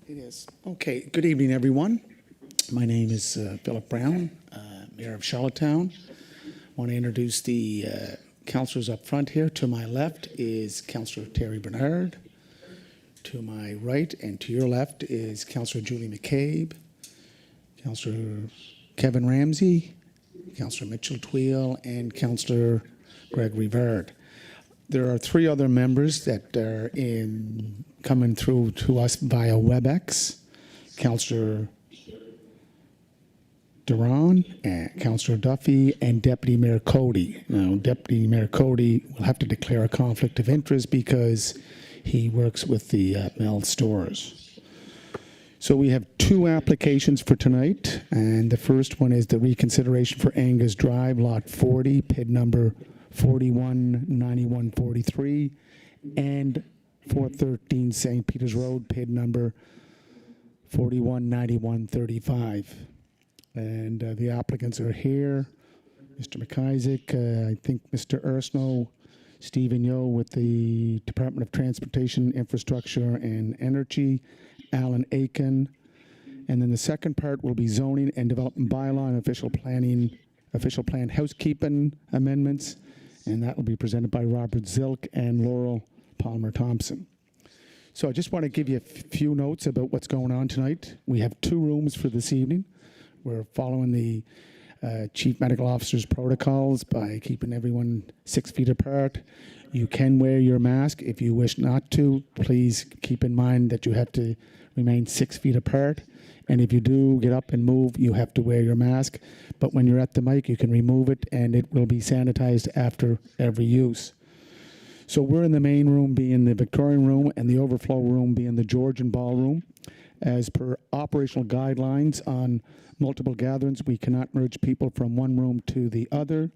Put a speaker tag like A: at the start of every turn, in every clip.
A: It is. Okay, good evening, everyone. My name is Philip Brown, Mayor of Charlottetown. I want to introduce the councillors up front here. To my left is Councillor Terry Bernard. To my right and to your left is Councillor Julie McCabe, Councillor Kevin Ramsey, Councillor Mitchell Tweel, and Councillor Gregory Vard. There are three other members that are coming through to us via WebEx. Councillor Duran, Councillor Duffy, and Deputy Mayor Cody. Now, Deputy Mayor Cody will have to declare a conflict of interest because he works with the Mel stores. So we have two applications for tonight, and the first one is the reconsideration for Angus Drive, Lot 40, PID number 419143, and 413 St. Peter's Road, PID number 419135. And the applicants are here. Mr. McIsaac, I think Mr. Ursno, Stephen Yo with the Department of Transportation, Infrastructure and Energy, Alan Aiken. And then the second part will be zoning and development bylaw and official plan housekeeping amendments. And that will be presented by Robert Zilk and Laurel Palmer Thompson. So I just want to give you a few notes about what's going on tonight. We have two rooms for this evening. We're following the Chief Medical Officer's protocols by keeping everyone 6 feet apart. You can wear your mask. If you wish not to, please keep in mind that you have to remain 6 feet apart. And if you do get up and move, you have to wear your mask. But when you're at the mic, you can remove it, and it will be sanitized after every use. So we're in the main room being the Victorian room and the overflow room being the Georgian ballroom. As per operational guidelines on multiple gatherings, we cannot merge people from one room to the other.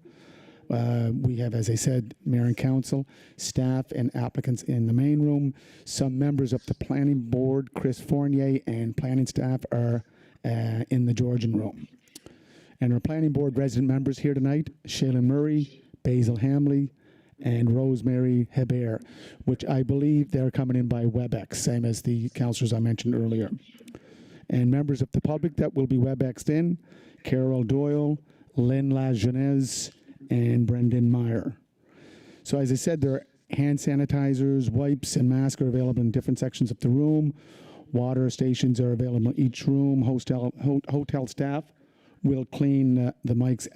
A: We have, as I said, Mayor and Council, staff and applicants in the main room. Some members of the Planning Board, Chris Fournier, and planning staff are in the Georgian room. And our Planning Board resident members here tonight, Shaylin Murray, Basil Hamley, and Rosemary Hebert, which I believe they're coming in by WebEx, same as the councillors I mentioned earlier. And members of the public that will be WebExed in, Carol Doyle, Lynn Lajeunesse, and Brendan Meyer. So as I said, there are hand sanitizers, wipes, and masks are available in different sections of the room. Water stations are available in each room. Hotel staff will clean the mics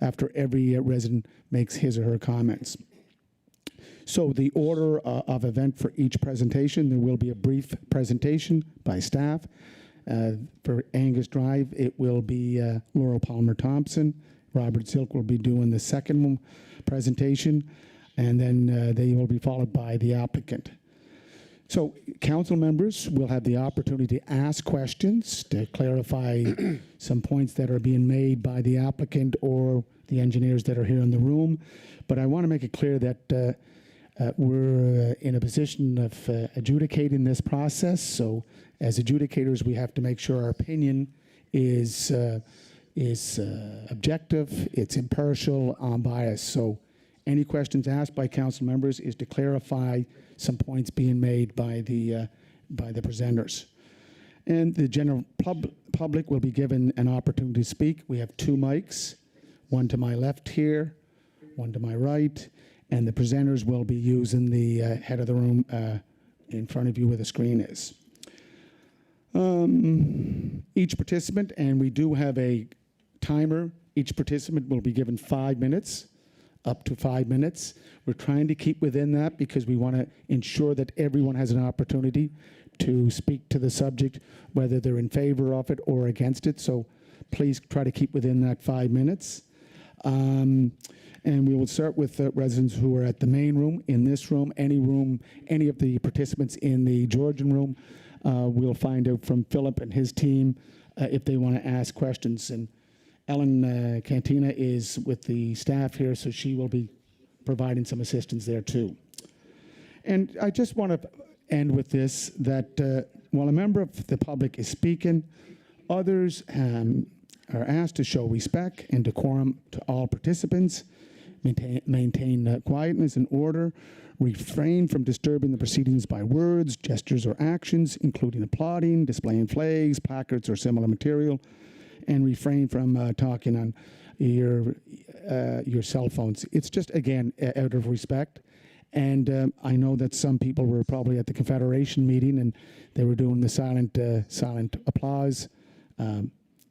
A: after every resident makes his or her comments. So the order of event for each presentation, there will be a brief presentation by staff. For Angus Drive, it will be Laurel Palmer Thompson. Robert Silk will be doing the second presentation, and then they will be followed by the applicant. So council members will have the opportunity to ask questions to clarify some points that are being made by the applicant or the engineers that are here in the room. But I want to make it clear that we're in a position of adjudicating this process. So as adjudicators, we have to make sure our opinion is objective, it's impartial, unbiased. So any questions asked by council members is to clarify some points being made by the presenters. And the general public will be given an opportunity to speak. We have two mics, one to my left here, one to my right, and the presenters will be using the head of the room in front of you where the screen is. Each participant, and we do have a timer, each participant will be given 5 minutes, up to 5 minutes. We're trying to keep within that because we want to ensure that everyone has an opportunity to speak to the subject, whether they're in favor of it or against it. So please try to keep within that 5 minutes. And we will start with residents who are at the main room. In this room, any of the participants in the Georgian room, we'll find out from Philip and his team if they want to ask questions. And Ellen Cantina is with the staff here, so she will be providing some assistance there too. And I just want to end with this, that while a member of the public is speaking, others are asked to show respect and decorum to all participants, maintain quietness and order, refrain from disturbing the proceedings by words, gestures, or actions, including applauding, displaying flags, placards, or similar material, and refrain from talking on your cell phones. It's just, again, out of respect. And I know that some people were probably at the Confederation meeting and they were doing the silent applause,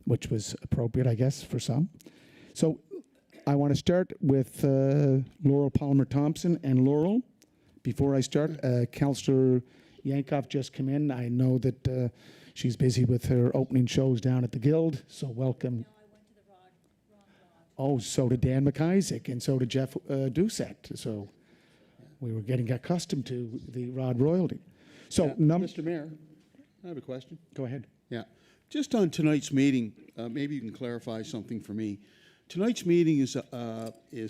A: which was appropriate, I guess, for some. So I want to start with Laurel Palmer-Thompson. And Laurel, before I start, Councillor Yankoff just came in. I know that she's busy with her opening shows down at the Guild, so welcome.
B: No, I went to the wrong lodge.
A: Oh, so did Dan McIsaac, and so did Jeff Doucette. So we were getting accustomed to the Rod royalty. So,
C: Mr. Mayor, I have a question.
A: Go ahead.
C: Yeah. Just on tonight's meeting, maybe you can clarify something for me. Tonight's meeting is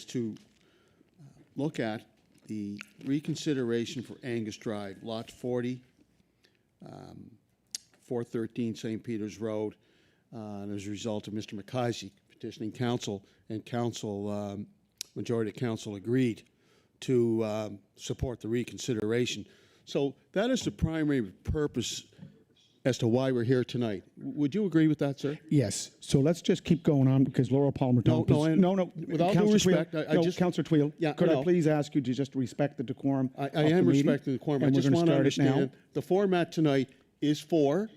C: to look at the reconsideration for Angus Drive, Lot 40, 413 St. Peter's Road, and as a result of Mr. McIsaac petitioning council, and majority of council agreed to support the reconsideration. So that is the primary purpose as to why we're here tonight. Would you agree with that, sir?
A: Yes. So let's just keep going on because Laurel Palmer-Thompson. No.
C: With all due respect,
A: Councillor Tweel, could I please ask you to just respect the decorum?
C: I am respecting the decorum. I just want to understand the format tonight is for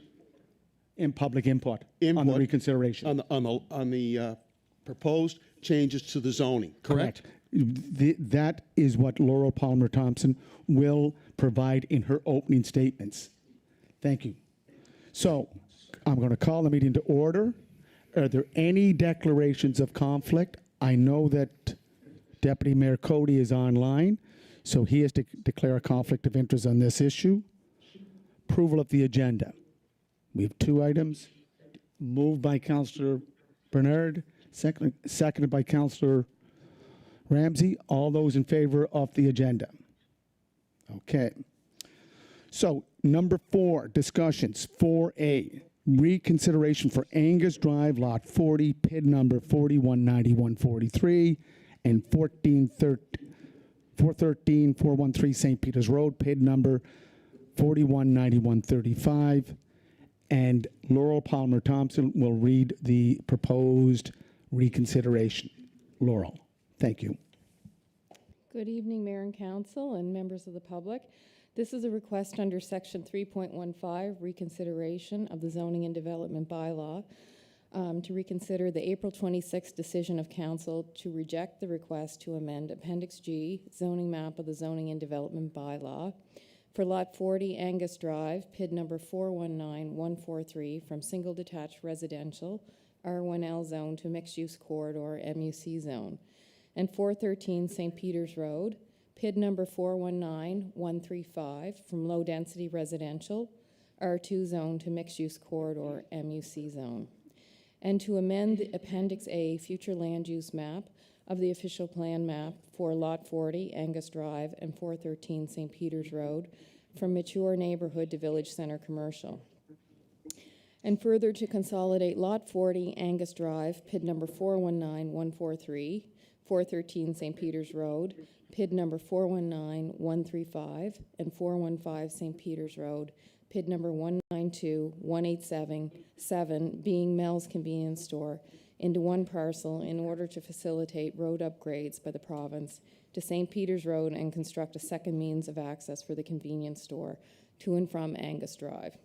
A: in public input on the reconsideration
C: on the proposed changes to the zoning. Correct.
A: That is what Laurel Palmer-Thompson will provide in her opening statements. Thank you. So I'm going to call the meeting to order. Are there any declarations of conflict? I know that Deputy Mayor Cody is online, so he has to declare a conflict of interest on this issue. Approval of the agenda. We have two items. Moved by Councillor Bernard, seconded by Councillor Ramsey. All those in favor of the agenda? Okay. So, number 4, discussions. 4A, reconsideration for Angus Drive, Lot 40, PID number 419143, and 413 St. Peter's Road, PID number 419135. And Laurel Palmer-Thompson will read the proposed reconsideration. Laurel, thank you.
B: Good evening, Mayor and Council and members of the public. This is a request under Section 3.15, reconsideration of the Zoning and Development Bylaw, to reconsider the April 26th decision of Council to reject the request to amend Appendix G, zoning map of the Zoning and Development Bylaw, for Lot 40 Angus Drive, PID number 419143, from single detached residential R1L zone to mixed-use corridor MUC zone, and 413 St. Peter's Road, PID number 419135, from low-density residential R2 zone to mixed-use corridor MUC zone, and to amend the Appendix A future land use map of the official plan map for Lot 40 Angus Drive and 413 St. Peter's Road from mature neighborhood to village center commercial, and further to consolidate Lot 40 Angus Drive, PID number 419143, 413 St. Peter's Road, PID number 419135, and 415 St. Peter's Road, PID number 1921877, being Mel's Convenience Store, into one parcel in order to facilitate road upgrades by the province to St. Peter's Road and construct a second means of access for the convenience store to and from Angus Drive.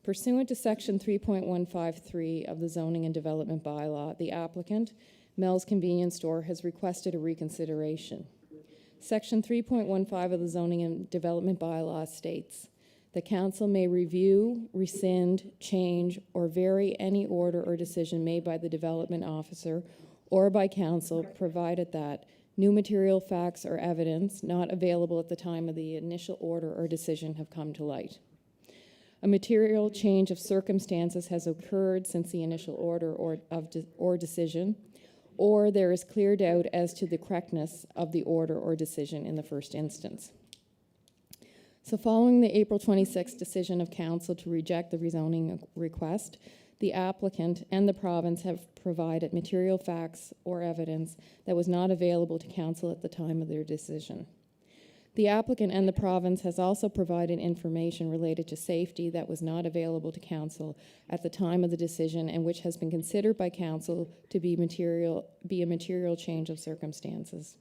B: Pursuant to Section 3.153 of the Zoning and Development Bylaw, the applicant, Mel's Convenience Store, has requested a reconsideration. Section 3.15 of the Zoning and Development Bylaw states, the council may review, rescind, change, or vary any order or decision made by the development officer or by council, provided that new material, facts, or evidence not available at the time of the initial order or decision have come to light. A material change of circumstances has occurred since the initial order or decision, or there is clear doubt as to the correctness of the order or decision in the first instance. So following the April 26th decision of council to reject the rezoning request, the applicant and the province have provided material facts or evidence that was not available to council at the time of their decision. The applicant and the province has also provided information related to safety that was not available to council at the time of the decision and which has been considered by council to be a material change of circumstances.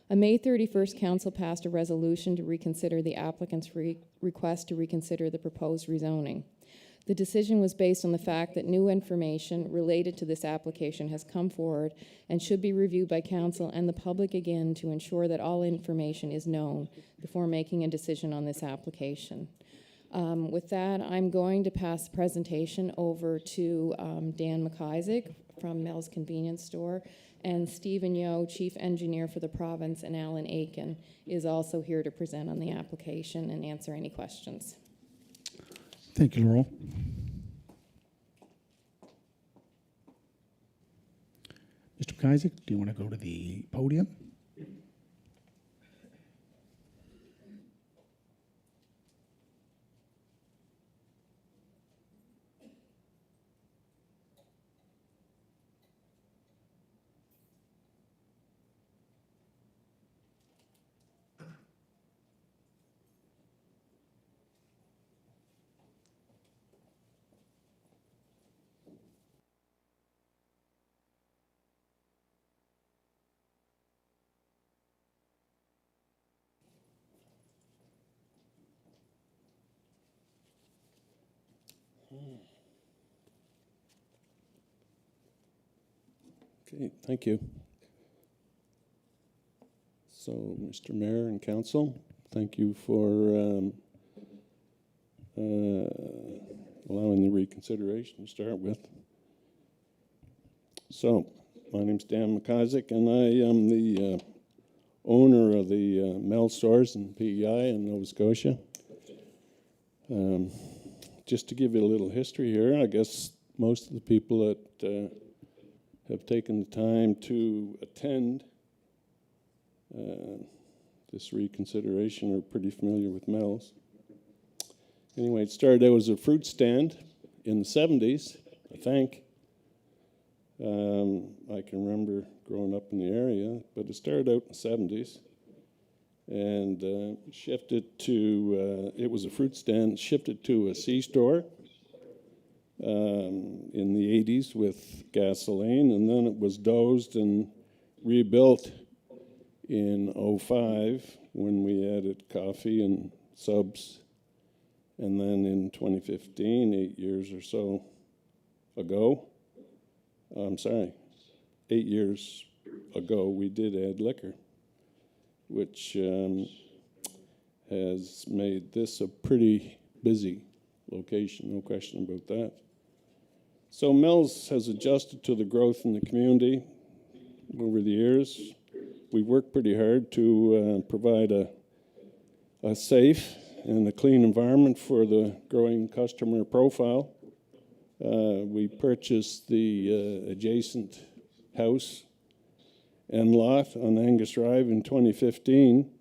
B: On May 31st, council passed a resolution to reconsider the applicant's request to reconsider the proposed rezoning. The decision was based on the fact that new information related to this application has come forward and should be reviewed by council and the public again to ensure that all information is known before making a decision on this application. With that, I'm going to pass the presentation over to Dan McIsaac from Mel's Convenience Store, and Stephen Yeo, Chief Engineer for the province, and Alan Aiken is also here to present on the application and answer any questions.
A: Thank you, Laurel. Mr. McIsaac, do you want to go to the podium?
D: Okay, thank you. So, Mr. Mayor and Council, thank you for allowing the reconsideration to start with. So, my name's Dan McIsaac, and I am the owner of the Mel stores in PEI in Nova Scotia. Just to give you a little history here, I guess most of the people that have taken the time to attend this reconsideration are pretty familiar with Mel's. Anyway, it started out as a fruit stand in the 70s, I think. I can remember growing up in the area, but it started out in the 70s and shifted to, it was a fruit stand, shifted to a C-store in the 80s with gasoline, and then it was dozed and rebuilt in 05 when we added coffee and subs, and then in 2015, 8 years or so ago, 8 years ago, we did add liquor, which has made this a pretty busy location, no question about that. So Mel's has adjusted to the growth in the community over the years. We worked pretty hard to provide a safe and a clean environment for the growing customer profile. We purchased the adjacent house and lot on Angus Drive in 2015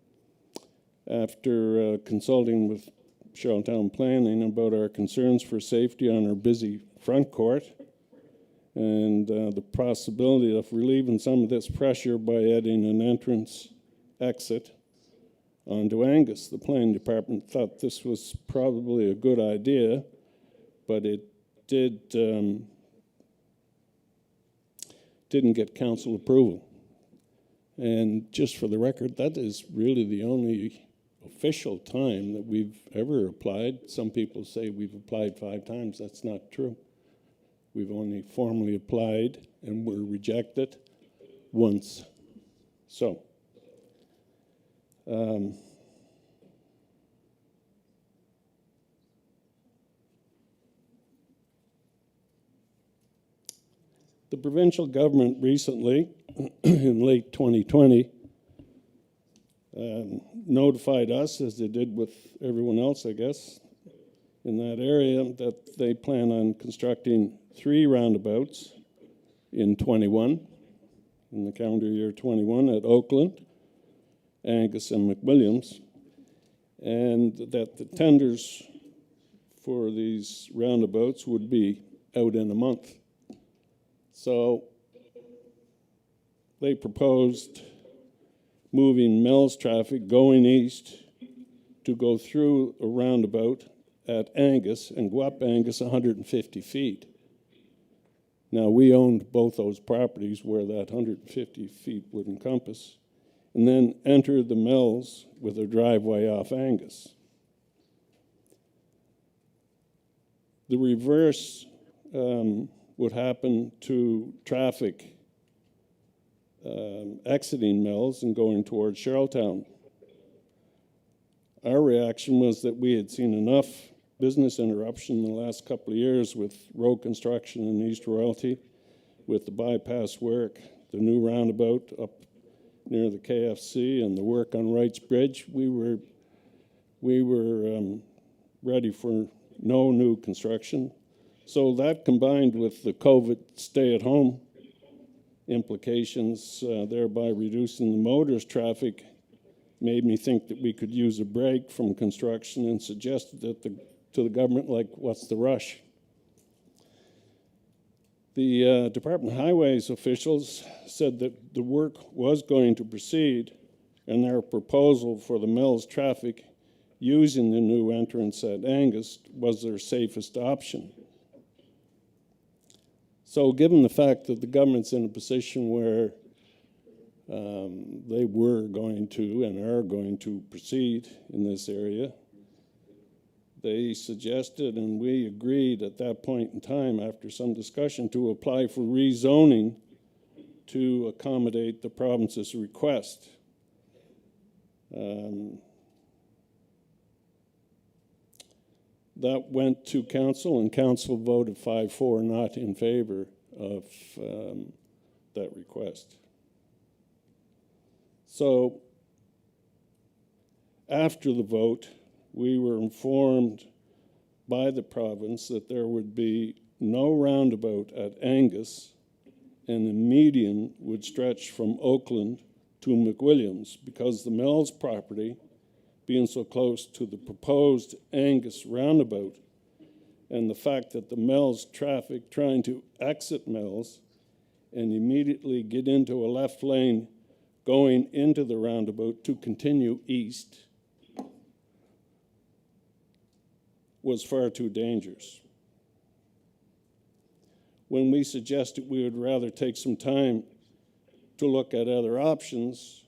D: after consulting with Charlottetown Planning about our concerns for safety on our busy front court and the possibility of relieving some of this pressure by adding an entrance exit onto Angus. The planning department thought this was probably a good idea, but it didn't get council approval. And just for the record, that is really the only official time that we've ever applied. Some people say we've applied 5 times. That's not true. We've only formally applied and were rejected once. So, the provincial government recently, in late 2020, notified us, as they did with everyone else, I guess, in that area, that they plan on constructing 3 roundabouts in 21, in the calendar year 21, at Oakland, Angus, and McWilliams, and that the tenders for these roundabouts would be out in a month. So they proposed moving Mills traffic going east to go through a roundabout at Angus and go up Angus 150 feet. Now, we owned both those properties where that 150 feet would encompass, and then enter the Mills with a driveway off Angus. The reverse would happen to traffic exiting Mills and going towards Charlottetown. Our reaction was that we had seen enough business interruption in the last couple of years with road construction in East Royalty, with the bypass work, the new roundabout up near the KFC, and the work on Wrights Bridge. We were ready for no new construction. So that combined with the COVID stay-at-home implications, thereby reducing the motorist traffic, made me think that we could use a break from construction, and suggested that to the government, like, what's the rush? The Department of Highways officials said that the work was going to proceed, and their proposal for the Mills traffic using the new entrance at Angus was their safest option. So given the fact that the government's in a position where they were going to and are going to proceed in this area, they suggested, and we agreed at that point in time after some discussion, to apply for rezoning to accommodate the province's request. That went to council, and council voted 5-4 not in favor of that request. So after the vote, we were informed by the province that there would be no roundabout at Angus, and the median would stretch from Oakland to McWilliams, because the Mills property, being so close to the proposed Angus roundabout, and the fact that the Mills traffic trying to exit Mills and immediately get into a left lane going into the roundabout to continue east was far too dangerous. When we suggested we would rather take some time to look at other options,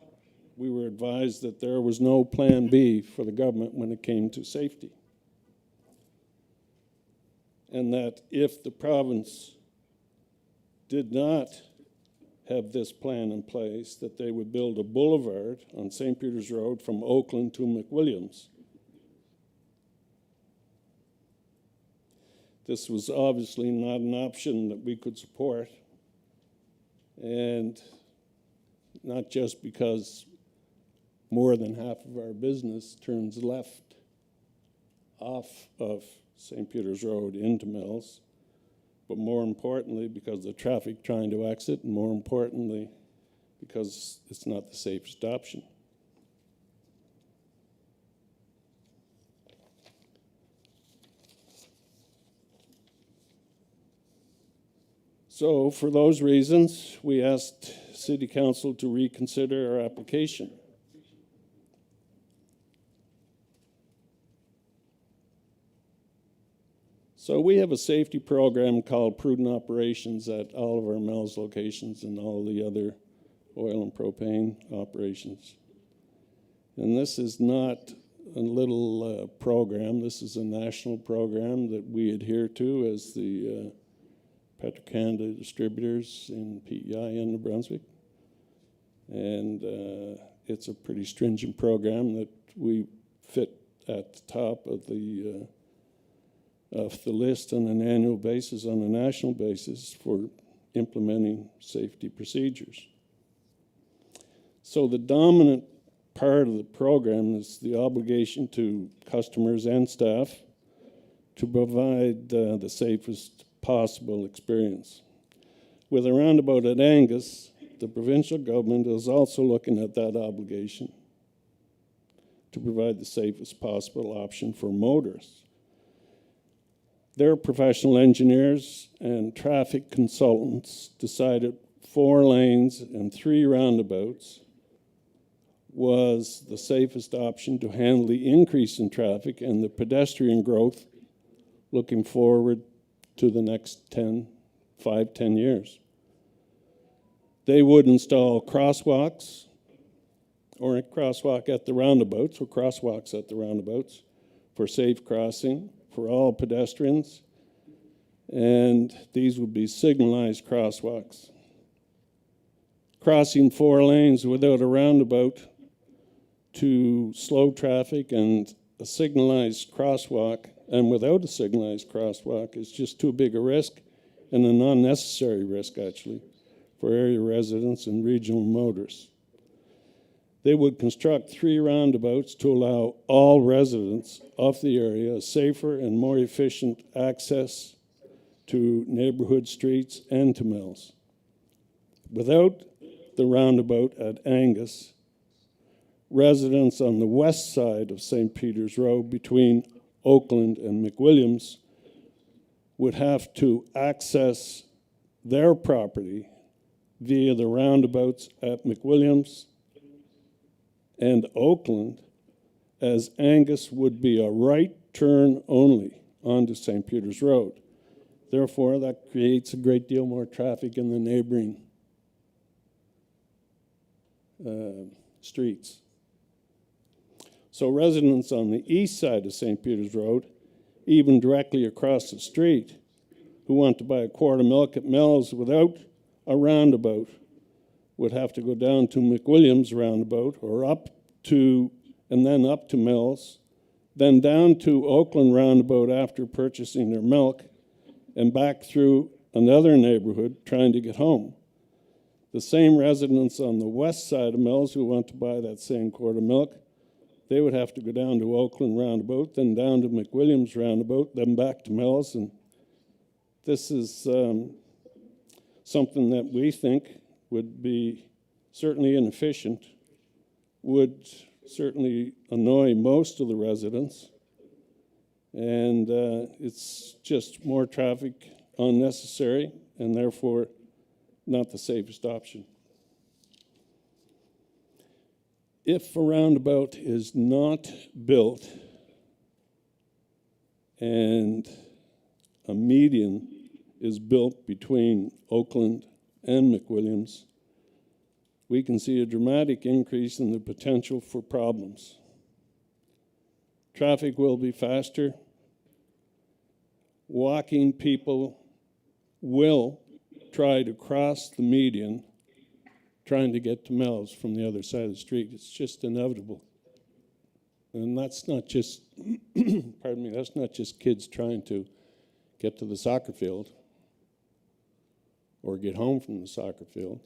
D: we were advised that there was no plan B for the government when it came to safety. And that if the province did not have this plan in place, that they would build a boulevard on St. Peter's Road from Oakland to McWilliams. This was obviously not an option that we could support, and not just because more than half of our business turns left off of St. Peter's Road into Mills, but more importantly because the traffic trying to exit, and more importantly because it's not the safest option. So for those reasons, we asked City Council to reconsider our application. So we have a safety program called Prudent Operations at all of our Mills locations and all the other oil and propane operations. And this is not a little program. This is a national program that we adhere to as the Petro-Canada distributors in PEI in New Brunswick. And it's a pretty stringent program that we fit at the top of the list on an annual basis, on a national basis, for implementing safety procedures. So the dominant part of the program is the obligation to customers and staff to provide the safest possible experience. With a roundabout at Angus, the provincial government is also looking at that obligation to provide the safest possible option for motorists. Their professional engineers and traffic consultants decided 4 lanes and 3 roundabouts was the safest option to handle the increase in traffic and the pedestrian growth looking forward to the next 10 years. They would install crosswalks or a crosswalk at the roundabouts or crosswalks at the roundabouts for safe crossing for all pedestrians, and these would be signalized crosswalks. Crossing 4 lanes without a roundabout to slow traffic and a signalized crosswalk, and without a signalized crosswalk, is just too big a risk, and an unnecessary risk, actually, for area residents and regional motorists. They would construct 3 roundabouts to allow all residents of the area a safer and more efficient access to neighborhood streets and to mills. Without the roundabout at Angus, residents on the west side of St. Peter's Road between Oakland and McWilliams would have to access their property via the roundabouts at McWilliams and Oakland, as Angus would be a right turn only onto St. Peter's Road. Therefore, that creates a great deal more traffic in the neighboring streets. So residents on the east side of St. Peter's Road, even directly across the street, who want to buy a quart of milk at Mel's without a roundabout, would have to go down to McWilliams roundabout or up to, and then up to Mel's, then down to Oakland roundabout after purchasing their milk, and back through another neighborhood trying to get home. The same residents on the west side of Mel's who want to buy that same quart of milk, they would have to go down to Oakland roundabout, then down to McWilliams roundabout, then back to Mel's. And this is something that we think would be certainly inefficient, would certainly annoy most of the residents, and it's just more traffic unnecessary and therefore not the safest option. If a roundabout is not built and a median is built between Oakland and McWilliams, we can see a dramatic increase in the potential for problems. Traffic will be faster. Walking people will try to cross the median trying to get to Mel's from the other side of the street. It's just inevitable. And that's not just, pardon me, that's not just kids trying to get to the soccer field or get home from the soccer field.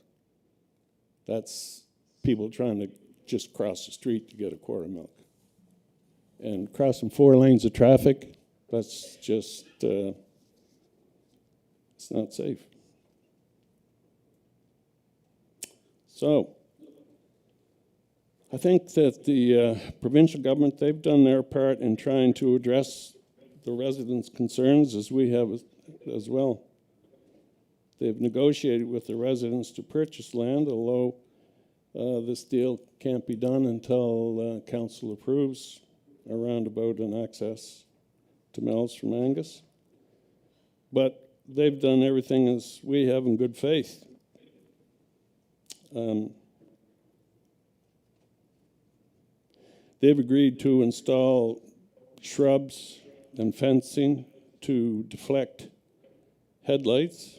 D: That's people trying to just cross the street to get a quart of milk. And crossing 4 lanes of traffic, that's just, it's not safe. So, I think that the provincial government, they've done their part in trying to address the residents' concerns, as we have as well. They've negotiated with the residents to purchase land, although this deal can't be done until council approves a roundabout and access to Mel's from Angus. But they've done everything as we have in good faith. They've agreed to install shrubs and fencing to deflect headlights.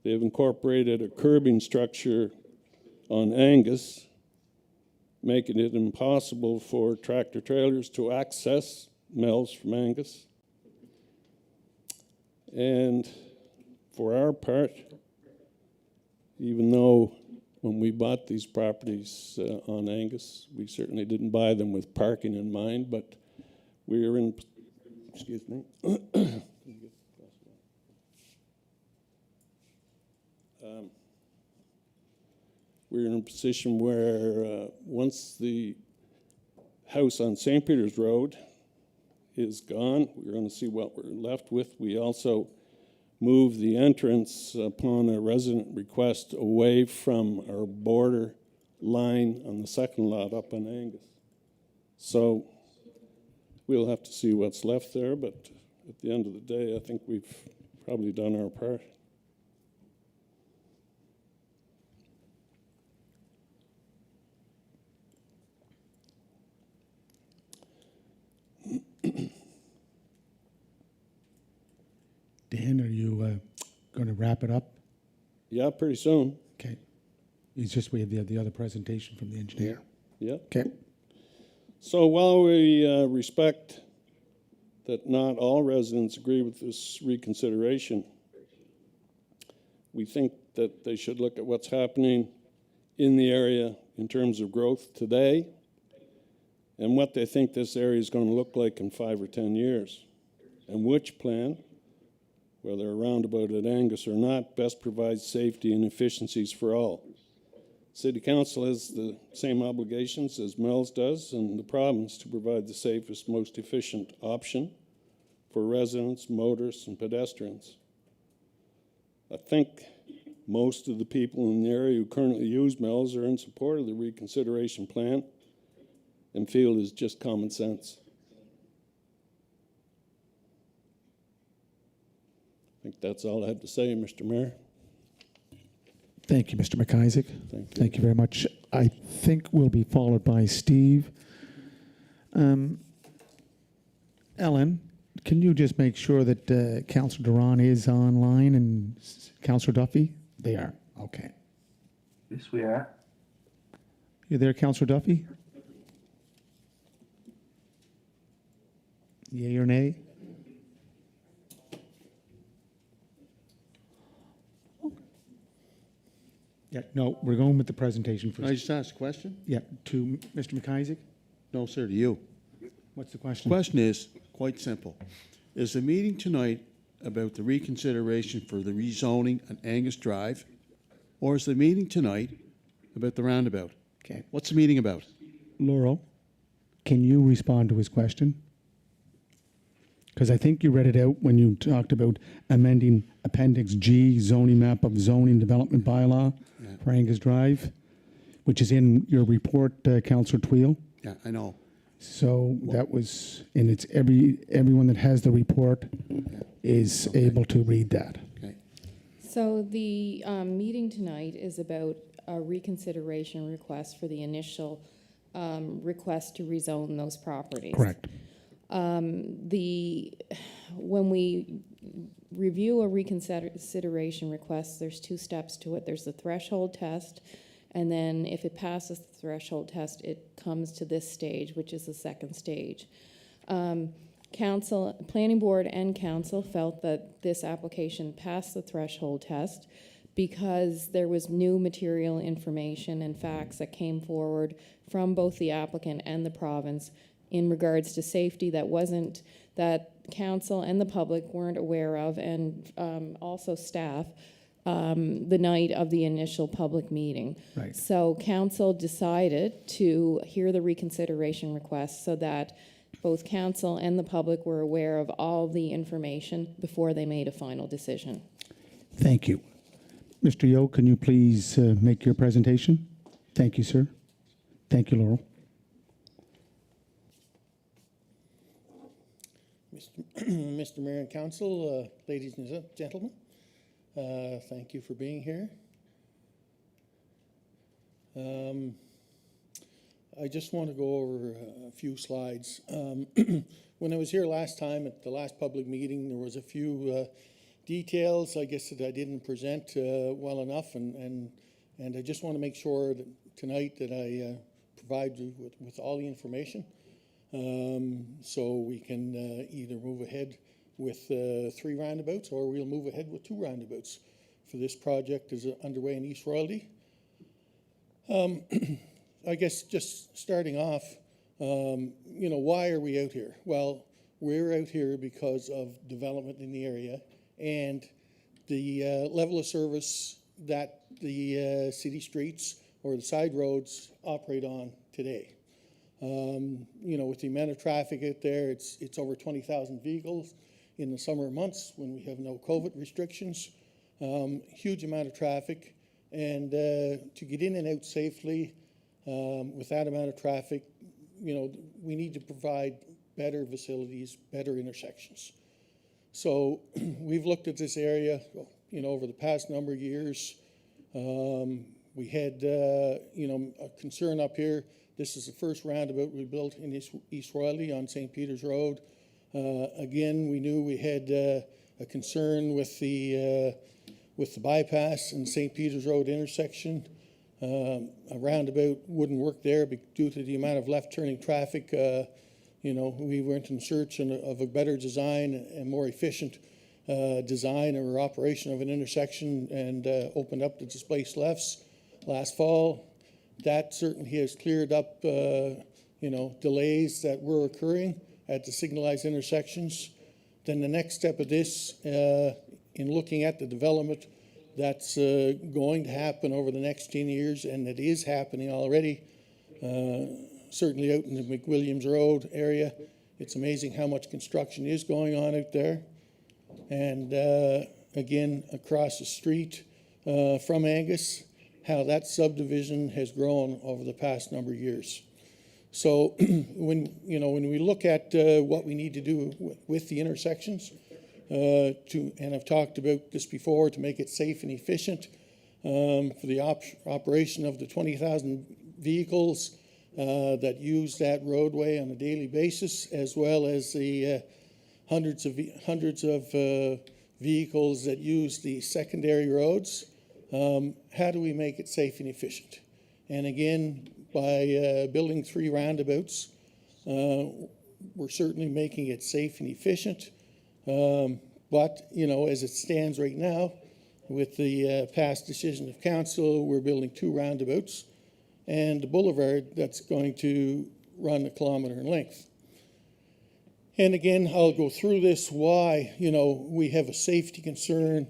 D: They've incorporated a curbing structure on Angus, making it impossible for tractor trailers to access Mel's from Angus. And for our part, even though when we bought these properties on Angus, we certainly didn't buy them with parking in mind, but we are in, excuse me. We're in a position where once the house on St. Peter's Road is gone, we're going to see what we're left with. We also move the entrance upon a resident request away from our border line on the second lot up on Angus. So we'll have to see what's left there, but at the end of the day, I think we've probably done our part.
A: Dan, are you going to wrap it up?
D: Yeah, pretty soon.
A: Okay. It's just we have the other presentation from the engineer.
D: Yeah.
A: Okay.
D: So while we respect that not all residents agree with this reconsideration, we think that they should look at what's happening in the area in terms of growth today and what they think this area is going to look like in 5 or 10 years, and which plan, whether a roundabout at Angus or not, best provides safety and efficiencies for all. City Council has the same obligations as Mel's does and the province to provide the safest, most efficient option for residents, motorists, and pedestrians. I think most of the people in the area who currently use Mel's are in support of the reconsideration plan and feel it is just common sense. I think that's all I have to say, Mr. Mayor.
A: Thank you, Mr. McIsaac.
D: Thank you.
A: Thank you very much. I think we'll be followed by Steve. Ellen, can you just make sure that Councillor Duran is online and Councillor Duffy? They are. Okay.
E: Yes, we are.
A: You there, Councillor Duffy? Yea or nay? Yeah, no, we're going with the presentation
C: Can I
A: first.
C: just ask a question?
A: Yeah, to Mr. McIsaac.
C: No, sir, to you.
A: What's the question?
C: Question is quite simple. Is the meeting tonight about the reconsideration for the rezoning on Angus Drive, or is the meeting tonight about the roundabout?
A: Okay.
C: What's the meeting about?
A: Laurel, can you respond to his question? Because I think you read it out when you talked about amending Appendix G, zoning map of zoning development bylaw for Angus Drive, which is in your report, Councillor Tweel.
C: Yeah, I know.
A: So that was, and it's everyone that has the report is able to read that.
C: Okay.
B: So the meeting tonight is about a reconsideration request for the initial request to rezone those properties.
A: Correct.
B: When we review a reconsideration request, there's 2 steps to it. There's the threshold test, and then if it passes the threshold test, it comes to this stage, which is the second stage. Council, Planning Board and Council felt that this application passed the threshold test because there was new material information and facts that came forward from both the applicant and the province in regards to safety that council and the public weren't aware of, and also staff, the night of the initial public meeting.
A: Right.
B: So council decided to hear the reconsideration request so that both council and the public were aware of all the information before they made a final decision.
A: Thank you. Mr. Yo, can you please make your presentation? Thank you, sir. Thank you, Laurel.
F: Mr. Mayor and Council, ladies and gentlemen, thank you for being here. I just want to go over a few slides. When I was here last time at the last public meeting, there was a few details, I guess, that I didn't present well enough, and I just want to make sure that tonight that I provide you with all the information. So we can either move ahead with 3 roundabouts, or we'll move ahead with 2 roundabouts for this project is underway in East Royalty. I guess just starting off, why are we out here? Well, we're out here because of development in the area and the level of service that the city streets or the side roads operate on today. With the amount of traffic out there, it's over 20,000 vehicles in the summer months when we have no COVID restrictions. Huge amount of traffic, and to get in and out safely with that amount of traffic, you know, we need to provide better facilities, better intersections. So we've looked at this area, you know, over the past number of years. We had, you know, a concern up here. This is the first roundabout we built in East Royalty on St. Peter's Road. Again, we knew we had a concern with the bypass and St. Peter's Road intersection. A roundabout wouldn't work there due to the amount of left-turning traffic. You know, we went in search of a better design and more efficient design or operation of an intersection, and opened up the displaced lefts last fall. That certainly has cleared up, you know, delays that were occurring at the signalized intersections. Then the next step of this, in looking at the development that's going to happen over the next 10 years, and it is happening already, certainly out in the McWilliams Road area. It's amazing how much construction is going on out there. And again, across the street from Angus, how that subdivision has grown over the past number of years. So when we look at what we need to do with the intersections, and I've talked about this before, to make it safe and efficient for the operation of the 20,000 vehicles that use that roadway on a daily basis, as well as the hundreds of vehicles that use the secondary roads. How do we make it safe and efficient? And again, by building 3 roundabouts, we're certainly making it safe and efficient. But, you know, as it stands right now, with the past decision of council, we're building 2 roundabouts and a boulevard that's going to run 1 kilometer in length. And again, I'll go through this, why, you know, we have a safety concern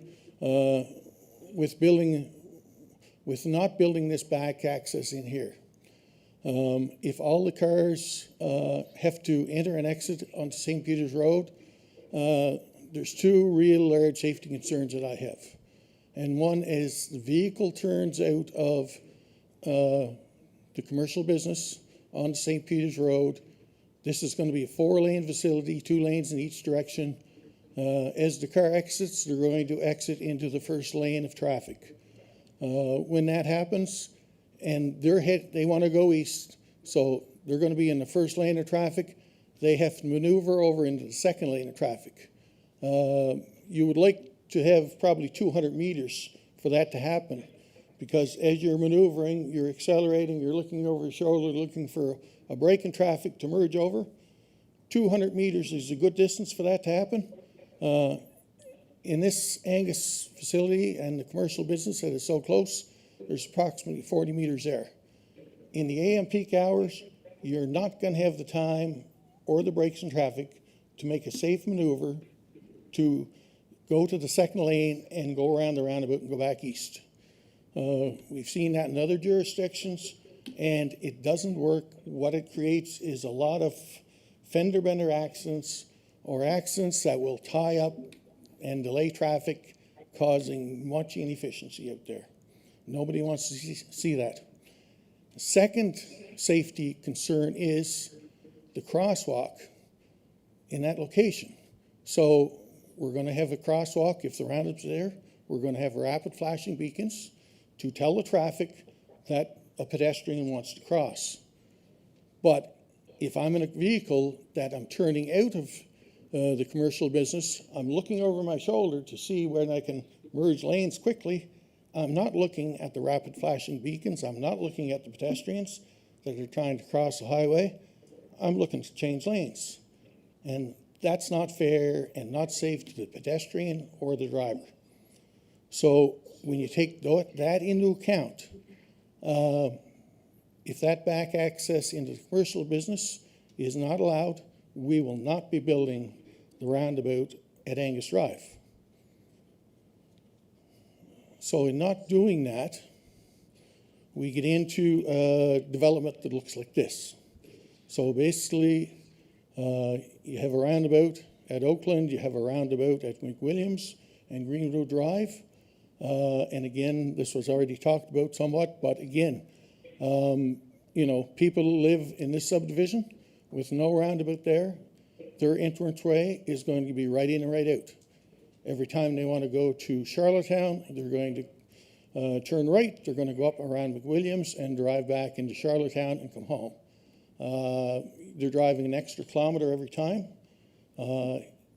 F: with not building this back access in here. If all the cars have to enter and exit onto St. Peter's Road, there's 2 real large safety concerns that I have. And one is the vehicle turns out of the commercial business on St. Peter's Road. This is going to be a 4-lane facility, 2 lanes in each direction. As the car exits, they're going to exit into the first lane of traffic. When that happens, and they want to go east, so they're going to be in the first lane of traffic, they have to maneuver over into the second lane of traffic. You would like to have probably 200 meters for that to happen, because as you're maneuvering, you're accelerating, you're looking over your shoulder, looking for a break in traffic to merge over. 200 meters is a good distance for that to happen. In this Angus facility and the commercial business that is so close, there's approximately 40 meters there. In the AM peak hours, you're not going to have the time or the breaks in traffic to make a safe maneuver to go to the second lane and go around the roundabout and go back east. We've seen that in other jurisdictions, and it doesn't work. What it creates is a lot of fender bender accidents, or accidents that will tie up and delay traffic, causing much inefficiency out there. Nobody wants to see that. The second safety concern is the crosswalk in that location. So we're going to have a crosswalk. If the roundup's there, we're going to have rapid flashing beacons to tell the traffic that a pedestrian wants to cross. But if I'm in a vehicle that I'm turning out of the commercial business, I'm looking over my shoulder to see when I can merge lanes quickly. I'm not looking at the rapid flashing beacons. I'm not looking at the pedestrians that are trying to cross the highway. I'm looking to change lanes. And that's not fair and not safe to the pedestrian or the driver. So when you take that into account, if that back access into the commercial business is not allowed, we will not be building the roundabout at Angus Drive. So in not doing that, we get into development that looks like this. So basically, you have a roundabout at Oakland, you have a roundabout at McWilliams and Green Road Drive. And again, this was already talked about somewhat, but again, you you know, people who live in this subdivision with no roundabout there, their entranceway is going to be right in and right out. Every time they want to go to Charlottetown, they're going to turn right, they're going to go up around McWilliams and drive back into Charlottetown and come home. They're driving an extra kilometer every time.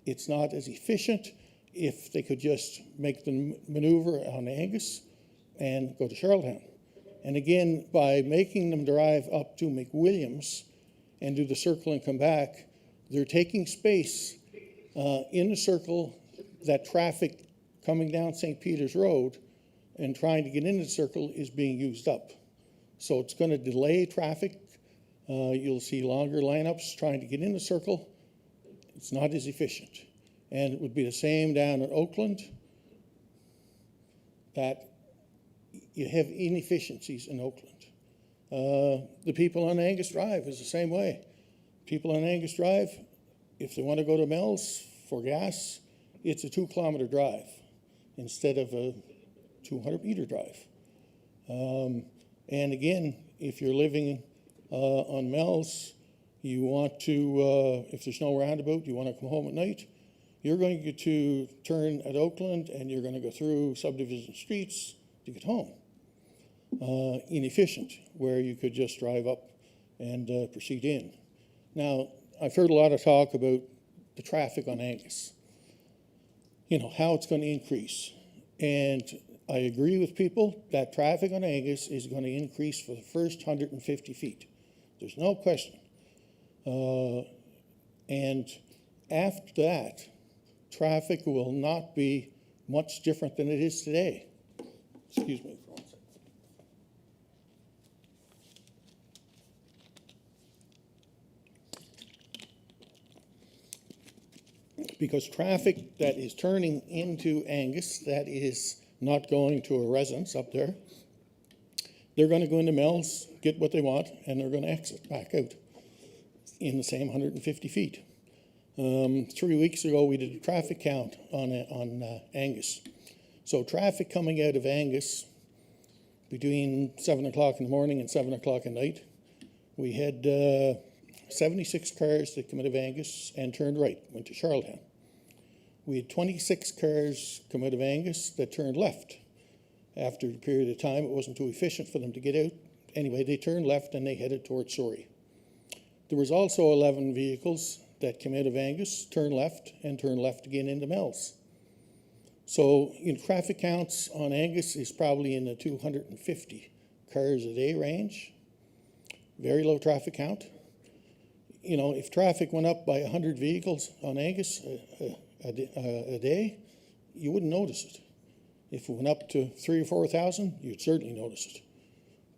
F: It's not as efficient if they could just make the maneuver on Angus and go to Charlottetown. And again, by making them drive up to McWilliams and do the circle and come back, they're taking space in the circle that traffic coming down St. Peter's Road and trying to get into the circle is being used up. So it's going to delay traffic. You'll see longer lineups trying to get in the circle. It's not as efficient. And it would be the same down in Oakland, that you have inefficiencies in Oakland. The people on Angus Drive is the same way. People on Angus Drive, if they want to go to Mel's for gas, it's a 2-kilometer drive instead of a 200-meter drive. And again, if you're living on Mel's, you want to, if there's no roundabout, you want to come home at night, you're going to turn at Oakland and you're going to go through subdivision streets to get home. Inefficient, where you could just drive up and proceed in. Now, I've heard a lot of talk about the traffic on Angus, you know, how it's going to increase. And I agree with people that traffic on Angus is going to increase for the first 150 feet. There's no question. And after that, traffic will not be much different than it is today. Excuse me for 1 second. Because traffic that is turning into Angus, that is not going to a residence up there, they're going to go into Mel's, get what they want, and they're going to exit back out in the same 150 feet. 3 weeks ago, we did a traffic count on Angus. So traffic coming out of Angus between 7 o'clock in the morning and 7 o'clock at night, we had 76 cars that came out of Angus and turned right, went to Charlottetown. We had 26 cars come out of Angus that turned left. After a period of time, it wasn't too efficient for them to get out. Anyway, they turned left and they headed towards Surrey. There was also 11 vehicles that came out of Angus, turned left again into Mel's. So in traffic counts on Angus is probably in the 250 cars a day range. Very low traffic count. You know, if traffic went up by 100 vehicles on Angus a day, you wouldn't notice it. If it went up to 3,000 or 4,000, you'd certainly notice it.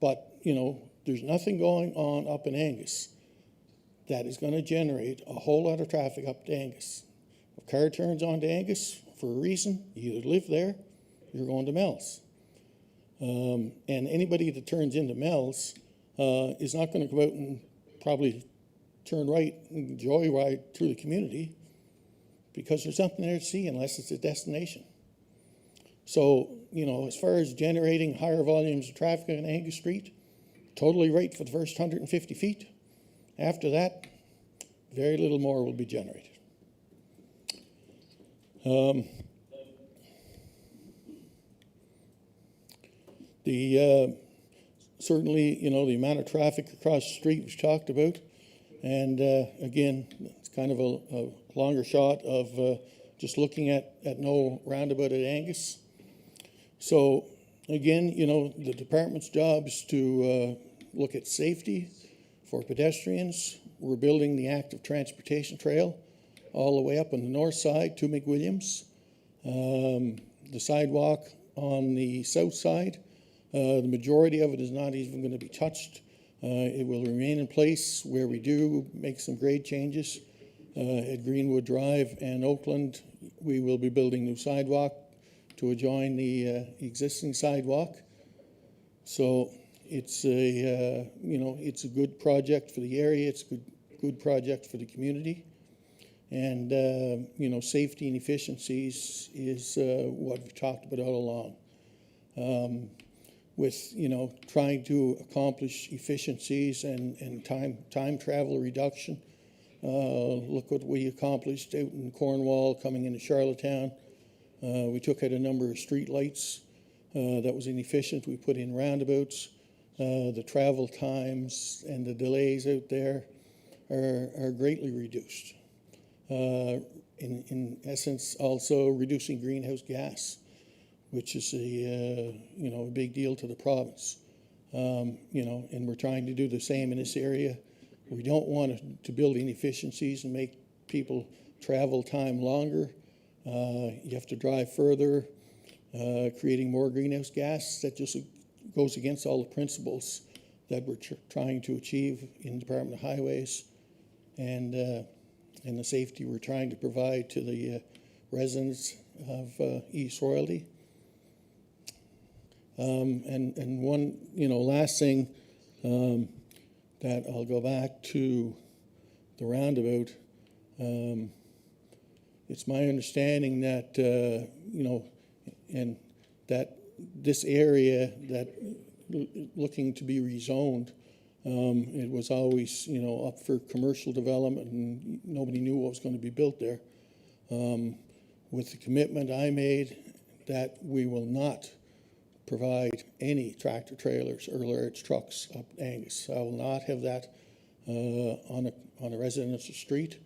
F: But, you know, there's nothing going on up in Angus that is going to generate a whole lot of traffic up to Angus. If a car turns on to Angus for a reason, you either live there, you're going to Mel's. And anybody that turns into Mel's is not going to come out and probably turn right and joyride through the community, because there's nothing there to see unless it's a destination. So, you know, as far as generating higher volumes of traffic on Angus Street, totally right for the first 150 feet. After that, very little more will be generated. Certainly, you know, the amount of traffic across the street was talked about. And again, it's kind of a longer shot of just looking at no roundabout at Angus. So again, you know, the department's job is to look at safety for pedestrians. We're building the active transportation trail all the way up on the north side to McWilliams. The sidewalk on the south side, the majority of it is not even going to be touched. It will remain in place where we do make some grade changes. At Greenwood Drive and Oakland, we will be building new sidewalk to adjoin the existing sidewalk. So it's a, you know, it's a good project for the area. It's a good project for the community. And, you know, safety and efficiencies is what we've talked about all along. with, trying to accomplish efficiencies and time travel reduction. Look what we accomplished out in Cornwall coming into Charlottetown. We took out a number of street lights that was inefficient. We put in roundabouts. The travel times and the delays out there are greatly reduced. In essence, also reducing greenhouse gas, which is a big deal to the province. And we're trying to do the same in this area. We don't want to build inefficiencies and make people travel time longer. You have to drive further, creating more greenhouse gas. That just goes against all the principles that we're trying to achieve in the Department of Highways and the safety we're trying to provide to the residents of East Royalty. And one, last thing that I'll go back to the roundabout. It's my understanding that, and that this area that looking to be rezoned, it was always, up for commercial development and nobody knew what was going to be built there. With the commitment I made that we will not provide any tractor trailers or large trucks up Angus. I will not have that on a residential street.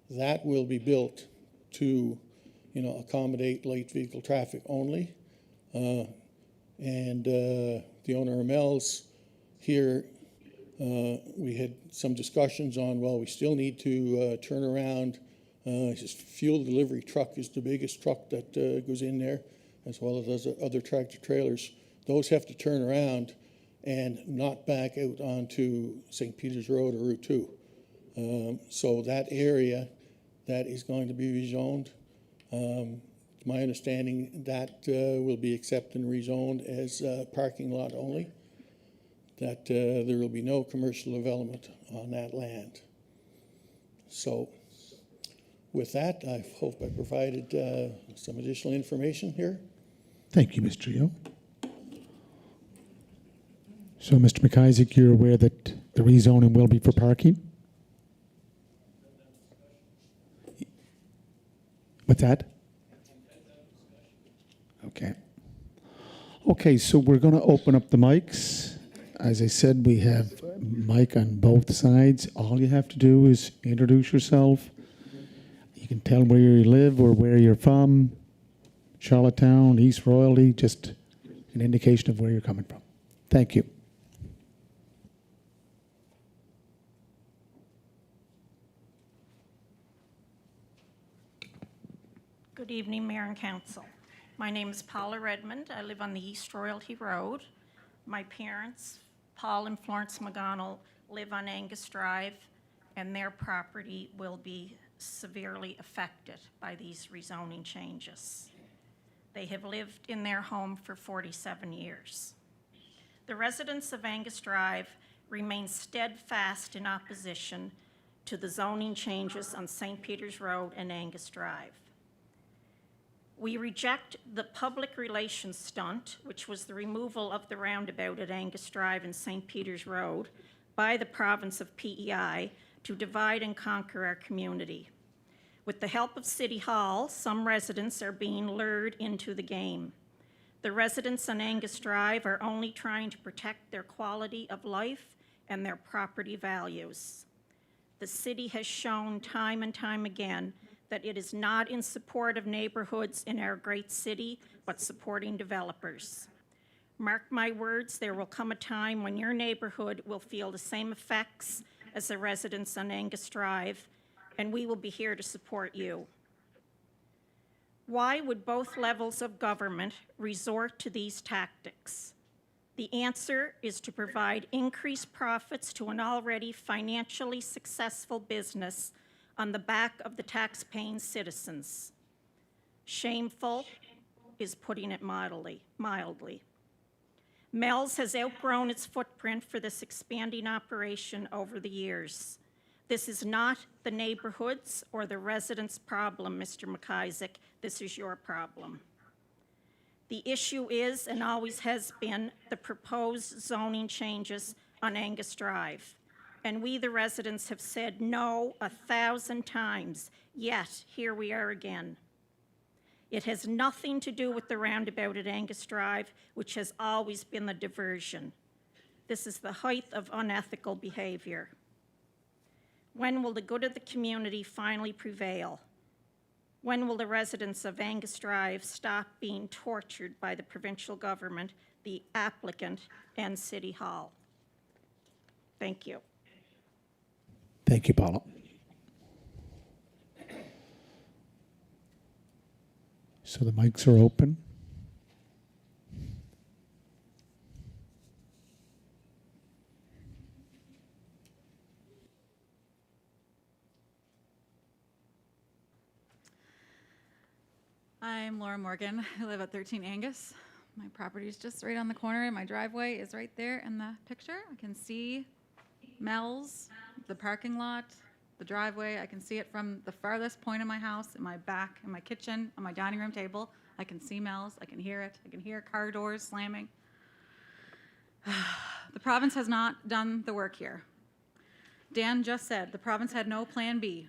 F: That will be built to, accommodate light vehicle traffic only. And the owner of Mel's here, we had some discussions on, well, we still need to turn around. His fuel delivery truck is the biggest truck that goes in there, as well as those other tractor trailers. Those have to turn around and not back out onto St. Peter's Road or Route 2. So that area that is going to be rezoned, my understanding that will be accepted and rezoned as parking lot only, that there will be no commercial development on that land. So with that, I hope I provided some additional information here.
A: Thank you, Mr. Yo. So, Mr. McIsaac, you're aware that the rezoning will be for parking? What's that? Okay. Okay, so we're going to open up the mics. As I said, we have mic on both sides. All you have to do is introduce yourself. You can tell where you live or where you're from. Charlottetown, East Royalty, just an indication of where you're coming from. Thank you.
G: Good evening, Mayor and Council. My name is Paula Redmond. I live on the East Royalty Road. My parents, Paul and Florence McGonnell, live on Angus Drive, and their property will be severely affected by these rezoning changes. They have lived in their home for 47 years. The residents of Angus Drive remain steadfast in opposition to the zoning changes on St. Peter's Road and Angus Drive. We reject the public relations stunt, which was the removal of the roundabout at Angus Drive and St. Peter's Road by the province of PEI to divide and conquer our community. With the help of City Hall, some residents are being lured into the game. The residents on Angus Drive are only trying to protect their quality of life and their property values. The city has shown time and time again that it is not in support of neighborhoods in our great city, but supporting developers. Mark my words, there will come a time when your neighborhood will feel the same effects as the residents on Angus Drive, and we will be here to support you. Why would both levels of government resort to these tactics? The answer is to provide increased profits to an already financially successful business on the back of the tax-paying citizens. Shameful is putting it mildly. Mel's has outgrown its footprint for this expanding operation over the years. This is not the neighborhood's or the residents' problem, Mr. McIsaac. This is your problem. The issue is, and always has been, the proposed zoning changes on Angus Drive. And we, the residents, have said no 1,000 times, yet here we are again. It has nothing to do with the roundabout at Angus Drive, which has always been the diversion. This is the height of unethical behavior. When will the good of the community finally prevail? When will the residents of Angus Drive stop being tortured by the provincial government, the applicant, and City Hall? Thank you.
A: Thank you, Paula. So the mics are open.
H: I'm Laura Morgan. I live at 13 Angus. My property is just right on the corner, and my driveway is right there in the picture. I can see Mel's, the parking lot, the driveway. I can see it from the farthest point of my house, in my back, in my kitchen, on my dining room table. I can see Mel's. I can hear it. I can hear car doors slamming. The province has not done the work here. Dan just said the province had no plan B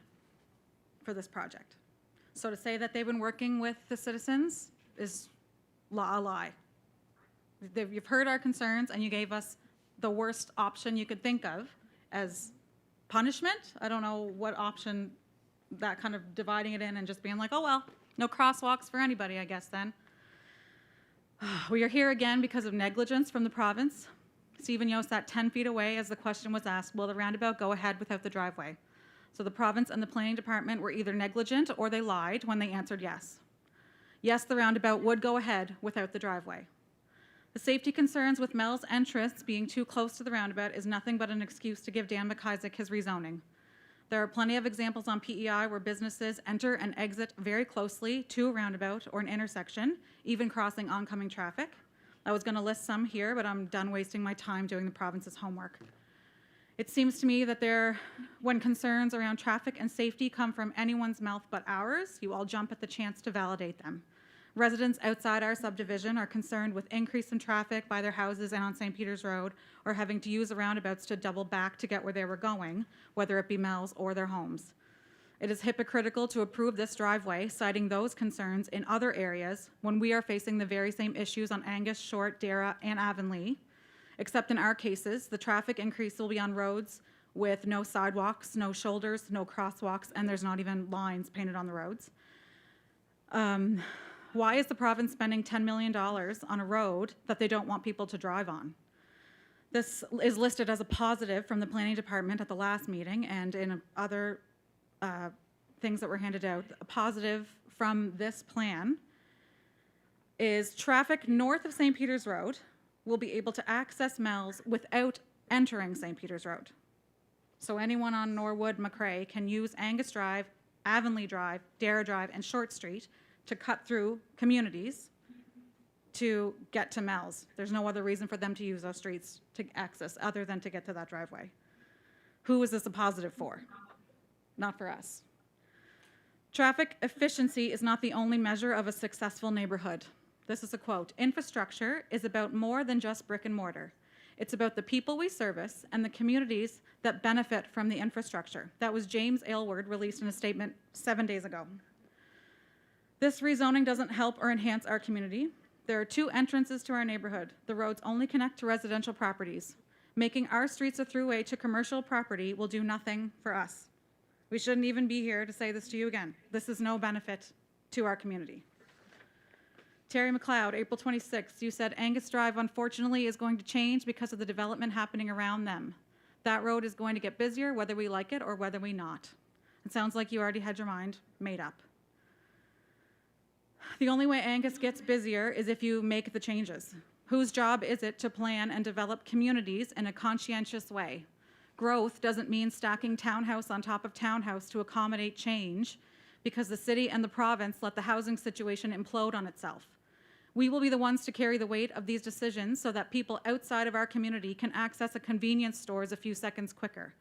H: for this project. So to say that they've been working with the citizens is a lie. You've heard our concerns, and you gave us the worst option you could think of as punishment. I don't know what option, that kind of dividing it in and just being like, oh, well, no crosswalks for anybody, I guess, then. We are here again because of negligence from the province. Stephen Yo sat 10 feet away as the question was asked, will the roundabout go ahead without the driveway? So the province and the planning department were either negligent or they lied when they answered yes. Yes, the roundabout would go ahead without the driveway. The safety concerns with Mel's entrance being too close to the roundabout is nothing but an excuse to give Dan McIsaac his rezoning. There are plenty of examples on PEI where businesses enter and exit very closely to a roundabout or an intersection, even crossing oncoming traffic. I was going to list some here, but I'm done wasting my time doing the province's homework. It seems to me that when concerns around traffic and safety come from anyone's mouth but ours, you all jump at the chance to validate them. Residents outside our subdivision are concerned with increase in traffic by their houses and on St. Peter's Road, or having to use the roundabouts to double back to get where they were going, whether it be Mel's or their homes. It is hypocritical to approve this driveway, citing those concerns in other areas when we are facing the very same issues on Angus, Short, Dara, and Avonlea. Except in our cases, the traffic increase will be on roads with no sidewalks, no shoulders, no crosswalks, and there's not even lines painted on the roads. Why is the province spending $10 million on a road that they don't want people to drive on? This is listed as a positive from the planning department at the last meeting and in other things that were handed out. A positive from this plan is traffic north of St. Peter's Road will be able to access Mel's without entering St. Peter's Road. So anyone on Norwood, McRae can use Angus Drive, Avonlea Drive, Dara Drive, and Short Street to cut through communities to get to Mel's. There's no other reason for them to use those streets to access other than to get to that driveway. Who is this a positive for? Not for us. Traffic efficiency is not the only measure of a successful neighborhood. This is a quote. Infrastructure is about more than just brick and mortar. It's about the people we service and the communities that benefit from the infrastructure. That was James Aylward, released in a statement 7 days ago. This rezoning doesn't help or enhance our community. There are two entrances to our neighborhood. The roads only connect to residential properties. Making our streets a throughway to commercial property will do nothing for us. We shouldn't even be here to say this to you again. This is no benefit to our community. Terry McLeod, April 26th, you said Angus Drive unfortunately is going to change because of the development happening around them. That road is going to get busier whether we like it or whether we not. It sounds like you already had your mind made up. The only way Angus gets busier is if you make the changes. Whose job is it to plan and develop communities in a conscientious way? Growth doesn't mean stacking townhouse on top of townhouse to accommodate change because the city and the province let the housing situation implode on itself. We will be the ones to carry the weight of these decisions so that people outside of our community can access a convenience stores a few seconds quicker.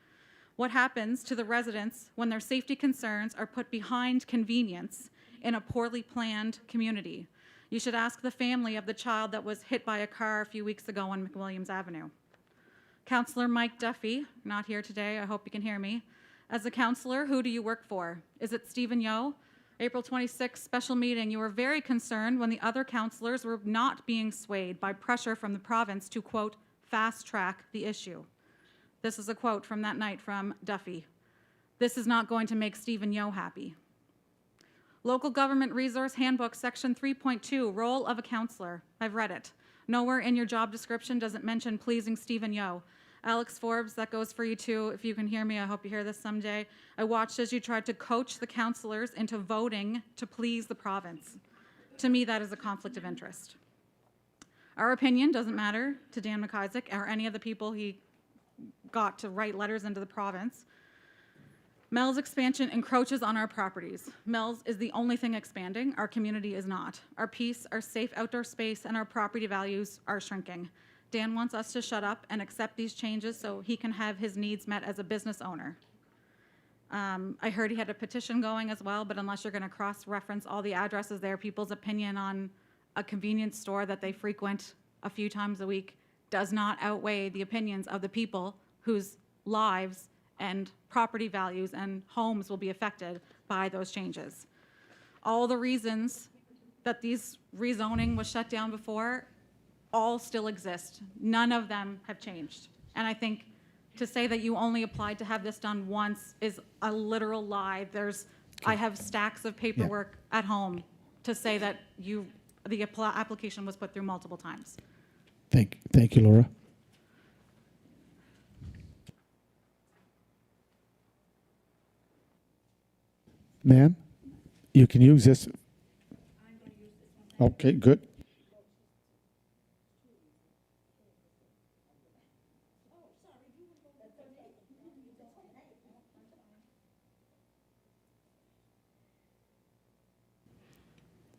H: What happens to the residents when their safety concerns are put behind convenience in a poorly planned community? You should ask the family of the child that was hit by a car a few weeks ago on McWilliams Avenue. Councillor Mike Duffy, not here today, I hope you can hear me. As a councillor, who do you work for? Is it Stephen Yeo? April 26th special meeting, you were very concerned when the other councillors were not being swayed by pressure from the province to, quote, fast track the issue. This is a quote from that night from Duffy. This is not going to make Stephen Yeo happy. Local Government Resource Handbook, Section 3.2, Role of a Councillor. I've read it. Nowhere in your job description does it mention pleasing Stephen Yeo. Alex Forbes, that goes for you too. If you can hear me, I hope you hear this someday. I watched as you tried to coach the councillors into voting to please the province. To me, that is a conflict of interest. Our opinion doesn't matter to Dan McIsaac or any of the people he got to write letters into the province. Mel's expansion encroaches on our properties. Mel's is the only thing expanding. Our community is not. Our peace, our safe outdoor space, and our property values are shrinking. Dan wants us to shut up and accept these changes so he can have his needs met as a business owner. I heard he had a petition going as well, but unless you're going to cross-reference all the addresses there, people's opinion on a convenience store that they frequent a few times a week does not outweigh the opinions of the people whose lives and property values and homes will be affected by those changes. All the reasons that these rezoning was shut down before all still exist. None of them have changed. And I think to say that you only applied to have this done once is a literal lie. I have stacks of paperwork at home to say that the application was put through multiple times.
A: Thank you, Laura. Ma'am, you can use this. Okay, good.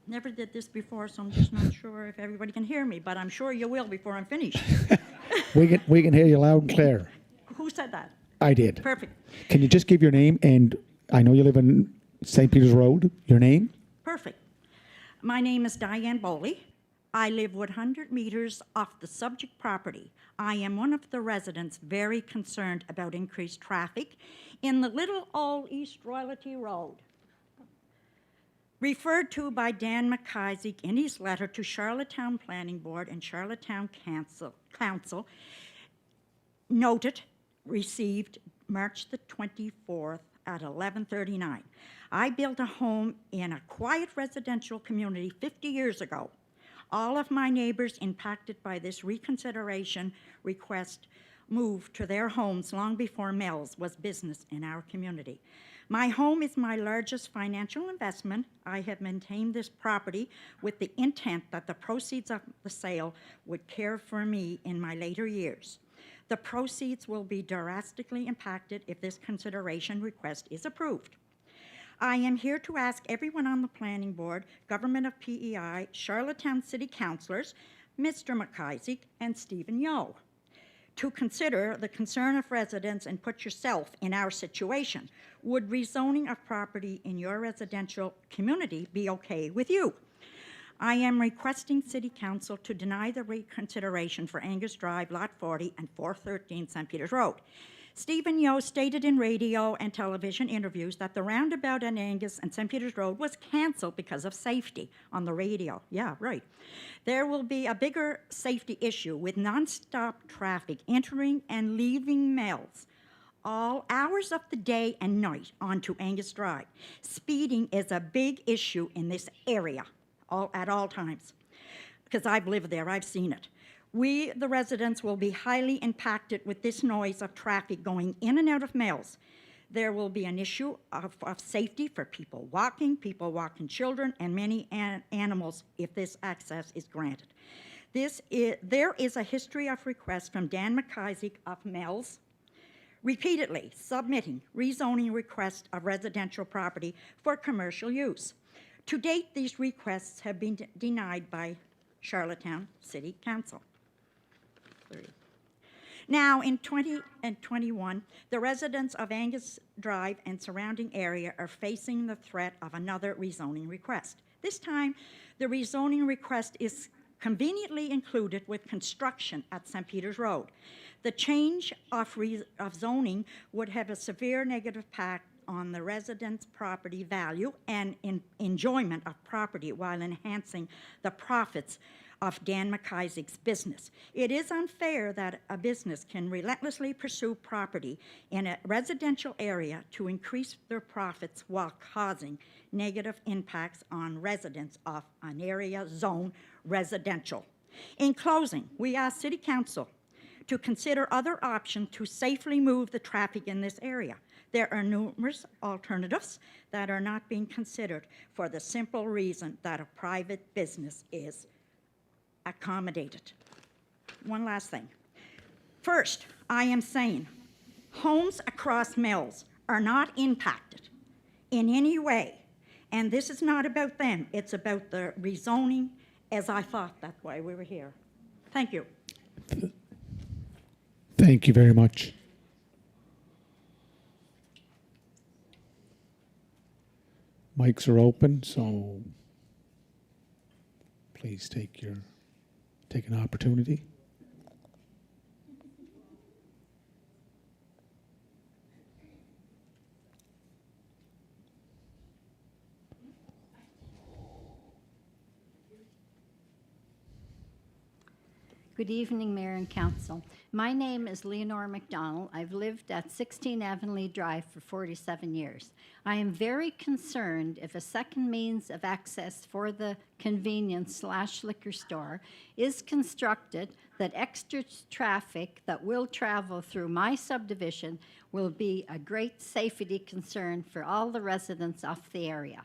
I: Never did this before, so I'm just not sure if everybody can hear me, but I'm sure you will before I'm finished.
A: We can hear you loud and clear.
I: Who said that?
A: I did.
I: Perfect.
A: Can you just give your name, and I know you live in St. Peter's Road, your name?
I: Perfect. My name is Diane Bowley. I live 100 meters off the subject property. I am one of the residents very concerned about increased traffic in the little old East Royalty Road. Referred to by Dan McIsaac in his letter to Charlottetown Planning Board and Charlottetown Council, noted, received March the 24th at 11:39. I built a home in a quiet residential community 50 years ago. All of my neighbors impacted by this reconsideration request moved to their homes long before Mel's was business in our community. My home is my largest financial investment. I have maintained this property with the intent that the proceeds of the sale would care for me in my later years. The proceeds will be drastically impacted if this consideration request is approved. I am here to ask everyone on the planning board, government of PEI, Charlottetown City Councilors, Mr. McIsaac, and Stephen Yeo, to consider the concern of residents and put yourself in our situation. Would rezoning of property in your residential community be okay with you? I am requesting City Council to deny the reconsideration for Angus Drive, Lot 40 and 413 St. Peter's Road. Stephen Yeo stated in radio and television interviews that the roundabout on Angus and St. Peter's Road was canceled because of safety on the radio. Yeah, right. There will be a bigger safety issue with non-stop traffic entering and leaving Mel's all hours of the day and night onto Angus Drive. Speeding is a big issue in this area at all times, because I've lived there, I've seen it. We, the residents, will be highly impacted with this noise of traffic going in and out of Mel's. There will be an issue of safety for people walking children, and many animals if this access is granted. There is a history of requests from Dan McIsaac of Mel's, repeatedly submitting rezoning requests of residential property for commercial use. To date, these requests have been denied by Charlottetown City Council. Now, in 2021, the residents of Angus Drive and surrounding area are facing the threat of another rezoning request. This time, The rezoning request is conveniently included with construction at St. Peter's Road. The change of zoning would have a severe negative impact on the residents' property value and enjoyment of property while enhancing the profits of Dan McIsaac's business. It is unfair that a business can relentlessly pursue property in a residential area to increase their profits while causing negative impacts on residents of an area zone residential. In closing, we ask City Council to consider other options to safely move the traffic in this area. There are numerous alternatives that are not being considered for the simple reason that a private business is accommodated. One last thing. First, I am saying homes across Mills are not impacted in any way, and this is not about them. It's about the rezoning, as I thought that's why we were here. Thank you.
A: Thank you very much. Mics are open, so please take an opportunity.
J: Good evening, Mayor and Council. My name is Leonore McDonald. I've lived at 16 Avonlea Drive for 47 years. I am very concerned if a second means of access for the convenience/liquor store is constructed that extra traffic that will travel through my subdivision will be a great safety concern for all the residents of the area.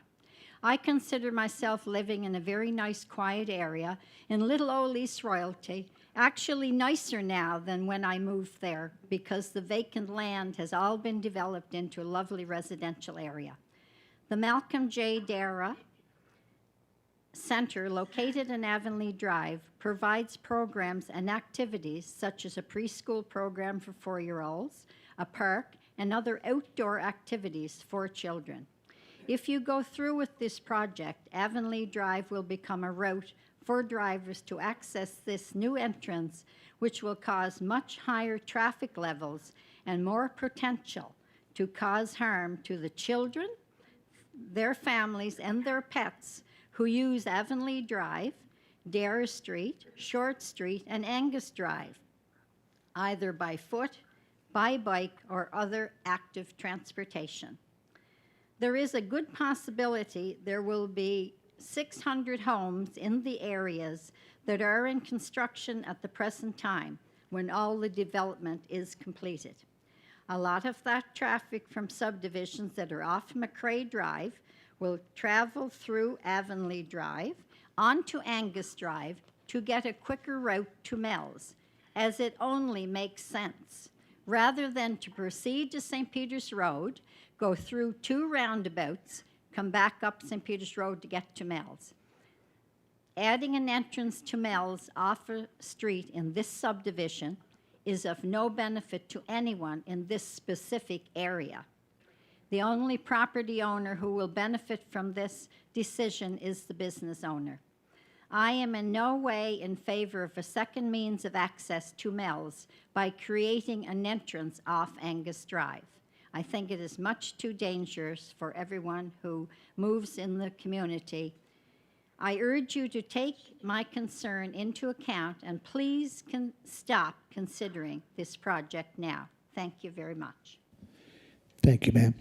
J: I consider myself living in a very nice, quiet area in Little Old East Royalty, actually nicer now than when I moved there because the vacant land has all been developed into a lovely residential area. The Malcolm J. Dara Center, located in Avonlea Drive, provides programs and activities such as a preschool program for 4-year-olds, a park, and other outdoor activities for children. If you go through with this project, Avonlea Drive will become a route for drivers to access this new entrance, which will cause much higher traffic levels and more potential to cause harm to the children, their families, and their pets who use Avonlea Drive, Dare Street, Short Street, and Angus Drive, either by foot, by bike, or other active transportation. There is a good possibility there will be 600 homes in the areas that are in construction at the present time when all the development is completed. A lot of that traffic from subdivisions that are off McCrae Drive will travel through Avonlea Drive onto Angus Drive to get a quicker route to Mells, as it only makes sense, rather than to proceed to St. Peter's Road, go through 2 roundabouts, come back up St. Peter's Road to get to Mells. Adding an entrance to Mells off a street in this subdivision is of no benefit to anyone in this specific area. The only property owner who will benefit from this decision is the business owner. I am in no way in favor of a second means of access to Mells by creating an entrance off Angus Drive. I think it is much too dangerous for everyone who moves in the community. I urge you to take my concern into account and please stop considering this project now. Thank you very much.
A: Thank you, ma'am.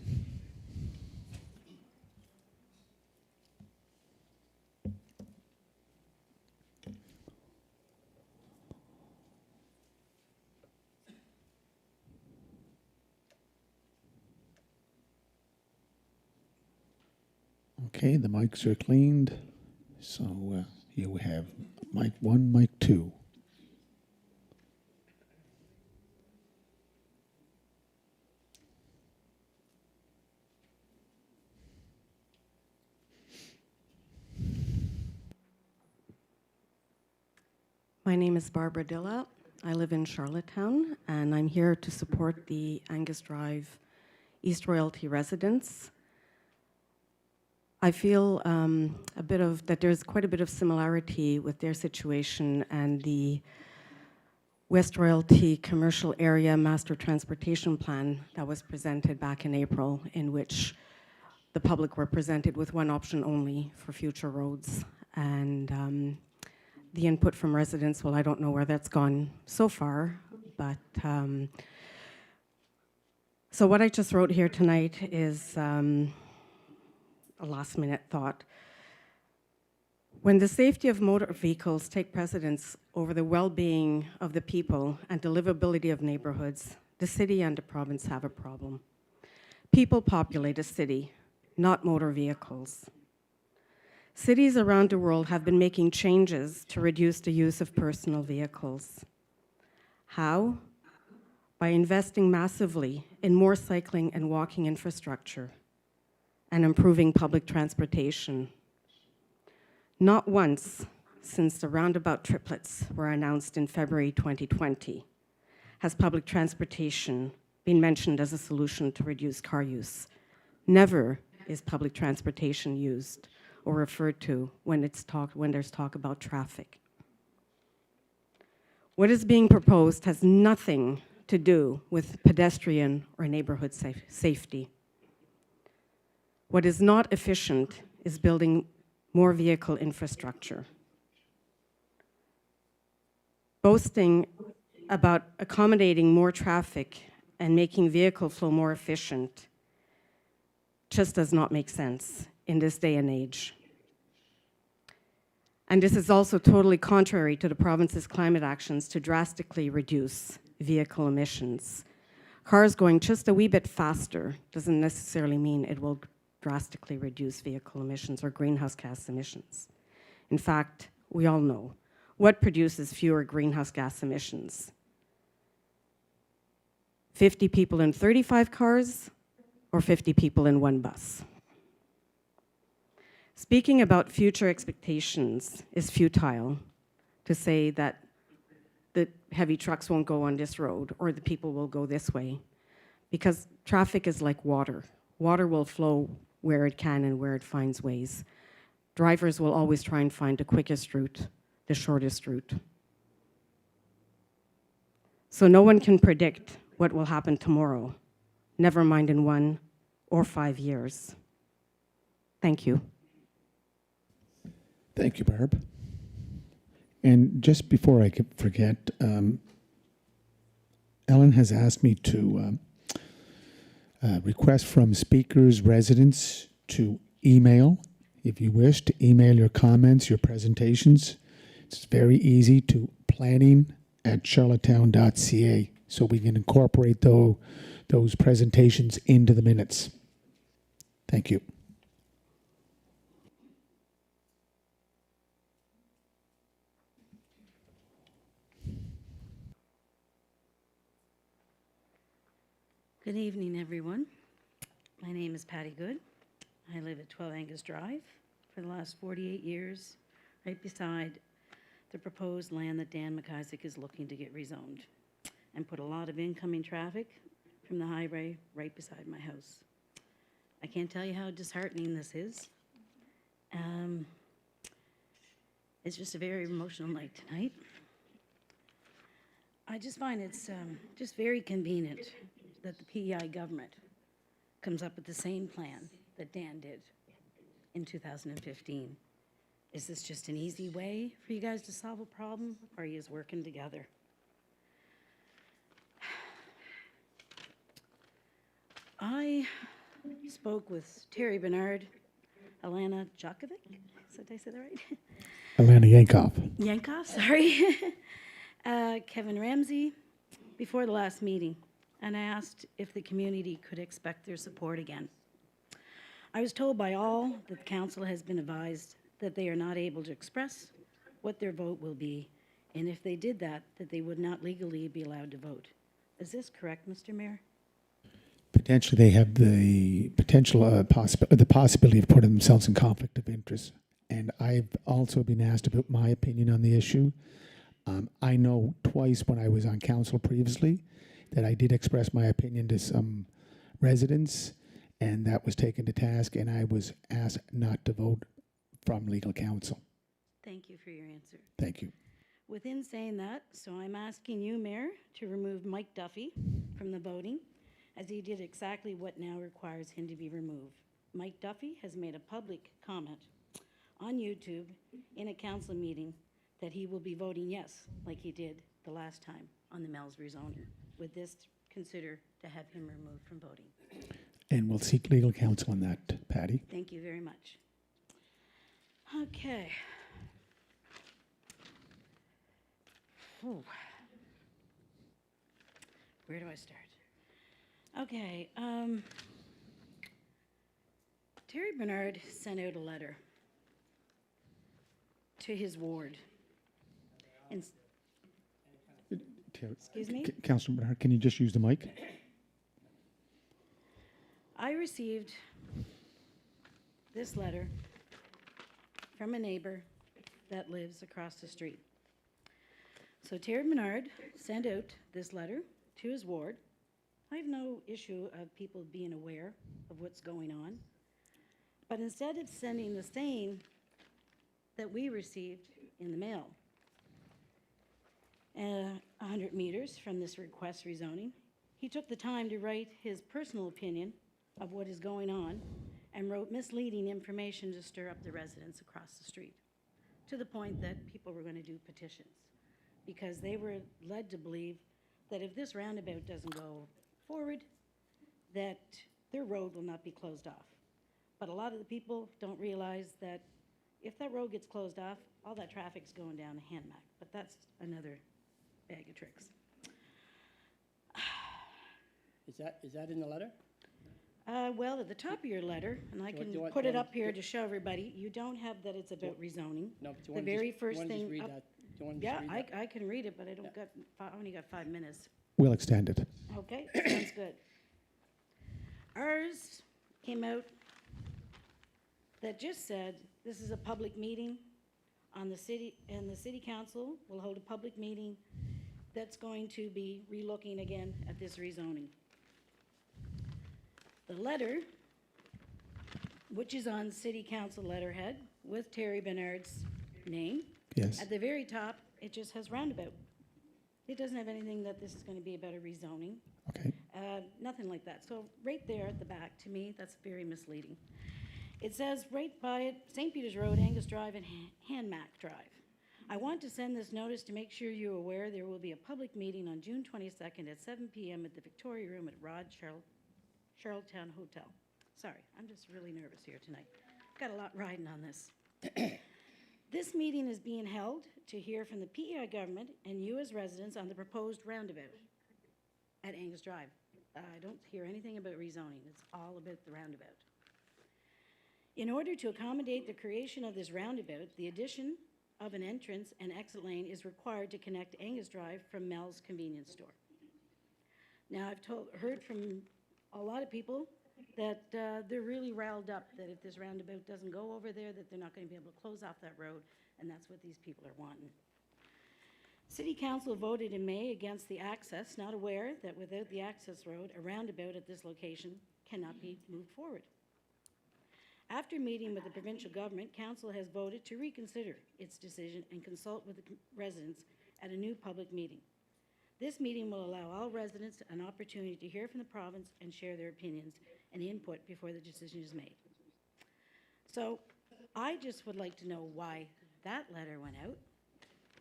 A: Okay, the mics are cleaned. So you have mic 1, mic 2.
K: My name is Barbara Dilla. I live in Charlottetown, and I'm here to support the Angus Drive East Royalty residents. I feel that there's quite a bit of similarity with their situation and the West Royalty Commercial Area Master Transportation Plan that was presented back in April, in which the public were presented with one option only for future roads. And the input from residents, well, I don't know where that's gone so far, but so what I just wrote here tonight is a last-minute thought. When the safety of motor vehicles take precedence over the well-being of the people and the livability of neighborhoods, the city and the province have a problem. People populate a city, not motor vehicles. Cities around the world have been making changes to reduce the use of personal vehicles. How? By investing massively in more cycling and walking infrastructure and improving public transportation. Not once since the roundabout triplets were announced in February 2020 has public transportation been mentioned as a solution to reduce car use. Never is public transportation used or referred to when there's talk about traffic. What is being proposed has nothing to do with pedestrian or neighborhood safety. What is not efficient is building more vehicle infrastructure. Boasting about accommodating more traffic and making vehicle flow more efficient just does not make sense in this day and age. And this is also totally contrary to the province's climate actions to drastically reduce vehicle emissions. Cars going just a wee bit faster doesn't necessarily mean it will drastically reduce vehicle emissions or greenhouse gas emissions. In fact, we all know what produces fewer greenhouse gas emissions. 50 people in 35 cars or 50 people in one bus. Speaking about future expectations is futile. To say that the heavy trucks won't go on this road or the people will go this way, because traffic is like water. Water will flow where it can and where it finds ways. Drivers will always try and find the quickest route, the shortest route. So no one can predict what will happen tomorrow, never mind in 1 or 5 years. Thank you.
A: Thank you, Barb. And just before I could forget, Ellen has asked me to request from speakers, residents to email, if you wish, to email your comments, your presentations. It's very easy to planning@charlottetown.ca, so we can incorporate those presentations into the minutes. Thank you.
L: Good evening, everyone. My name is Patty Good. I live at 12 Angus Drive for the last 48 years, right beside the proposed land that Dan McIsaac is looking to get rezoned, and put a lot of incoming traffic from the highway right beside my house. I can't tell you how disheartening this is. It's just a very emotional night tonight. I just find it's just very convenient that the PEI government comes up with the same plan that Dan did in 2015. Is this just an easy way for you guys to solve a problem, or are you working together? I spoke with Terry Bernard, Alana Djokovic, did I say that right?
A: Alana Yankov.
L: Yankov, sorry. Kevin Ramsey, before the last meeting, and I asked if the community could expect their support again. I was told by all that the council has been advised that they are not able to express what their vote will be, and if they did that they would not legally be allowed to vote. Is this correct, Mr. Mayor?
A: Potentially, they have the possibility of putting themselves in conflict of interest. And I've also been asked about my opinion on the issue. I know twice when I was on council previously that I did express my opinion to some residents, and that was taken to task, and I was asked not to vote from legal counsel.
L: Thank you for your answer.
A: Thank you.
L: Within saying that, so I'm asking you, Mayor, to remove Mike Duffy from the voting, as he did exactly what now requires him to be removed. Mike Duffy has made a public comment on YouTube in a council meeting that he will be voting yes, like he did the last time on the Mel's rezoning. Would this consider to have him removed from voting?
A: And we'll seek legal counsel on that, Patty.
L: Thank you very much. Okay. Whew. Where do I start? Okay, Terry Bernard sent out a letter to his ward. And, excuse me?
A: Councillor Bernard, can you just use the mic?
L: I received this letter from a neighbor that lives across the street. So Terry Bernard sent out this letter to his ward. I have no issue of people being aware of what's going on. But instead of sending the same that we received in the mail, 100 meters from this request rezoning, he took the time to write his personal opinion of what is going on and wrote misleading information to stir up the residents across the street, to the point that people were going to do petitions because they were led to believe that if this roundabout doesn't go forward, that their road will not be closed off. But a lot of the people don't realize that if that road gets closed off, all that traffic's going down to Hanmac. But that's another bag of tricks.
M: Is that in the letter?
L: Well, at the top of your letter, and I can
M: do you want-
L: put
M: do
L: it
M: you
L: up
M: want-
L: here to show everybody, you don't have that it's about rezoning.
M: No, but you
L: The
M: want
L: very
M: to
L: first
M: just
L: thing
M: read
L: up-
M: that? Do you want to
L: Yeah,
M: just read that?
L: I can read it, but I only got 5 minutes.
A: We'll extend it.
L: Okay, sounds good. Ours came out that just said, this is a public meeting on the city, and the city council will hold a public meeting that's going to be relooking again at this rezoning. The letter, which is on city council letterhead with Terry Bernard's name,
A: Yes.
L: at the very top, it just has roundabout. It doesn't have anything that this is going to be about a rezoning.
A: Okay.
L: Nothing like that. So right there at the back, to me, that's very misleading. It says right by it, St. Peter's Road, Angus Drive, and Hanmac Drive. I want to send this notice to make sure you're aware there will be a public meeting on June 22nd at 7 p.m. at the Victoria Room at Charlottetown Hotel. Sorry, I'm just really nervous here tonight. Got a lot riding on this. This meeting is being held to hear from the PEI government and you as residents on the proposed roundabout at Angus Drive. I don't hear anything about rezoning. It's all about the roundabout. In order to accommodate the creation of this roundabout, the addition of an entrance and exit lane is required to connect Angus Drive from Mel's convenience store. Now, I've heard from a lot of people that they're really riled up that if this roundabout doesn't go over there, that they're not going to be able to close off that road, and that's what these people are wanting. City Council voted in May against the access, not aware that without the access road, a roundabout at this location cannot be moved forward. After meeting with the provincial government, Council has voted to reconsider its decision and consult with the residents at a new public meeting. This meeting will allow all residents an opportunity to hear from the province and share their opinions and input before the decision is made. So I just would like to know why that letter went out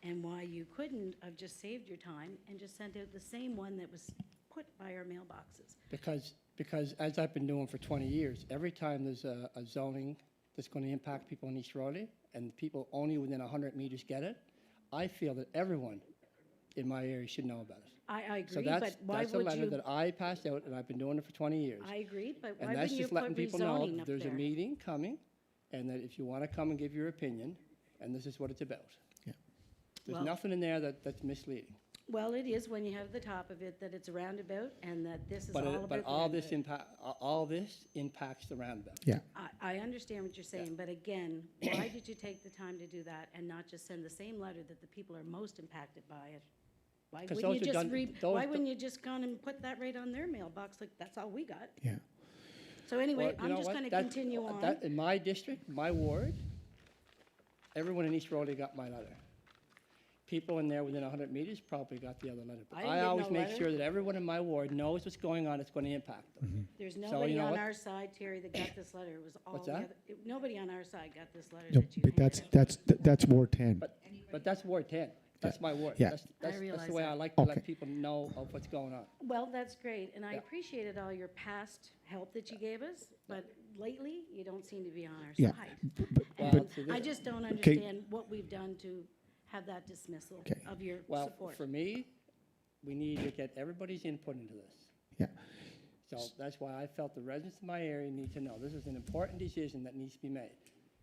L: and why you couldn't have just saved your time and just sent out the same one that was put by our mailboxes.
M: Because as I've been doing for 20 years, every time there's a zoning that's going to impact people in East Raleigh and people only within 100 meters get it, I feel that everyone in my area should know about it.
L: I agree,
M: So that's
L: but why
M: a
L: would
M: letter
L: you?
M: that I passed out, and I've been doing it for 20 years.
L: I agree, but why
M: And that's
L: wouldn't you
M: just letting
L: put
M: people know
L: rezoning
M: that
L: up
M: there's a
L: there?
M: meeting coming, and that if you want to come and give your opinion, and this is what it's about.
A: Yeah.
M: There's
L: Well-
M: nothing in there that's misleading.
L: Well, it is when you have the top of it that it's a roundabout and that this is
M: But
L: all
M: it-
L: about
M: but
L: the
M: all this
L: roundabout.
M: all this impacts the roundabout.
A: Yeah.
L: I understand what you're saying, but again, why did you take the time to do that and not just send the same letter that the people are most impacted by it? Why
M: 'Cause
L: wouldn't you
M: those are
L: just
M: done- those-
L: why wouldn't you just gone and put that right on their mailbox, like, that's all we got?
A: Yeah.
L: So anyway,
M: Well, you
L: I'm
M: know
L: just
M: what?
L: gonna
M: That-
L: continue on.
M: That, in my district, my ward, everyone in East Raleigh got my letter. People in there within 100 meters probably got the other letter. But
L: I didn't
M: I
L: get
M: always
L: no
M: make
L: letter.
M: sure that everyone in my ward knows what's going on, it's going to impact them.
L: There's
M: So,
L: nobody
M: you know
L: on
M: what?
L: our side, Terry, that got this letter. It was all
M: What's
L: the
M: that?
L: other, nobody on our side got this letter
A: No,
L: that you
A: but
L: handed out.
A: that's Ward 10.
M: But that's Ward 10. That's my ward.
A: Yeah.
M: That's
L: realize
M: the way I
L: that.
M: like to
A: Okay.
M: let people know of what's going on.
L: Well, that's great, and I
M: Yeah.
L: appreciated all your past help that you gave us, but lately, you don't seem to be on our
A: Yeah,
L: side.
M: Well,
L: And
M: see,
L: I
M: this-
L: just don't understand what we've done to have that dismissal
A: Okay.
L: of your
M: Well,
L: support.
M: for me, we need to get everybody's input into this.
A: Yeah.
M: So that's why I felt the residents of my area need to know. This is an important decision that needs to be made.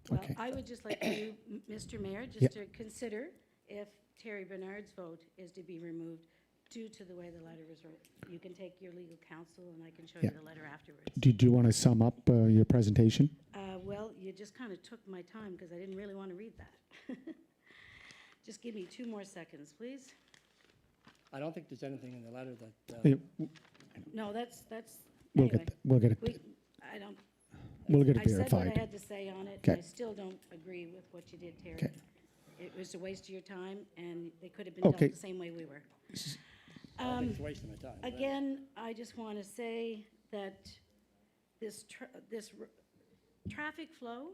L: Well,
A: Okay.
L: I would just like you, Mr. Mayor,
A: Yeah.
L: just to consider if Terry Bernard's vote is to be removed due to the way the letter was wrote. You can take your legal counsel, and I can show you
A: Yeah.
L: the letter afterwards.
A: Did you want to sum up your presentation?
L: Well, you just kind of took my time because I didn't really want to read that. Just give me 2 more seconds, please.
M: I don't think there's anything in the letter that,
A: Yeah,
L: No, that's,
A: We'll
L: anyway.
A: we'll get it,
L: I don't,
A: we'll get it
L: I said what I
A: verified.
L: had to say on it, and I
A: Okay.
L: still don't agree with what you did, Terry.
A: Okay.
L: It was a waste of your time, and they could have been dealt
A: Okay.
L: the same way we were.
M: I don't think it's wasting my time. but-
L: Again, I just want to say that this traffic flow,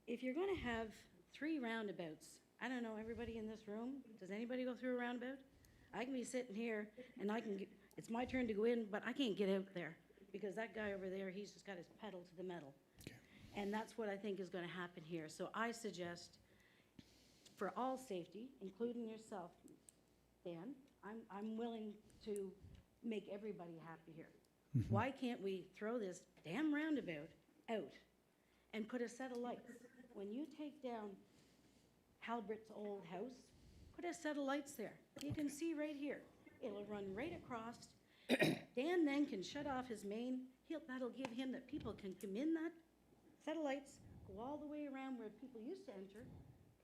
L: if you're going to have 3 roundabouts, I don't know, everybody in this room, does anybody go through a roundabout? I can be sitting here, and it's my turn to go in, but I can't get out there, because that guy over there, he's just got his pedal to the metal. And that's what I think is going to happen here. So I suggest, for all safety, including yourself, Dan, I'm willing to make everybody happy here. Why can't we throw this damn roundabout out and put a set of lights? When you take down Halbert's old house, put a set of lights there. You can see right here. It'll run right across. Dan then can shut off his main. That'll give him that people can come in that set of lights, go all the way around where people used to enter,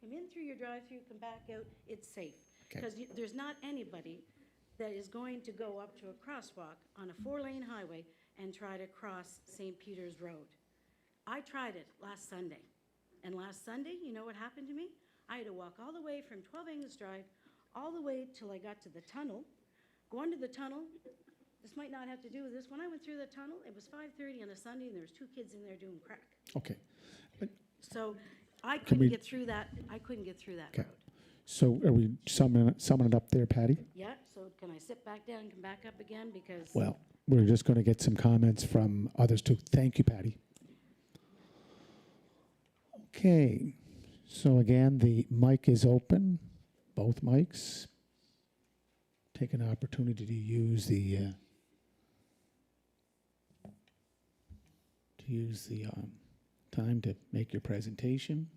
L: come in through your drive-through, come back out. It's safe. Because there's not anybody that is going to go up to a crosswalk on a 4-lane highway and try to cross St. Peter's Road. I tried it last Sunday. And last Sunday, you know what happened to me? I had to walk all the way from 12 Angus Drive, all the way till I got to the tunnel. Go under the tunnel. This might not have to do with this. When I went through the tunnel, it was 5:30 on a Sunday, and there was 2 kids in there doing crack.
A: Okay.
L: So I
A: we-
L: couldn't get through that. I couldn't get through that
A: Okay.
L: road.
A: So are we summing it up there, Patty?
L: Yeah, so can I sit back down and come back up again? Because
A: Well, we're just going to get some comments from others too. Thank you, Patty. Okay. So again, the mic is open, both mics. Take an opportunity to use the time to make your presentation.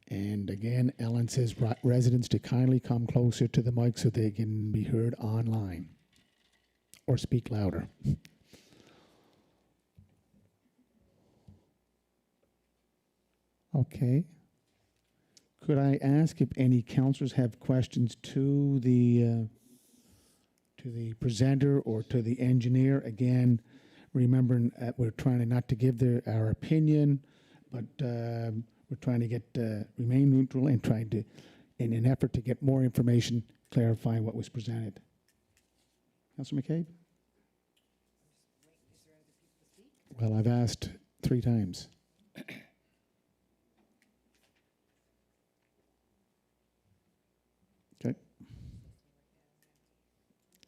A: And again, Ellen says residents to kindly come closer to the mic so they can be heard online or speak louder. Okay. Could I ask if any councillors have questions to the presenter or to the engineer? Again, remembering we're trying not to give our opinion, but we're trying to get remain neutral and trying to, in an effort to get more information, clarifying what was presented. Councillor McCabe? Well, I've asked 3 times. Okay.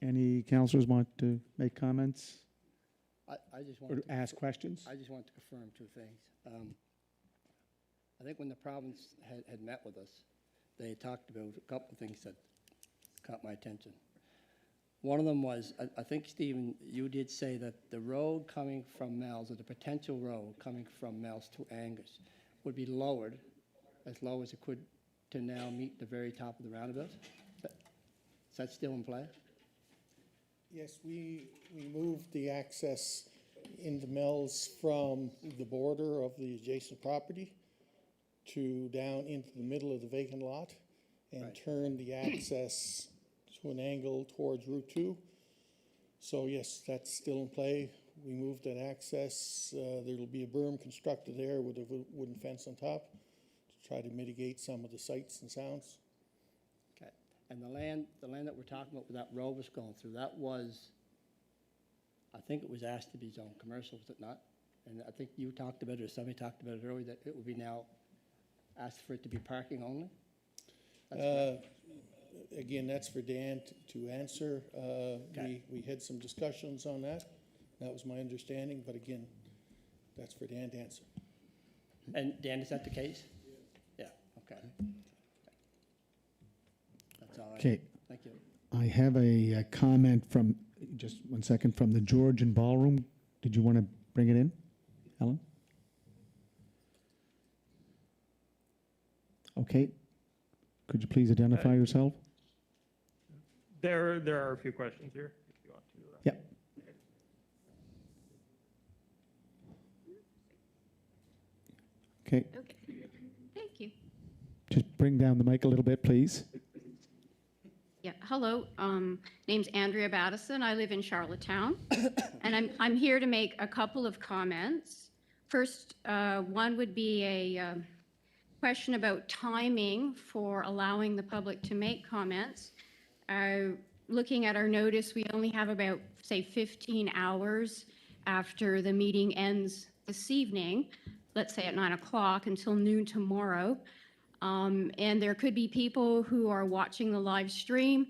A: Any councillors want to make comments
M: I just
A: or
M: want to
A: ask questions?
M: I just want to confirm 2 things. I think when the province had met with us, they had talked about a couple of things that caught my attention. One of them was, I think, Stephen, you did say that the road coming from Mel's, or the potential road coming from Mel's to Angus, would be lowered as low as it could to now meet the very top of the roundabout. Is that still in play?
F: Yes, we moved the access into Mel's from the border of the adjacent property to down into the middle of the vacant lot and turned the access to an angle towards Route 2. So yes, that's still in play. we moved that access. There'll be a berm constructed there with a wooden fence on top to try to mitigate some of the sights and sounds.
M: Okay. And the land that we're talking about where that road was going through, that was, I think it was asked to be zoned commercial, was it not? And I think you talked about it, or somebody talked about it earlier, that it would be now asked for it to be parking only? That's correct.
F: Again, that's for Dan to answer. We had some discussions on that. That was my understanding, but again, that's for Dan to answer.
M: And Dan, is that the case? Yeah, okay. That's all right.
A: Okay.
M: Thank you.
A: I have a comment from, just 1 second, from the Georgian Ballroom. Did you want to bring it in, Ellen? Okay. Could you please identify yourself?
N: There are a few questions here, if you want to.
A: Yep. Okay.
O: Okay, thank you.
A: Just bring down the mic a little bit, please.
O: Yeah, hello, name's Andrea Battison. I live in Charlottetown, and I'm here to make a couple of comments. First, one would be a question about timing for allowing the public to make comments. Looking at our notice, we only have about, say, 15 hours after the meeting ends this evening, let's say at 9 o'clock, until noon tomorrow. And there could be people who are watching the live stream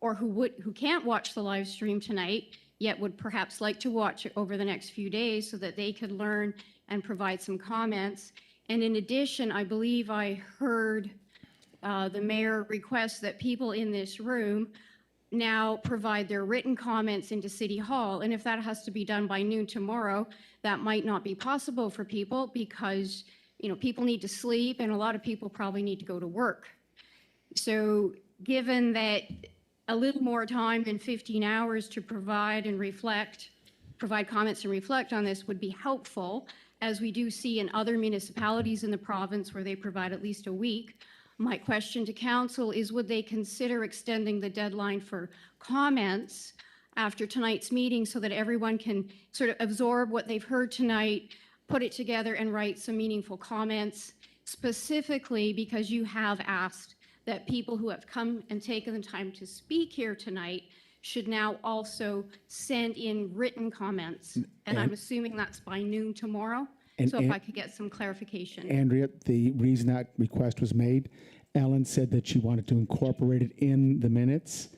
O: or who can't watch the live stream tonight, yet would perhaps like to watch it over the next few days so that they could learn and provide some comments. And in addition, I believe I heard the mayor request that people in this room now provide their written comments into City Hall. And if that has to be done by noon tomorrow, that might not be possible for people because, you know, people need to sleep and a lot of people probably need to go to work. So given that a little more time than 15 hours to provide comments and reflect on this would be helpful, as we do see in other municipalities in the province where they provide at least a week. My question to council is, would they consider extending the deadline for comments after tonight's meeting so that everyone can sort of absorb what they've heard tonight, put it together and write some meaningful comments, specifically because you have asked that people who have come and taken the time to speak here tonight should now also send in written comments. And I'm assuming that's by noon tomorrow. So if I could get some clarification.
A: Andrea, the reason that request was made, Ellen said that she wanted to incorporate it in the minutes,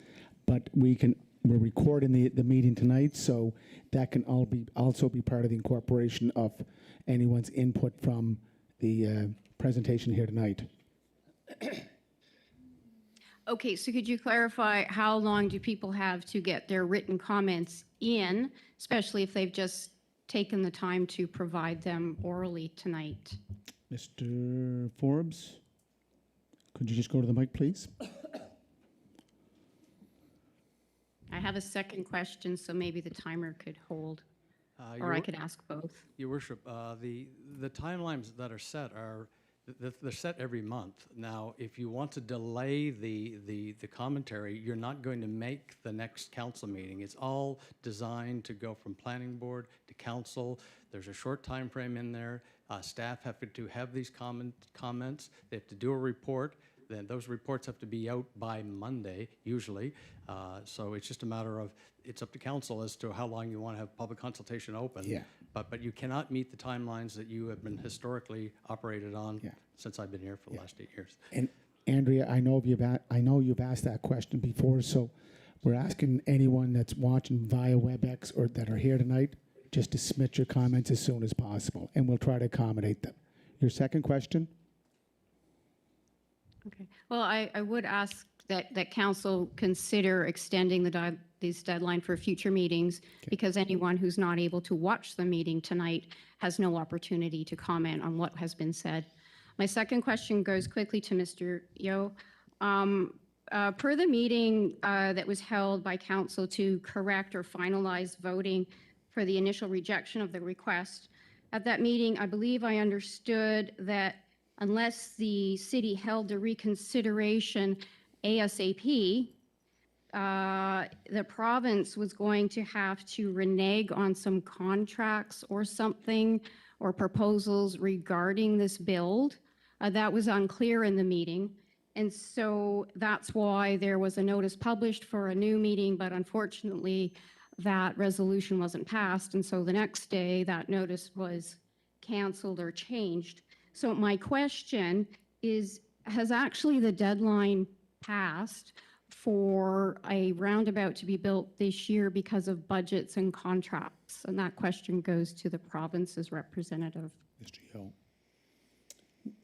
A: but we're recording the meeting tonight, so that can also be part of the incorporation of anyone's input from the presentation here tonight.
O: Okay, so could you clarify how long do people have to get their written comments in, especially if they've just taken the time to provide them orally tonight?
A: Mr. Forbes, could you just go to the mic, please?
O: I have a second question, so maybe the timer could hold, or I could ask both.
P: Your Worship, the timelines that are set are, they're set every month. Now, if you want to delay the commentary, you're not going to make the next council meeting. It's all designed to go from planning board to council. There's a short time frame in there. Staff have to have these comments. They have to do a report. Then those reports have to be out by Monday, usually. So it's just a matter of, it's up to council as to how long you want to have public consultation open.
A: Yeah.
P: But you cannot meet the timelines that you have been historically operated on since I've been here for the last 8 years.
A: And Andrea, I know you've asked that question before, so we're asking anyone that's watching via WebEx or that are here tonight just to submit your comments as soon as possible, and we'll try to accommodate them. Your second question?
O: Okay. Well, I would ask that council consider extending this deadline for future meetings because anyone who's not able to watch the meeting tonight has no opportunity to comment on what has been said. My second question goes quickly to Mr. Yeo. Per the meeting that was held by council to correct or finalize voting for the initial rejection of the request, at that meeting, I believe I understood that unless the city held a reconsideration ASAP, the province was going to have to renege on some contracts or something, or proposals regarding this build. That was unclear in the meeting. And so that's why there was a notice published for a new meeting, but unfortunately, that resolution wasn't passed. And so the next day, that notice was canceled or changed. So my question is, has actually the deadline passed for a roundabout to be built this year because of budgets and contracts? And that question goes to the province's representative.
A: Mr. Yo.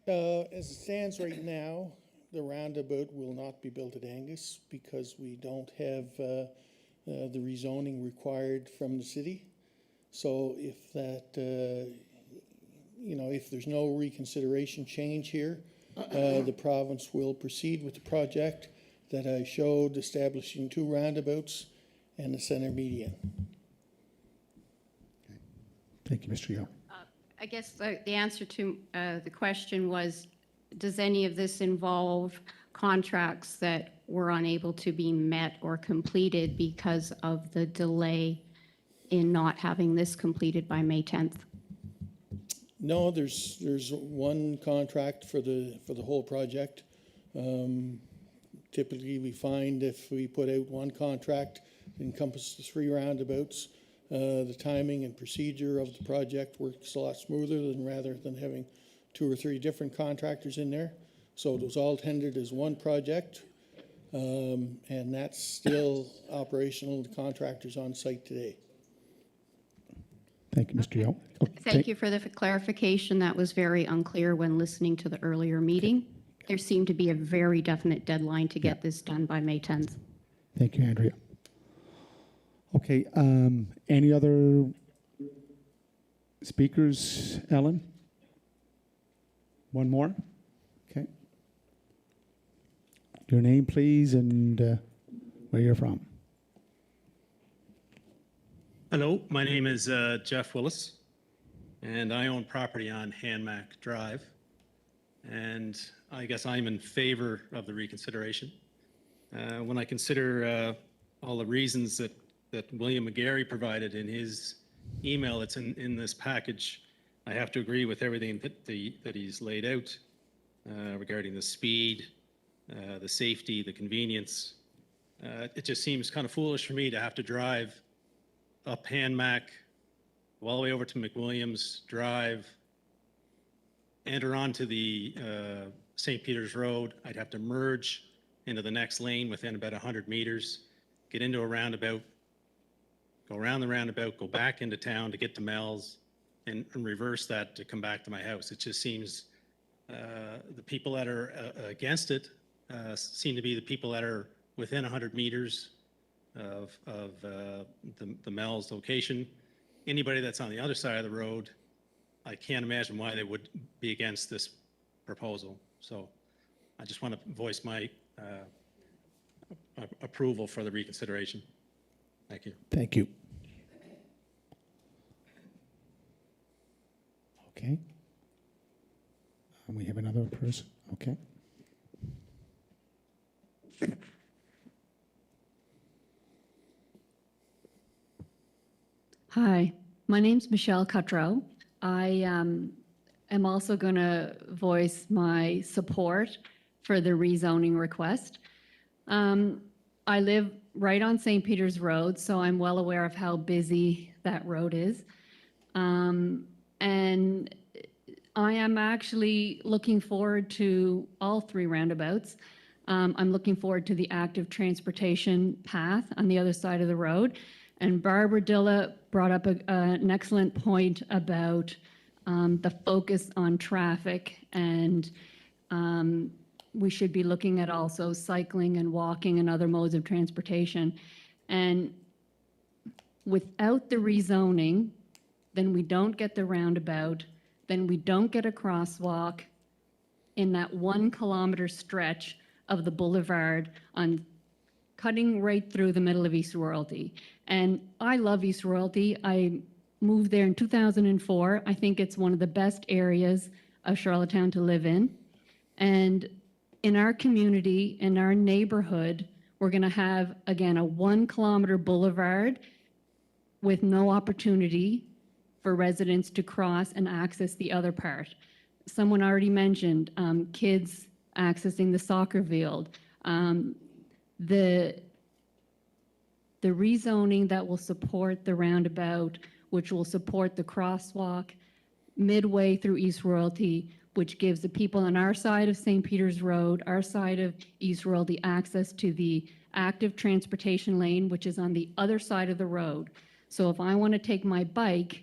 F: As it stands right now, the roundabout will not be built at Angus because we don't have the rezoning required from the city. So if that, if there's no reconsideration change here, the province will proceed with the project that I showed, establishing 2 roundabouts and the center median.
A: Thank you, Mr. Yo.
O: I guess the answer to the question was, does any of this involve contracts that were unable to be met or completed because of the delay in not having this completed by May 10th?
F: No, there's one contract for the whole project. Typically, we find if we put out one contract that encompasses the 3 roundabouts, the timing and procedure of the project works a lot smoother rather than having 2 or 3 different contractors in there. So it was all tendered as one project, and that's still operational. The contractor's on site today.
A: Thank you, Mr. Yo.
O: Thank you for the clarification. That was very unclear when listening to the earlier meeting. There seemed to be a very definite deadline to get this done by May 10th.
A: Thank you, Andrea. Okay, any other speakers? Ellen? One more? Okay. Your name, please, and where you're from.
Q: Hello, my name is Jeff Willis, and I own property on Hanmack Drive. And I guess I'm in favor of the reconsideration. When I consider all the reasons that William McGarry provided in his email that's in this package, I have to agree with everything that he's laid out regarding the speed, the safety, the convenience. It just seems kind of foolish for me to have to drive up Hanmack, all the way over to McWilliams Drive, enter onto the St. Peter's Road. I'd have to merge into the next lane within about 100 meters, get into a roundabout, go around the roundabout, go back into town to get to Mel's, and reverse that to come back to my house. It just seems the people that are against it seem to be the people that are within 100 meters of the Mel's location. Anybody that's on the other side of the road, I can't imagine why they would be against this proposal. So I just want to voice my approval for the reconsideration. Thank you.
A: Thank you. Okay. And we have another person. Okay.
R: Hi, my name's Michelle Cutrow. I am also going to voice my support for the rezoning request. I live right on St. Peter's Road, so I'm well aware of how busy that road is. And I am actually looking forward to all 3 roundabouts. I'm looking forward to the active transportation path on the other side of the road. And Barbara Dilla brought up an excellent point about the focus on traffic, and we should be looking at also cycling and walking and other modes of transportation. And without the rezoning, then we don't get the roundabout, then we don't get a crosswalk in that 1 kilometer stretch of the boulevard on cutting right through the middle of East Royalty. And I love East Royalty. I moved there in 2004. I think it's one of the best areas of Charlottetown to live in. And in our community, in our neighborhood, we're going to have, again, a 1-kilometer boulevard with no opportunity for residents to cross and access the other part. Someone already mentioned kids accessing the soccer field. The rezoning that will support the roundabout, which will support the crosswalk midway through East Royalty, which gives the people on our side of St. Peter's Road, our side of East Royalty, access to the active transportation lane, which is on the other side of the road. So if I want to take my bike,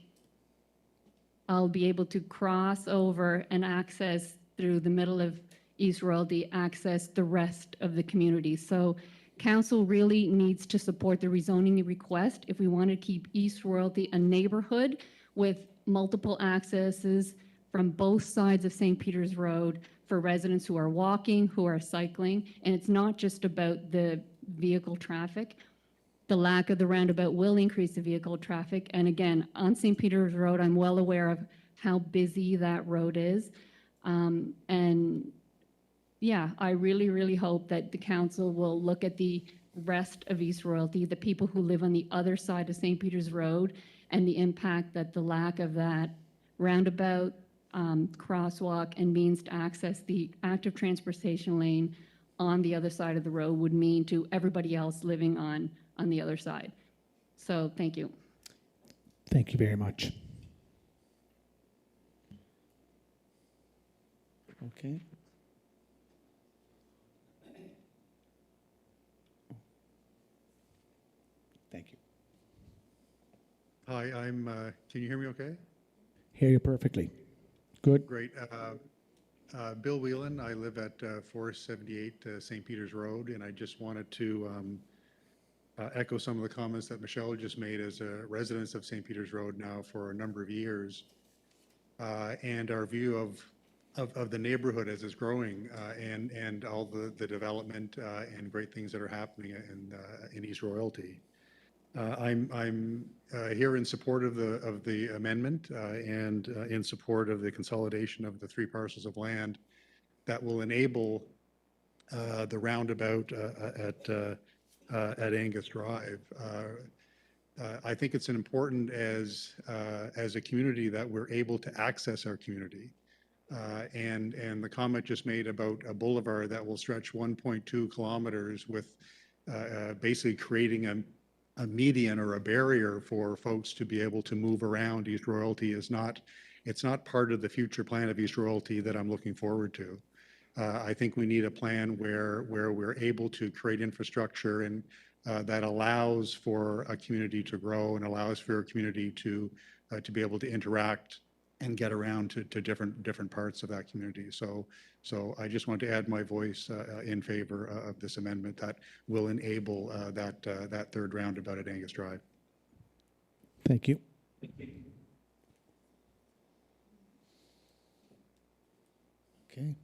R: I'll be able to cross over and access through the middle of East Royalty, access the rest of the community. So council really needs to support the rezoning request if we want to keep East Royalty a neighborhood with multiple accesses from both sides of St. Peter's Road for residents who are walking, who are cycling. And it's not just about the vehicle traffic. The lack of the roundabout will increase the vehicle traffic. And again, on St. Peter's Road, I'm well aware of how busy that road is. And yeah, I really, really hope that the council will look at the rest of East Royalty, the people who live on the other side of St. Peter's Road, and the impact that the lack of that roundabout, crosswalk, and means to access the active transportation lane on the other side of the road would mean to everybody else living on the other side. So thank you.
A: Thank you very much. Okay. Thank you.
S: Hi, can you hear me okay?
A: Hear you perfectly. Good.
S: Great. Bill Whelan, I live at 478 St. Peter's Road, and I just wanted to echo some of the comments that Michelle just made as a resident of St. Peter's Road now for a number of years, and our view of the neighborhood as it's growing, and all the development and great things that are happening in East Royalty. I'm here in support of the amendment and in support of the consolidation of the 3 parcels of land that will enable the roundabout at Angus Drive. I think it's important as a community that we're able to access our community. And the comment just made about a boulevard that will stretch 1.2 kilometers with basically creating a median or a barrier for folks to be able to move around East Royalty it's not part of the future plan of East Royalty that I'm looking forward to. I think we need a plan where we're able to create infrastructure and that allows for a community to grow and allows for a community to be able to interact and get around to different parts of that community. So I just want to add my voice in favor of this amendment that will enable that third roundabout at Angus Drive.
A: Thank you. Okay.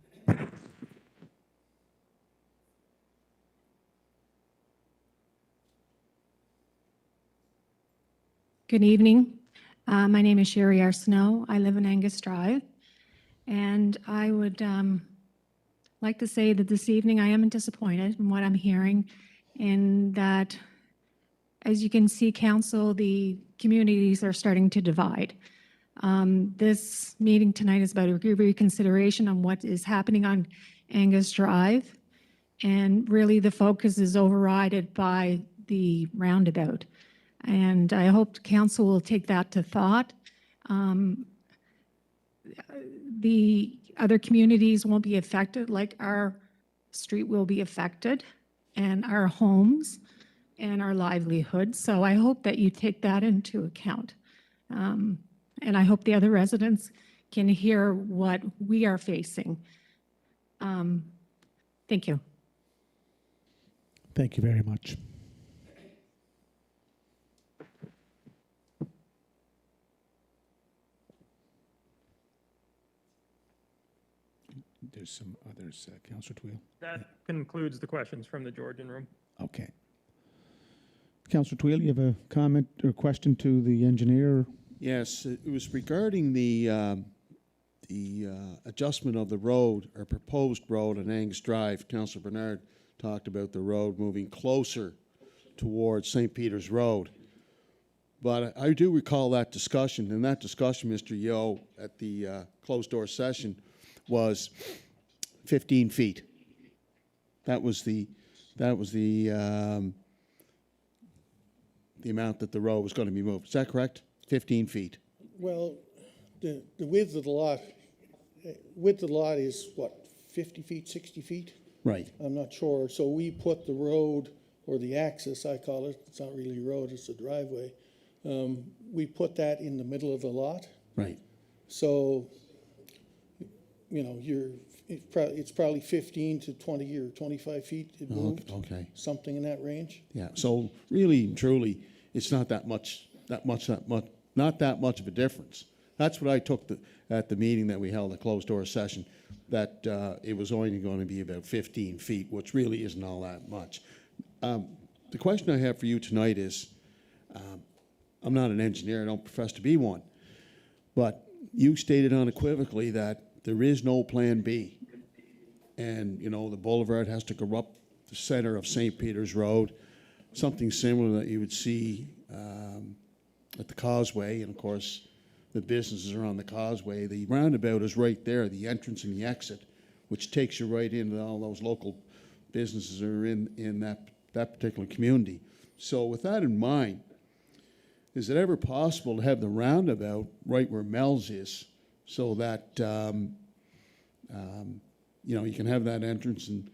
T: Good evening. My name is Sherry Arsenault. I live in Angus Drive. And I would like to say that this evening I am disappointed in what I'm hearing, in that, as you can see, council, the communities are starting to divide. This meeting tonight is about a reconsideration on what is happening on Angus Drive. And really the focus is overridden by the roundabout. And I hope council will take that to thought. The other communities won't be affected, like our street will be affected, and our homes and our livelihood. So I hope that you take that into account. And I hope the other residents can hear what we are facing. Thank you.
A: Thank you very much. There's some others. Councillor Tweel.
N: That concludes the questions from the Georgian room.
A: Okay. Councillor Tweel, you have a comment or question to the engineer?
C: Yes, it was regarding the adjustment of the road or proposed road on Angus Drive. Councillor Bernard talked about the road moving closer towards St. Peter's Road. But I do recall that discussion, and that discussion, Mr. Yo, at the closed-door session was 15 feet. That was the amount that the road was going to be moved. Is that correct? 15 feet.
F: Well, the width of the lot is what, 50 feet, 60 feet?
C: Right.
F: I'm not sure. So we put the road, or the access, I call it, it's not really a road, it's a driveway. We put that in the middle of the lot.
C: Right.
F: So, you know, it's probably 15 to 20 or 25 feet it moved.
C: Okay.
F: Something in that range.
C: Yeah. So really and truly, it's not that much not that much of a difference. That's what I took at the meeting that we held, a closed-door session, that it was only going to be about 15 feet, which really isn't all that much. The question I have for you tonight is, I'm not an engineer, I don't profess to be one, but you stated unequivocally that there is no plan B. And, you know, the boulevard has to go up the center of St. Peter's Road, something similar that you would see at the Causeway, and of course, the businesses are on the Causeway. The roundabout is right there, the entrance and the exit, which takes you right into all those local businesses that are in that particular community. So with that in mind, is it ever possible to have the roundabout right where Mel's is, so that you know, you can have that entrance and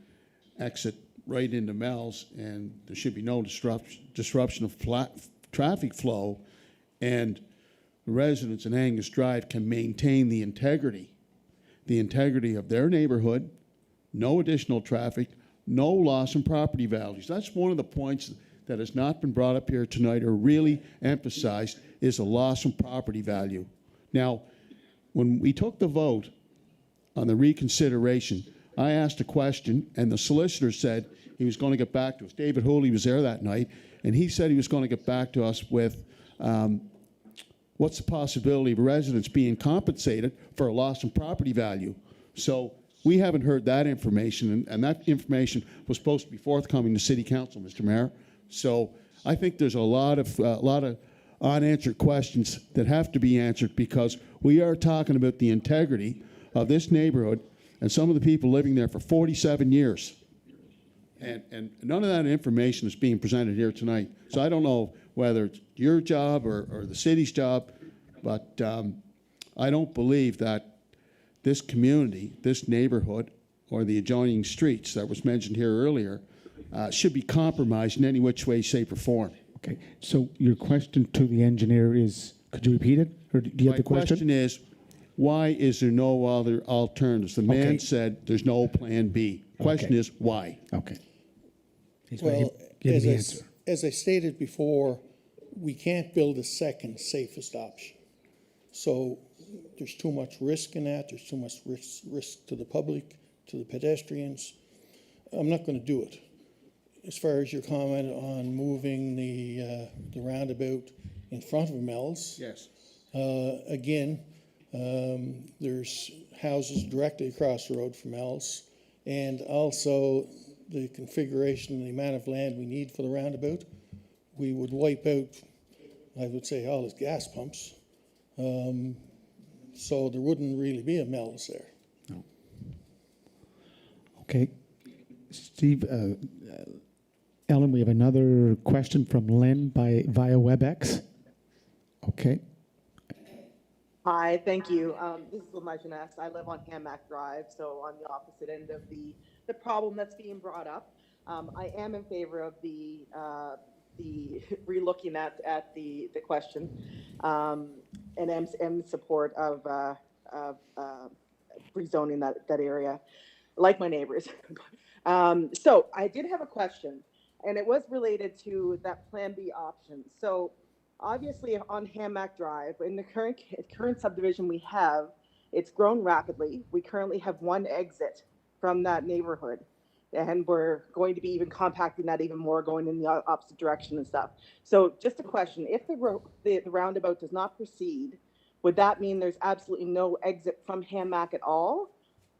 C: exit right into Mel's, and there should be no disruption of traffic flow, and the residents in Angus Drive can maintain the integrity of their neighborhood, no additional traffic, no loss in property values. That's one of the points that has not been brought up here tonight or really emphasized, is a loss in property value. Now, when we took the vote on the reconsideration, I asked a question, and the solicitor said he was going to get back to us. David Hooley was there that night, and he said he was going to get back to us with what's the possibility of residents being compensated for a loss in property value. So we haven't heard that information, and that information was supposed to be forthcoming to City Council, Mr. Mayor. So I think there's a lot of unanswered questions that have to be answered, because we are talking about the integrity of this neighborhood and some of the people living there for 47 years. And none of that information is being presented here tonight. So I don't know whether it's your job or the city's job, but I don't believe that this community, this neighborhood, or the adjoining streets that was mentioned here earlier should be compromised in any which way, shape, or form.
A: Okay, so your question to the engineer is, could you repeat it? Or do you have the question?
C: My question is, why is there no other alternatives? The man said there's no plan B. Question is, why?
A: Okay.
F: Well, as I stated before, we can't build a second safest option. So there's too much risk in that. There's too much risk to the public, to the pedestrians. I'm not going to do it. As far as your comment on moving the roundabout in front of Mel's,
C: yes.
F: Again, there's houses directly across the road from Mel's, and also the configuration and the amount of land we need for the roundabout, we would wipe out, I would say, all his gas pumps. So there wouldn't really be a Mel's there.
A: No. Okay. Steve, Ellen, we have another question from Len via WebEx. Okay.
U: Hi, thank you. This is Lamar Jeunesse. I live on Hamac Drive, so on the opposite end of the problem that's being brought up. I am in favor of the relooking at the question, and am in support of rezoning that area, like my neighbors. So I did have a question, and it was related to that Plan B option. So obviously on Hamac Drive, in the current subdivision we have, it's grown rapidly. We currently have one exit from that neighborhood, and we're going to be even compacting that even more, going in the opposite direction and stuff. So just a question, if the roundabout does not proceed, would that mean there's absolutely no exit from Hamac at all?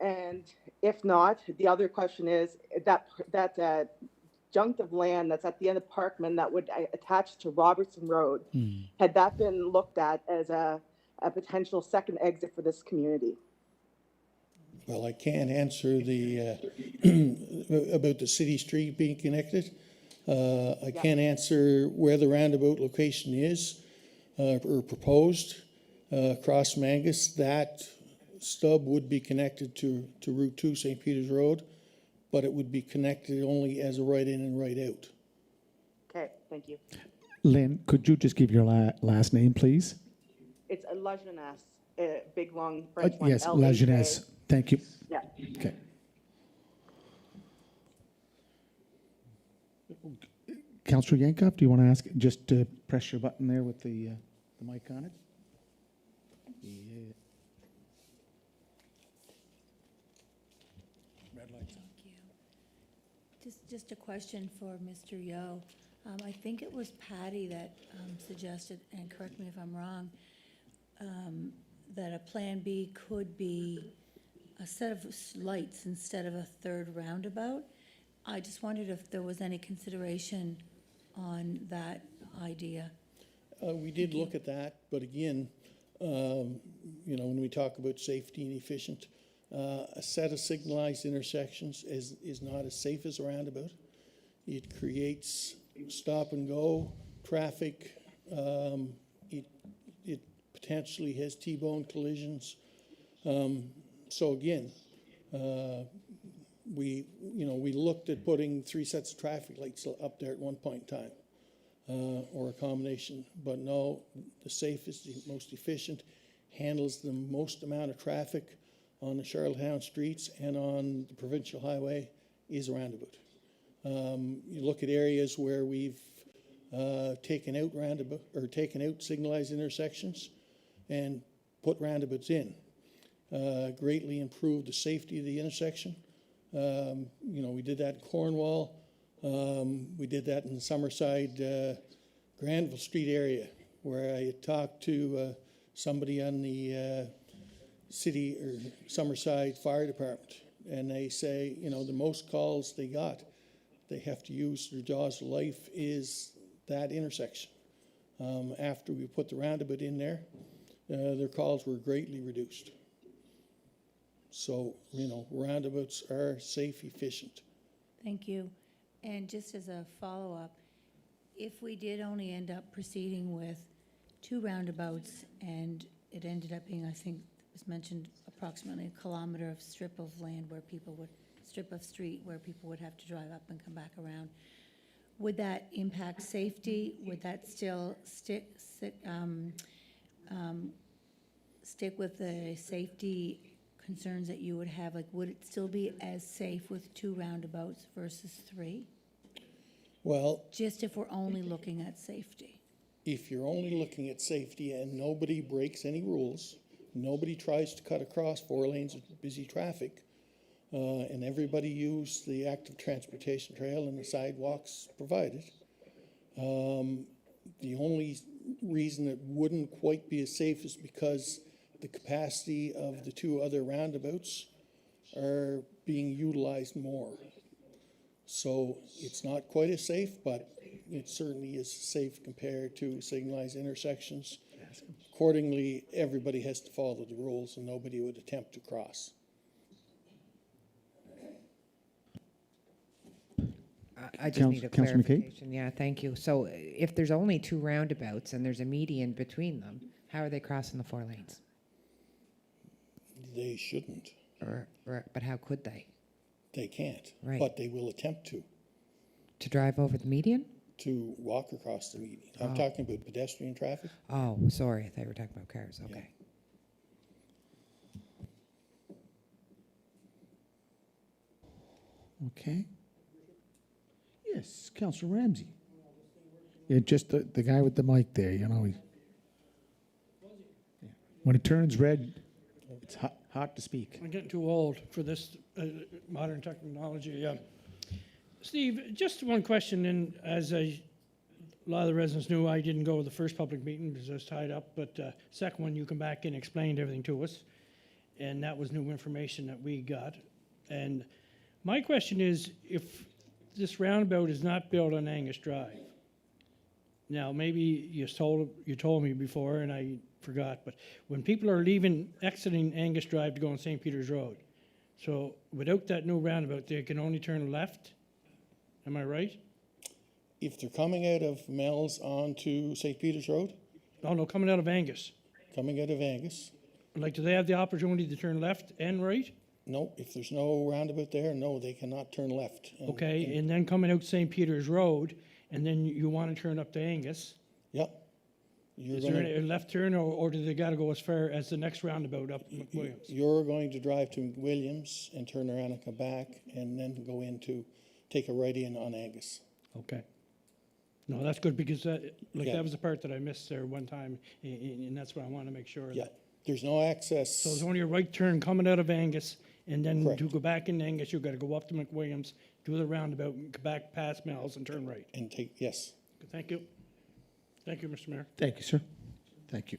U: And if not, the other question is that junk of land that's at the end of Parkman that would attach to Robertson Road, had that been looked at as a potential second exit for this community?
F: Well, I can't answer the, about the city street being connected. I can't answer where the roundabout location is, or proposed, across Angus. That stub would be connected to Route 2, St. Peter's Road, but it would be connected only as a right in and right out.
U: Okay, thank you.
A: Lynn, could you just give your last name, please?
U: It's a La Jeunesse, a big long French one.
A: Yes, La Jeunesse. Thank you.
U: Yeah.
A: Okay. Councillor Yankov, do you want to ask? Just press your button there with the mic on it. Yeah. Red lights on.
D: Thank you. Just a question for Mr. Yo. I think it was Patty that suggested, and correct me if I'm wrong, that a Plan B could be a set of lights instead of a third roundabout. I just wondered if there was any consideration on that idea.
F: We did look at that, but again, you know, when we talk about safety and efficient, a set of signalized intersections is not as safe as a roundabout. It creates stop and go traffic. It potentially has T-bone collisions. So again, we looked at putting 3 sets of traffic lights up there at one point in time, or a combination. But no, the safest, the most efficient, handles the most amount of traffic on the Charlottetown streets and on the provincial highway is a roundabout. You look at areas where we've taken out signalized intersections and put roundabouts in, greatly improved the safety of the intersection. You know, we did that in Cornwall. We did that in the Summerside, Granville Street area, where I had talked to somebody on the city or Summerside Fire Department, and they say, you know, the most calls they got, they have to use their jaws of life is that intersection. After we put the roundabout in there, their calls were greatly reduced. So, you know, roundabouts are safe, efficient.
D: Thank you. And just as a follow-up, if we did only end up proceeding with 2 roundabouts and it ended up being, I think it was mentioned, approximately a kilometer of strip of land where people would, strip of street where people would have to drive up and come back around, would that impact safety? Would that still stick with the safety concerns that you would have? Like, would it still be as safe with 2 roundabouts versus 3?
F: Well,
D: just if we're only looking at safety.
F: If you're only looking at safety and nobody breaks any rules, nobody tries to cut across 4 lanes of busy traffic, and everybody use the active transportation trail and the sidewalks provided, the only reason it wouldn't quite be as safe is because the capacity of the 2 other roundabouts are being utilized more. So it's not quite as safe, but it certainly is safe compared to signalized intersections. Accordingly, everybody has to follow the rules and nobody would attempt to cross.
V: I just need a clarification. Yeah, thank you. So if there's only 2 roundabouts and there's a median between them, how are they crossing the 4 lanes?
F: They shouldn't.
V: But how could they?
F: They can't.
V: Right.
F: But they will attempt to.
V: To drive over the median?
F: To walk across the median. I'm talking about pedestrian traffic.
V: Oh, sorry. I thought you were talking about cars. Okay.
A: Yeah. Okay. Yes, Councillor Ramsey. Yeah, just the guy with the mic there, you know. When it turns red, it's hot to speak.
W: I'm getting too old for this modern technology. Yeah. Steve, just one question, and as a lot of the residents knew, I didn't go to the first public meeting because I was tied up, but second one, you come back and explained everything to us. and that was new information that we got. And my question is, if this roundabout is not built on Angus Drive, now maybe you told me before and I forgot, but when people are exiting Angus Drive to go on St. Peter's Road, so without that new roundabout, they can only turn left? Am I right?
F: If they're coming out of Mel's onto St. Peter's Road,
W: Oh, no, coming out of Angus.
F: coming out of Angus,
W: Like, do they have the opportunity to turn left and right?
F: no, if there's no roundabout there, no, they cannot turn left.
W: Okay, and then coming out St. Peter's Road, and then you want to turn up to Angus,
F: Yep. You're
W: is there
F: gonna,
W: a left turn, or do they got to go as far as the next roundabout up McWilliams?
F: you're going to drive to Williams and turn around and come back, and then go into, take a right in on Angus.
W: Okay. No, that's good, because that
F: Yeah.
W: was the part that I missed there one time, and that's what I want to make sure.
F: Yeah,
W: that-
F: there's no access.
W: So it's only a right turn coming out of Angus, and then
F: Correct.
W: to go back in Angus, you've got to go up to McWilliams, do the roundabout, and come back past Mel's and turn right.
F: And take, yes.
W: Thank you. Thank you, Mr. Mayor.
A: Thank you, sir. Thank you.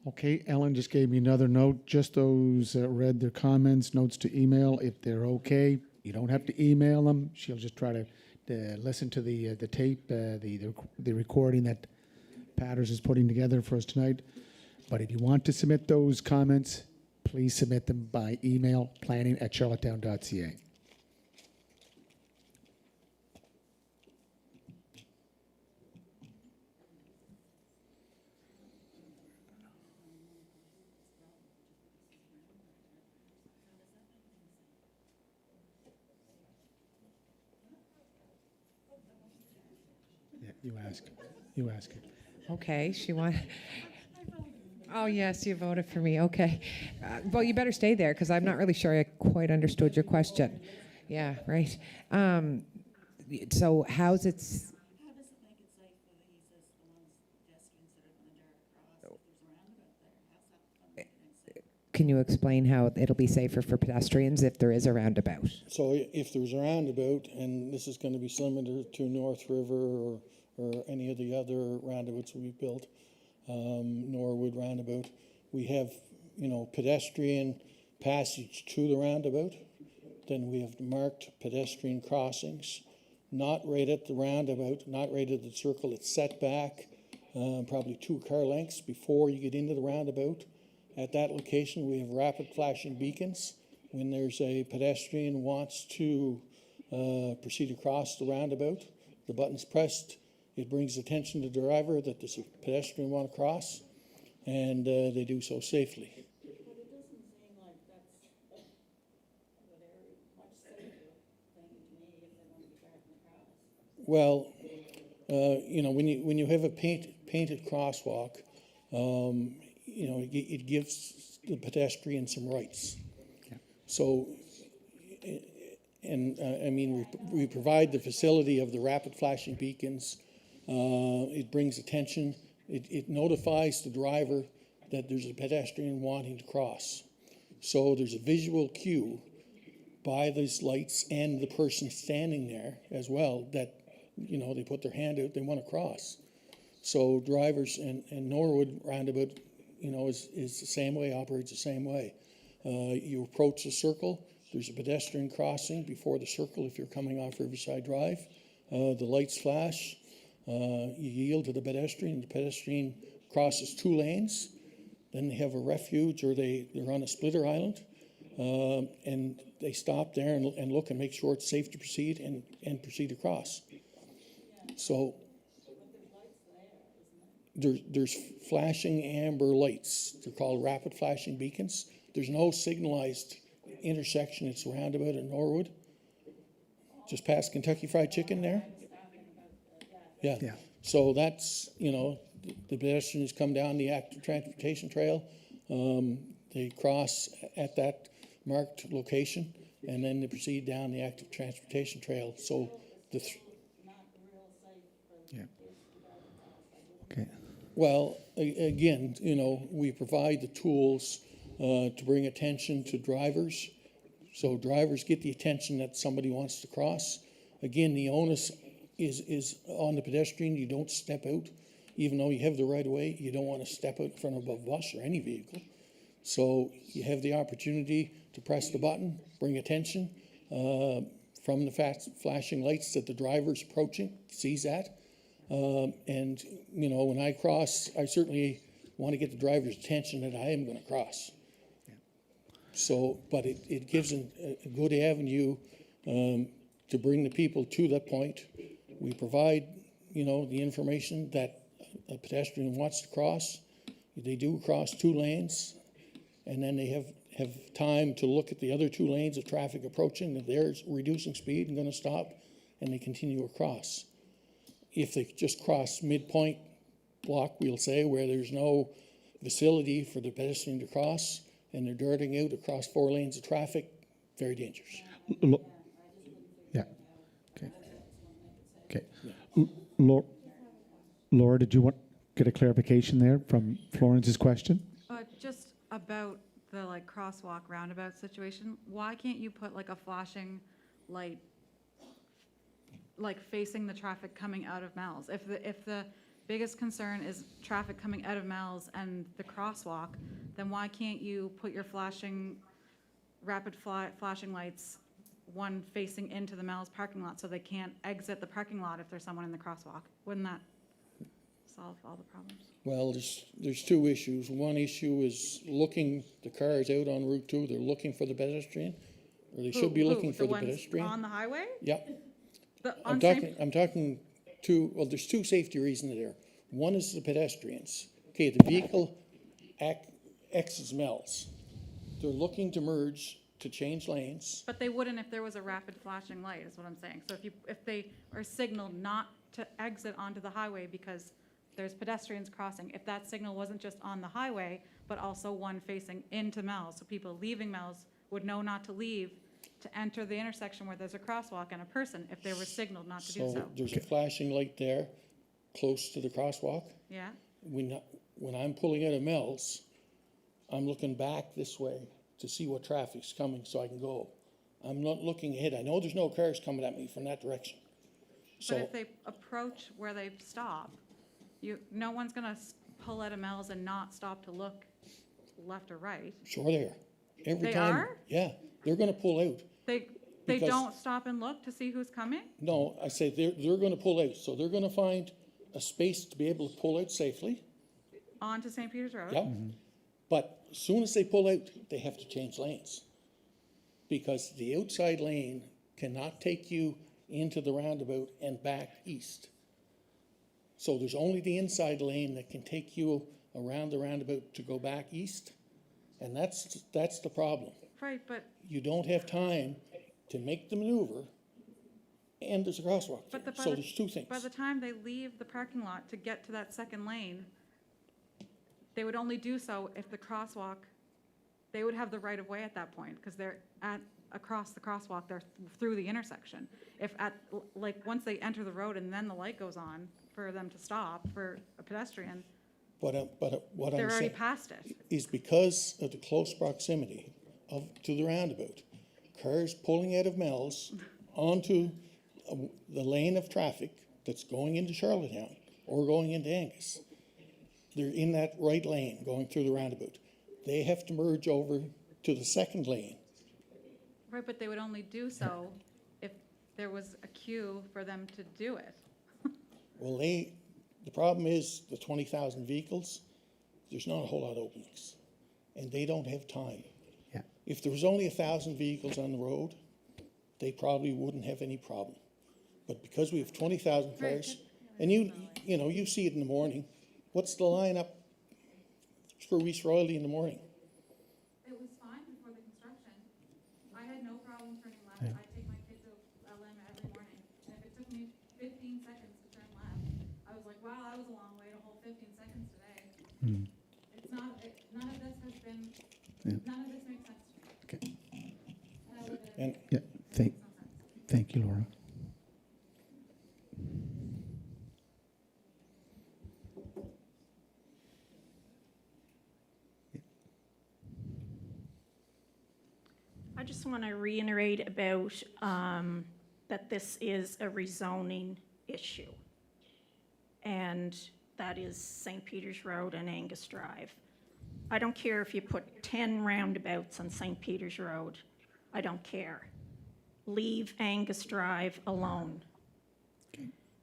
A: Okay, Ellen just gave me another note. Just those that read their comments, notes to email, if they're okay. You don't have to email them. She'll just try to listen to the tape, the recording that Patters is putting together for us tonight. But if you want to submit those comments, please submit them by email, planning@charlottetown.ca. Yeah, you ask. You ask it.
V: Okay, she want. Oh, yes, you voted for me. Okay. Well, you better stay there because I'm not really sure I quite understood your question. Yeah, right. So how's it? Can you explain how it'll be safer for pedestrians if there is a roundabout?
F: So if there's a roundabout, and this is going to be similar to North River or any of the other roundabouts we built, Norwood roundabout, we have, pedestrian passage to the roundabout. Then we have marked pedestrian crossings, not right at the roundabout, not right at the circle. It's set back probably 2 car lengths before you get into the roundabout. At that location, we have rapid flashing beacons. When there's a pedestrian wants to proceed across the roundabout, the button's pressed. It brings attention to the driver that there's a pedestrian want to cross, and they do so safely. Well, when you have a painted crosswalk, it gives the pedestrian some rights.
A: Yeah.
F: So, we provide the facility of the rapid flashing beacons. It brings attention. It notifies the driver that there's a pedestrian wanting to cross. So there's a visual cue by these lights and the person standing there as well that, they put their hand out, they want to cross. So drivers and Norwood roundabout, is the same way, operates the same way. You approach the circle, there's a pedestrian crossing before the circle if you're coming off Riverside Drive. The lights flash, you yield to the pedestrian crosses 2 lanes, then they have a refuge or they're on a splitter island, and they stop there and look and make sure it's safe to proceed and proceed across. So there's flashing amber lights. They're called rapid flashing beacons. There's no signalized intersection. It's a roundabout in Norwood. Just past Kentucky Fried Chicken there. Yeah. So that's, the pedestrians come down the active transportation trail. They cross at that marked location, and then they proceed down the active transportation trail. So
A: Yeah. Okay.
F: Well, again, we provide the tools to bring attention to drivers. So drivers get the attention that somebody wants to cross. Again, the onus is on the pedestrian. You don't step out. even though you have the right of way, you don't want to step out in front of a bus or any vehicle. So you have the opportunity to press the button, bring attention from the flashing lights that the driver's approaching, sees that. And, you know, when I cross, I certainly want to get the driver's attention that I am going to cross. So, but it gives a good avenue to bring the people to that point. We provide, you know, the information that a pedestrian wants to cross. They do cross 2 lanes, and then they have time to look at the other 2 lanes of traffic approaching. If they're reducing speed and going to stop, and they continue across. If they just cross midpoint block, we'll say, where there's no facility for the pedestrian to cross, and they're darting out across 4 lanes of traffic, very dangerous.
A: Yeah. Okay. Okay. Laura, did you want get a clarification there from Florence's question?
H: Just about the like crosswalk roundabout situation, why can't you put like a flashing light like facing the traffic coming out of Mel's? If the biggest concern is traffic coming out of Mel's and the crosswalk, then why can't you put your flashing flashing lights one facing into the Mel's parking lot so they can't exit the parking lot if there's someone in the crosswalk? Wouldn't that solve all the problems?
F: Well, there's 2 issues. One issue is looking the cars out on Route 2. They're looking for the pedestrian, or they should be looking for the pedestrian.
H: On the highway?
F: Yep.
H: I'm
F: talking well, there's 2 safety reasons there. One is the pedestrians. Okay, the vehicle exits Mel's. They're looking to merge to change lanes.
H: But they wouldn't if there was a rapid flashing light, is what I'm saying. So if they are signaled not to exit onto the highway because there's pedestrians crossing, if that signal wasn't just on the highway, but also one facing into Mel's, so people leaving Mel's would know not to leave to enter the intersection where there's a crosswalk and a person if they were signaled not to do so.
F: There's a flashing light there close to the crosswalk.
H: Yeah?
F: When I'm pulling out of Mel's, I'm looking back this way to see what traffic's coming so I can go. I'm not looking ahead. I know there's no cars coming at me from that direction. So,
H: but if they approach where they stop, no one's going to pull out of Mel's and not stop to look left or right.
F: Sure they are. Every
H: They
F: time.
H: are?
F: Yeah, they're going to pull out.
H: They
F: Because-
H: don't stop and look to see who's coming?
F: No, I say they're going to pull out. So they're going to find a space to be able to pull out safely.
H: Onto St. Peter's Road?
F: Yep. But as soon as they pull out, they have to change lanes. Because the outside lane cannot take you into the roundabout and back east. So there's only the inside lane that can take you around the roundabout to go back east. And that's the problem.
H: Right, but
F: You don't have time to make the maneuver, and there's a crosswalk there. So there's 2 things.
H: by the time they leave the parking lot to get to that second lane, they would only do so if the crosswalk, they would have the right of way at that point because they're across the crosswalk, they're through the intersection. If once they enter the road and then the light goes on for them to stop for a pedestrian,
F: But what
H: they're
F: I'm
H: already
F: saying
H: past it.
F: is because of the close proximity to the roundabout, cars pulling out of Mel's onto the lane of traffic that's going into Charlottetown or going into Angus. They're in that right lane going through the roundabout. They have to merge over to the second lane.
H: Right, but they would only do so if there was a queue for them to do it.
F: Well, the problem is the 20,000 vehicles, there's not a whole lot of openings, and they don't have time.
A: Yeah.
F: If there was only 1,000 vehicles on the road, they probably wouldn't have any problem. But because we have 20,000 cars, and you see it in the morning, what's the lineup for East Royalty in the morning?
H: It was fine before the construction. I had no problem turning left. I take my kids to LM every morning. And if it took me 15 seconds to turn left, I was like, wow, that was a long way to hold 15 seconds today. It's not, none of this has been, none of this makes sense to me.
A: Okay.
H: And I live in
F: And
A: Yeah. Thank you, Laura.
L: I just want to reiterate about that this is a rezoning issue. And
B: that is St. Peter's Road and Angus Drive. I don't care if you put 10 roundabouts on St. Peter's Road. I don't care. Leave Angus Drive alone.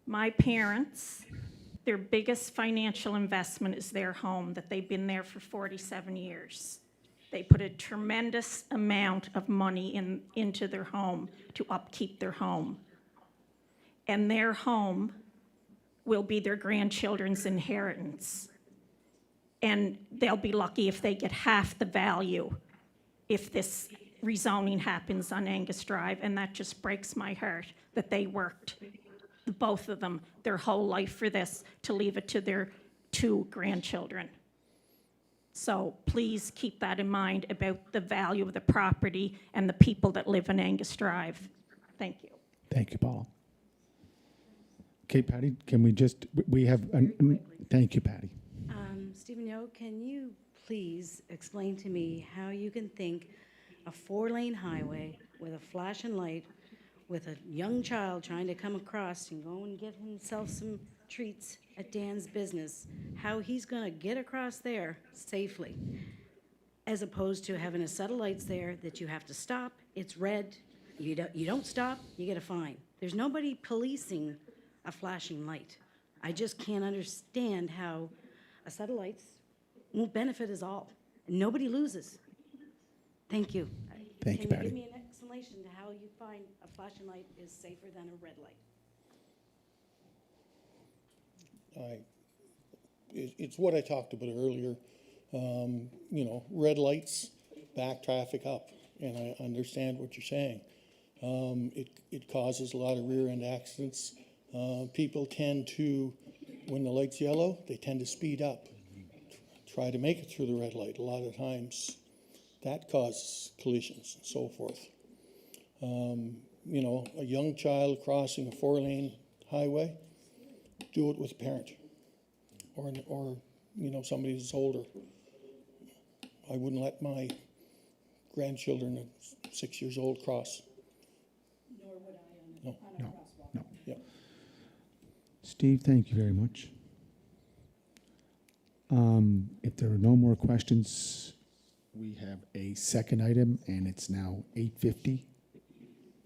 B: My parents, their biggest financial investment is their home, that they've been there for 47 years. They put a tremendous amount of money into their home to upkeep their home. And their home will be their grandchildren's inheritance. And they'll be lucky if they get half the value if this rezoning happens on Angus Drive. And that just breaks my heart that they worked, both of them, their whole life for this, to leave it to their 2 grandchildren. So please keep that in mind about the value of the property and the people that live in Angus Drive. Thank you.
A: Thank you, Paul. Okay, Patty, can we just, we have, thank you, Patty.
L: Stephen Yo, can you please explain to me how you can think a 4-lane highway with a flashing light, with a young child trying to come across and go and get himself some treats at Dan's business, how he's going to get across there safely, as opposed to having a set of lights there that you have to stop, it's red, you don't stop, you get a fine. There's nobody policing a flashing light. I just can't understand how a set of lights won't benefit us all. Nobody loses. Thank you.
A: Thank you,
L: Can you
A: Patty.
L: give me an explanation to how you find a flashing light is safer than a red light?
F: It's what I talked about earlier. You know, red lights back traffic up, and I understand what you're saying. It causes a lot of rear-end accidents. People tend to, when the light's yellow, they tend to speed up, try to make it through the red light. A lot of times that causes collisions and so forth. You know, a young child crossing a 4-lane highway, do it with a parent or you know, somebody that's older. I wouldn't let my grandchildren at 6 years old cross.
L: Nor would I on a crosswalk.
A: No.
F: Yeah.
A: Steve, thank you very much. If there are no more questions, we have a second item, and it's now 8:50.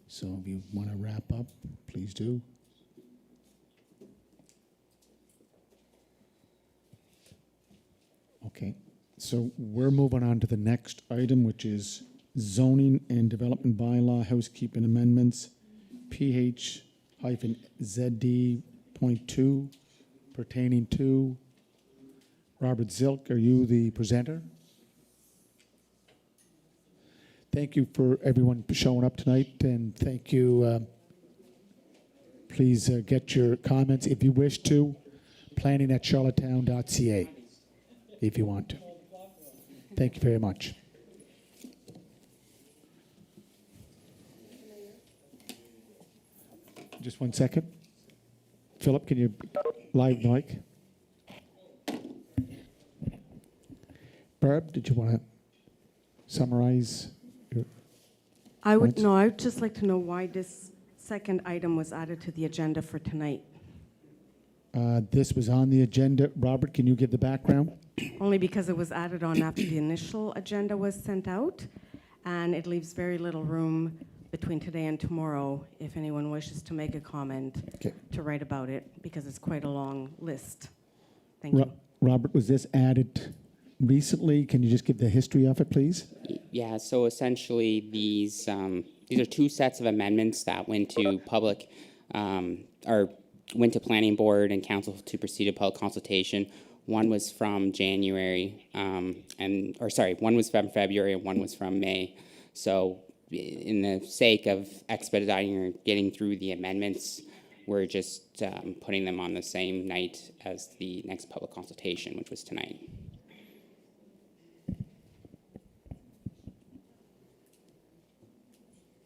A: So if you want to wrap up, please do. Okay, so we're moving on to the next item, which is zoning and development bylaw housekeeping amendments, PH-ZD.2 pertaining to. Robert Zilk, are you the presenter? Thank you for everyone for showing up tonight, and thank you. Please get your comments, if you wish to, planning@charlottetown.ca, if you want to. Thank you very much. Just 1 second. Philip, can you live mic? Barb, did you want to summarize?
K: I would
A: points?
K: no. I would just like to know why this second item was added to the agenda for tonight.
A: This was on the agenda. Robert, can you give the background?
K: Only because it was added on after the initial agenda was sent out, and it leaves very little room between today and tomorrow if anyone wishes to make a comment to write about it, because it's quite a long list. Thank you.
A: Robert, was this added recently? Can you just give the history of it, please?
E: Yeah, so essentially these are 2 sets of amendments that went to public, or went to planning board and council to proceed to public consultation. One was from January, one was from February and one was from May. So in the sake of expediting or getting through the amendments, we're just putting them on the same night as the next public consultation, which was tonight.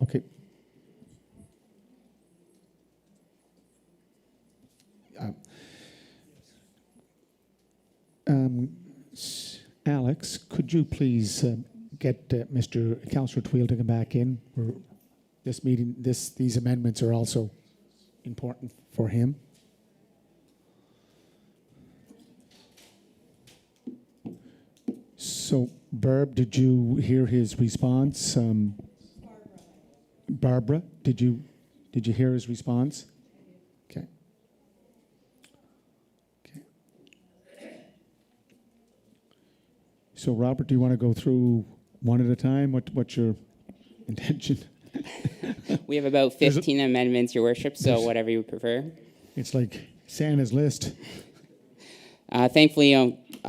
A: Okay. Alex, could you please get Councillor Tweel to come back in? This meeting, these amendments are also important for him. So, Barb, did you hear his response? Barbara, did you hear his response? Okay. Okay. So, Robert, do you want to go through one at a time? What's your intention?
E: We have about 15 amendments, Your Worship, so
A: there's-
E: whatever you prefer.
A: It's like Santa's list.
E: Thankfully,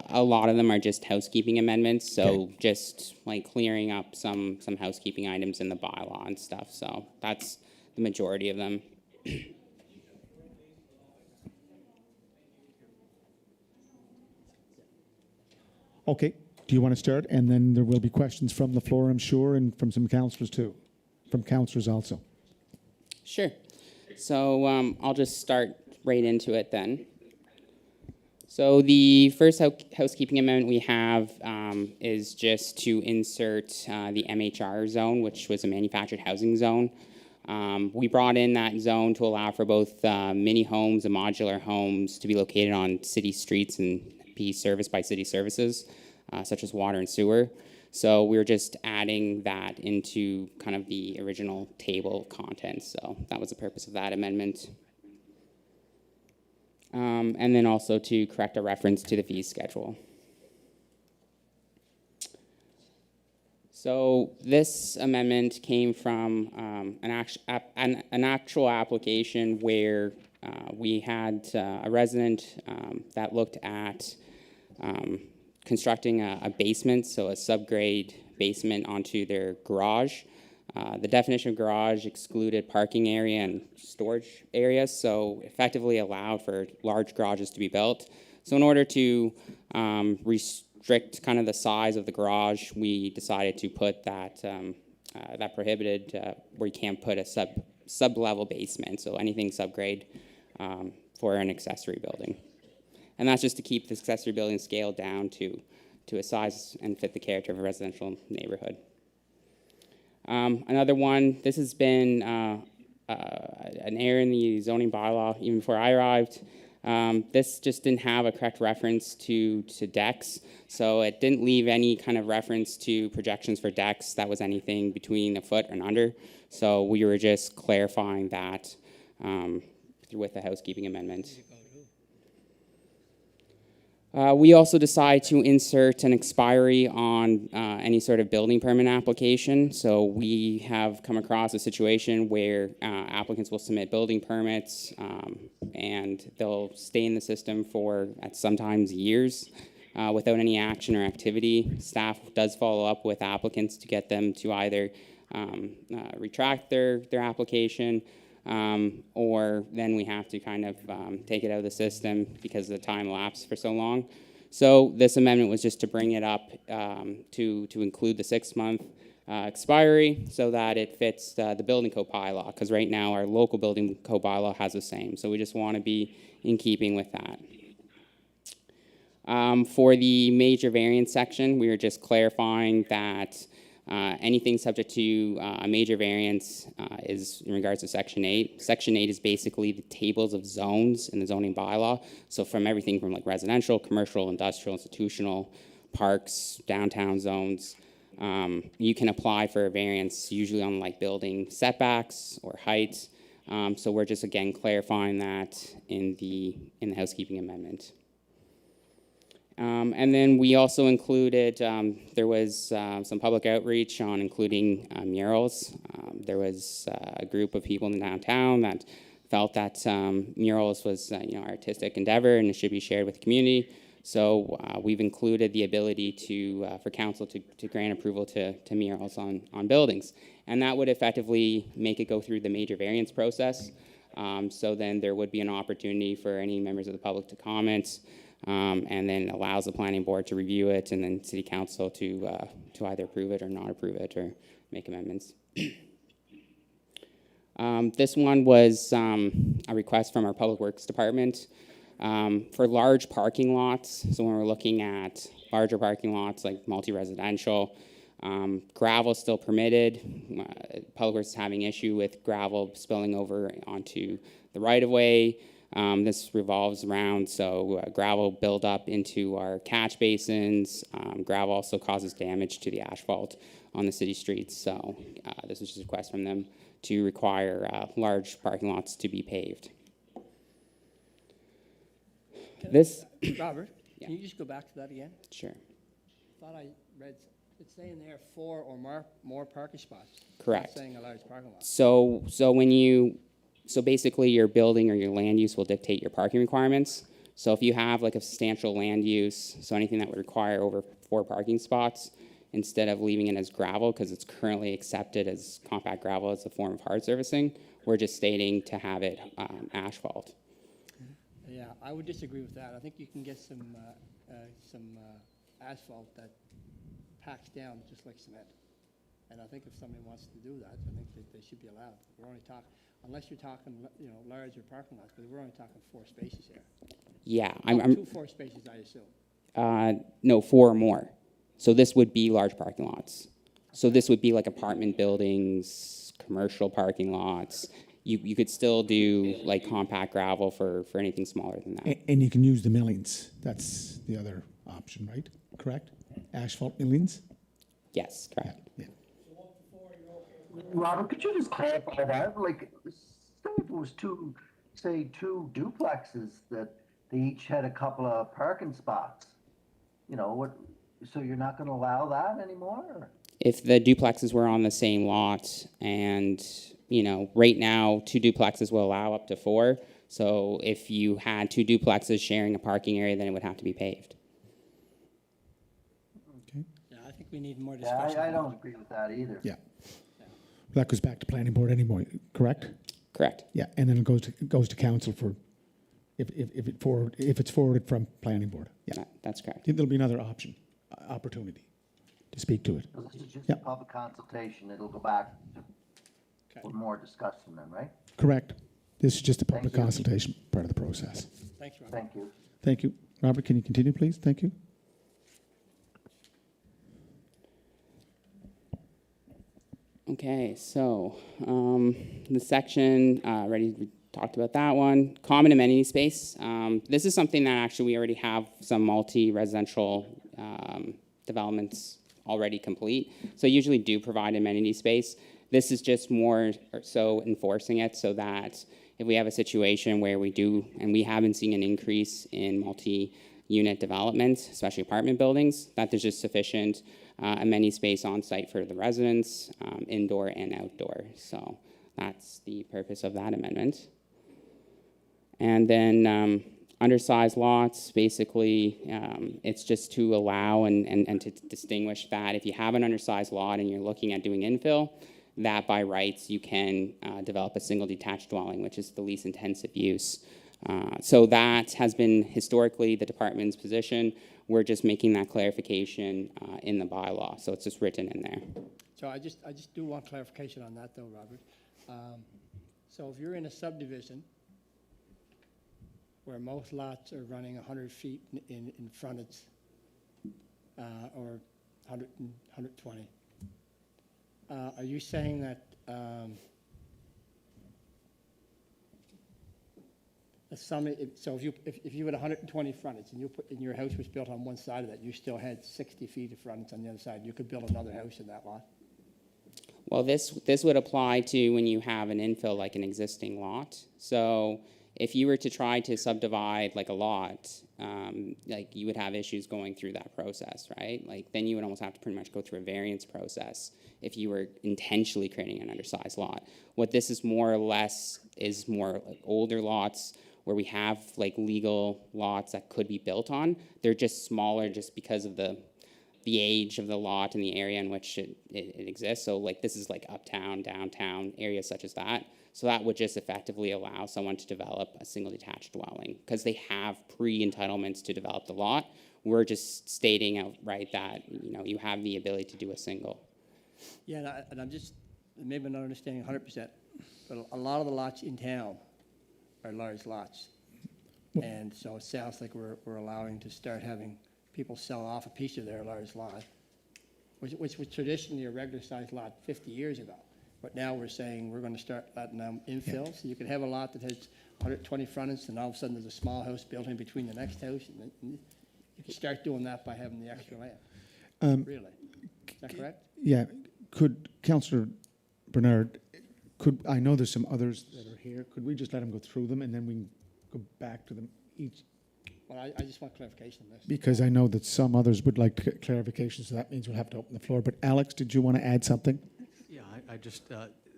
E: a lot of them are just housekeeping amendments, so just like clearing up some housekeeping items in the bylaw and stuff. So that's the majority of them.
A: Okay. Do you want to start? And then there will be questions from the floor, I'm sure, and from some councillors too. From councillors also.
E: Sure. So I'll just start right into it then. So the first housekeeping amendment we have is just to insert the MHR zone, which was a manufactured housing zone. We brought in that zone to allow for both mini homes and modular homes to be located on city streets and be serviced by city services, such as water and sewer. So we're just adding that into kind of the original table of contents. So that was the purpose of that amendment. And then also to correct a reference to the fee schedule. So this amendment came from an actual application where we had a resident that looked at constructing a basement, so a subgrade basement onto their garage. The definition of garage excluded parking area and storage areas, so effectively allowed for large garages to be built. So in order to restrict kind of the size of the garage, we decided to put that that prohibited where you can't put a sub-level basement, so anything subgrade for an accessory building. And that's just to keep the accessory building scaled down to a size and fit the character of a residential neighborhood. Another one, this has been an error in the zoning bylaw even before I arrived. This just didn't have a correct reference to decks, so it didn't leave any kind of reference to projections for decks that was anything between a foot and under. So we were just clarifying that with the housekeeping amendment. We also decide to insert an expiry on any sort of building permit application. So we have come across a situation where applicants will submit building permits and they'll stay in the system for sometimes years without any action or activity. Staff does follow up with applicants to get them to either retract their application, or then we have to kind of take it out of the system because the time lapsed for so long. So this amendment was just to bring it up to include the 6-month expiry so that it fits the building code bylaw, because right now our local building code bylaw has the same. So we just want to be in keeping with that. For the major variance section, we are just clarifying that anything subject to a major variance is in regards to Section 8. Section 8 is basically the tables of zones in the zoning bylaw. So from everything from like residential, commercial, industrial, institutional, parks, downtown zones, you can apply for a variance usually on like building setbacks or height. So we're just again clarifying that in the housekeeping amendment. And then we also included, there was some public outreach on including murals. There was a group of people in downtown that felt that murals was an artistic endeavor and it should be shared with the community. So we've included the ability for council to grant approval to murals on buildings. And that would effectively make it go through the major variance process. So then there would be an opportunity for any members of the public to comment. And then allows the planning board to review it, and then city council to either approve it or not approve it or make amendments. This one was a request from our public works department for large parking lots. So when we're looking at larger parking lots like multi-residential, gravel is still permitted. Public works is having issue with gravel spilling over onto the right-of-way. This revolves around, so gravel build up into our catch basins. Gravel also causes damage to the asphalt on the city streets. So this is just a request from them to require large parking lots to be paved.
M: Robert, can you just go back to that again?
E: Sure.
M: Thought I read, it's saying there 4 or more parking spots.
E: Correct.
M: It's not saying a large parking lot.
E: So basically your building or your land use will dictate your parking requirements. So if you have like a substantial land use, so anything that would require over 4 parking spots, instead of leaving it as gravel, because it's currently accepted as compact gravel as a form of hard surfacing, we're just stating to have it asphalt.
M: Yeah, I would disagree with that. I think you can get some asphalt that packs down just like cement. And I think if somebody wants to do that, I think that they should be allowed. We're only talking, unless you're talking, larger parking lots, but we're only talking 4 spaces here.
E: Yeah,
M: Two 4 spaces, I assume.
E: No, 4 or more. So this would be large parking lots. So this would be like apartment buildings, commercial parking lots. You could still do like compact gravel for anything smaller than that.
A: And you can use the millings. That's the other option, right? Correct? Asphalt millings?
E: Yes, correct.
A: Yeah.
G: Robert, could you just clarify that? Like, say if it was two duplexes that they each had a couple of parking spots, so you're not going to allow that anymore? Or?
E: If the duplexes were on the same lot, and right now 2 duplexes will allow up to 4. So if you had 2 duplexes sharing a parking area, then it would have to be paved.
A: Okay.
M: Yeah, I think we need more discussion.
G: Yeah, I don't agree with that either.
A: Yeah. That goes back to planning board anyway, correct?
E: Correct.
A: Yeah, and then it goes to council for, if it's forwarded from planning board. Yeah,
E: that's correct.
A: There'll be another opportunity to speak to it.
G: So this is just a public consultation. It'll go back for more discussion then, right?
A: Correct. This is just a public
G: Thank you.
A: consultation part of the process.
M: Thanks, Robert.
G: Thank you.
A: Thank you. Robert, can you continue, please? Thank you.
E: Okay, so the section, we talked about that one. Common amenity space. This is something that actually we already have some multi-residential developments already complete. So usually do provide amenity space. This is just more so enforcing it so that if we have a situation where we do, and we have been seeing an increase in multi-unit developments, especially apartment buildings, that there's just sufficient amenity space on site for the residents, indoor and outdoor. So that's the purpose of that amendment. And then undersized lots, basically, it's just to allow and to distinguish that if you have an undersized lot and you're looking at doing infill, that by rights you can develop a single detached dwelling, which is the least intensive use. So that has been historically the department's position. We're just making that clarification in the bylaw, so it's just written in there.
M: So I just do want clarification on that though, Robert. So if you're in a subdivision where most lots are running 100 feet in frontage, or 100 and 120, are you saying that so if you had 120 frontage and your house was built on one side of that, you still had 60 feet of frontage on the other side, you could build another house in that lot?
E: Well, this would apply to when you have an infill like an existing lot. So if you were to try to subdivide like a lot, like you would have issues going through that process, right? Like then you would almost have to pretty much go through a variance process if you were intentionally creating an undersized lot. What this is more or less is more like older lots where we have like legal lots that could be built on. They're just smaller just because of the age of the lot and the area in which it exists. So like this is like uptown, downtown, areas such as that. So that would just effectively allow someone to develop a single detached dwelling because they have pre-entitlements to develop the lot. We're just stating outright that you have the ability to do a single.
M: Yeah, and I'm just, maybe I'm not understanding 100%, but a lot of the lots in town are large lots. And so it sounds like we're allowing to start having people sell off a piece of their large lot, which was traditionally a regular sized lot 50 years ago. But now we're saying we're gonna start letting them infill, so you can have a lot that has 120 frontage, and all of a sudden there's a small house built in between the next house, and you can start doing that by having the extra land. Really? Is that correct?
A: Yeah, could, Councillor Bernard, I know there's some others that are here, could we just let them go through them and then we can go back to them each?
M: Well, I just want clarification on this.
A: Because I know that some others would like clarification, so that means we'll have to open the floor. But Alex, did you want to add something?
I: Yeah, I just,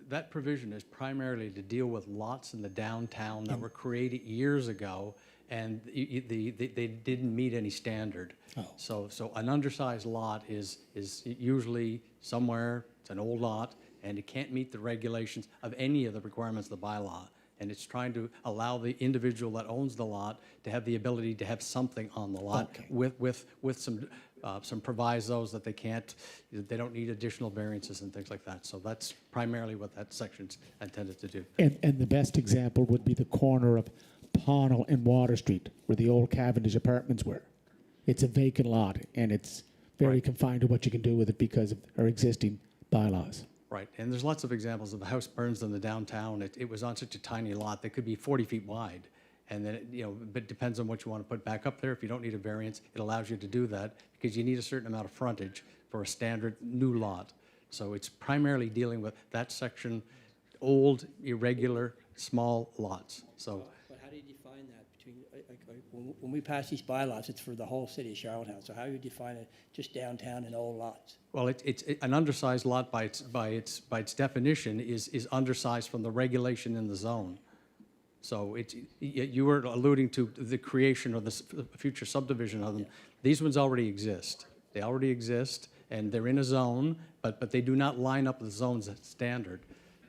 I: that provision is primarily to deal with lots in the downtown that were created years ago, and they didn't meet any standard. So an undersized lot is usually somewhere, it's an old lot, and it can't meet the regulations of any of the requirements of the bylaw. And it's trying to allow the individual that owns the lot to have the ability to have something on the lot with some provisos that they don't need additional variances and things like that. So that's primarily what that section's intended to do.
A: And the best example would be the corner of Pownell and Water Street, where the old Cavendish apartments were. It's a vacant lot, and it's very confined to what you can do with it because of our existing bylaws.
I: Right, and there's lots of examples of a house burns in the downtown. It was on such a tiny lot that could be 40 feet wide. And then, but it depends on what you want to put back up there. If you don't need a variance, it allows you to do that because you need a certain amount of frontage for a standard new lot. So it's primarily dealing with that section, old, irregular, small lots. So.
M: But how do you define that between, when we pass these bylaws, it's for the whole city of Charlottetown. So how do you define it just downtown and old lots?
I: Well, it's an undersized lot by its definition is undersized from the regulation in the zone. So you were alluding to the creation or the future subdivision of them. These ones already exist. They already exist, and they're in a zone, but they do not line up with the zone's standard.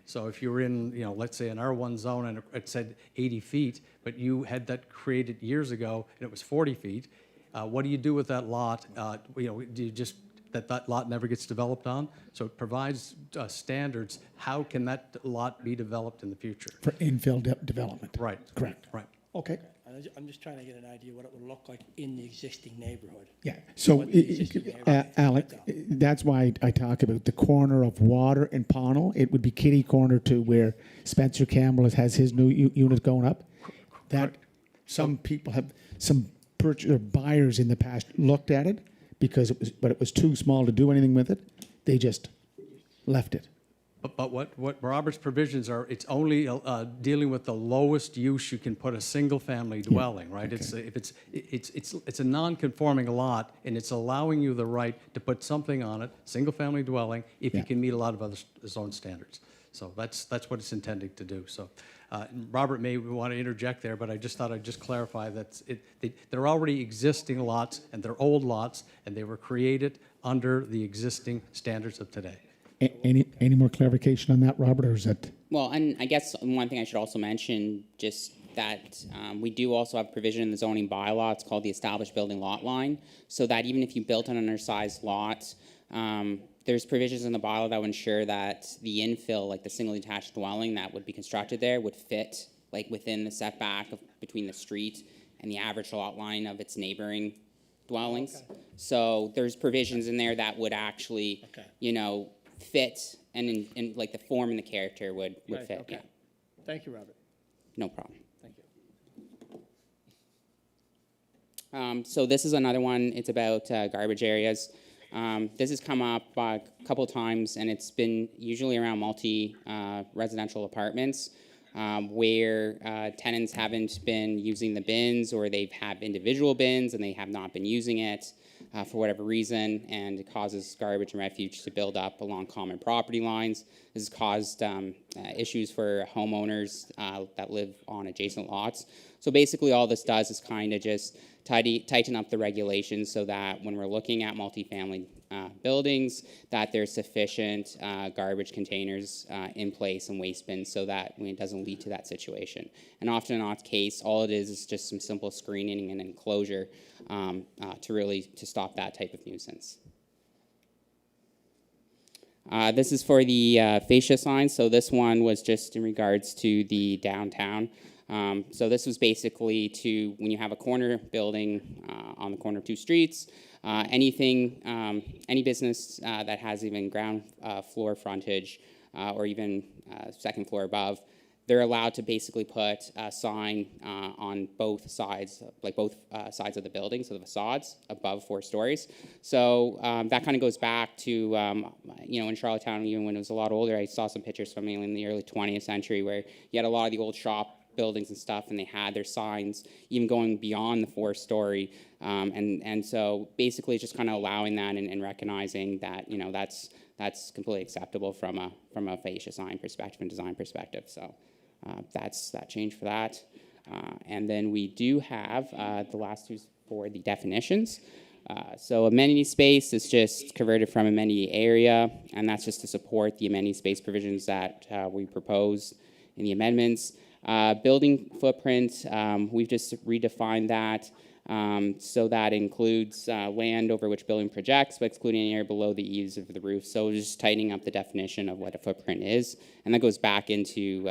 I: So if you were in, let's say an R1 zone and it said 80 feet, but you had that created years ago and it was 40 feet, what do you do with that lot? Do you just that lot never gets developed on? So it provides standards. How can that lot be developed in the future?
A: For infill development.
I: Right.
A: Correct.
I: Right.
A: Okay.
M: I'm just trying to get an idea what it would look like in the existing neighborhood.
A: Yeah. So, Alec, that's why I talk about the corner of Water and Pownell. It would be kitty corner to where Spencer Campbell has his new unit going up. That some people have, some buyers in the past looked at it because it was too small to do anything with it. They just left it.
I: But what Robert's provisions are, it's only dealing with the lowest use you can put a single-family dwelling, right?
A: Okay.
I: It's a non-conforming lot, and it's allowing you the right to put something on it, single-family dwelling, if you can meet a lot of other zone standards. So that's what it's intended to do. So Robert may want to interject there, but I just thought I'd just clarify that they're already existing lots, and they're old lots, and they were created under the existing standards of today.
A: Any more clarification on that, Robert, or is that?
E: Well, and I guess one thing I should also mention, just that we do also have provision in the zoning bylaw. It's called the established building lot line, so that even if you built an undersized lot, there's provisions in the bylaw that would ensure that the infill, like the single detached dwelling that would be constructed there, would fit like within the setback between the street and the average lot line of its neighboring dwellings. Okay. So there's provisions in there that would actually, fit, and in like the form and the character would
M: Right,
E: fit.
M: okay.
E: Yeah.
M: Thank you, Robert.
E: No problem.
M: Thank you.
E: So this is another one. It's about garbage areas. This has come up a couple of times, and it's been usually around multi-residential apartments where tenants haven't been using the bins, or they've had individual bins and they have not been using it for whatever reason, and it causes garbage and refuse to build up along common property lines. This has caused issues for homeowners that live on adjacent lots. So basically all this does is kind of just tighten up the regulations so that when we're looking at multifamily buildings, that there's sufficient garbage containers in place and waste bins so that it doesn't lead to that situation. And often in that case, all it is just some simple screening and enclosure to stop that type of nuisance. This is for the fascia signs. So this one was just in regards to the downtown. So this was basically to, when you have a corner building on the corner of two streets, any business that has even ground floor frontage or even second floor above, they're allowed to basically put a sign on both sides, like both sides of the building, so the facades above 4 stories. So that kind of goes back to, in Charlottetown, even when it was a lot older, I saw some pictures from in the early 20th century where you had a lot of the old shop buildings and stuff, and they had their signs even going beyond the 4-story. And so basically it's just kind of allowing that and recognizing that, that's completely acceptable from a fascia sign perspective and design perspective. So that's that change for that. And then we do have the last two for the definitions. So amenity space is just converted from amenity area, and that's just to support the amenity space provisions that we propose in the amendments. Building footprint, we've just redefined that. So that includes land over which building projects, but excluding any area below the eaves of the roof. So just tightening up the definition of what a footprint is. And that goes back into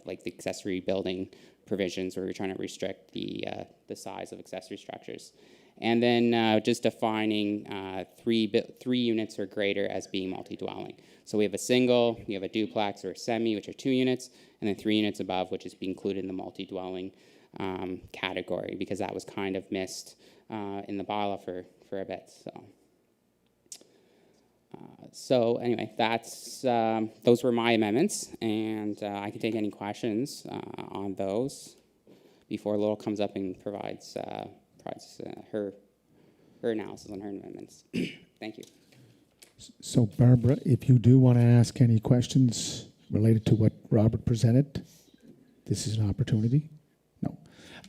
E: like the accessory building provisions where we're trying to restrict the size of accessory structures. And then just defining 3 units or greater as being multi-dwelling. So we have a single, we have a duplex or a semi, which are 2 units, and then 3 units above, which is being included in the multi-dwelling category, because that was kind of missed in the bylaw for a bit. So anyway, that's those were my amendments, and I can take any questions on those before Laurel comes up and provides her analysis on her amendments. Thank you.
A: So Barbara, if you do want to ask any questions related to what Robert presented, this is an opportunity. No.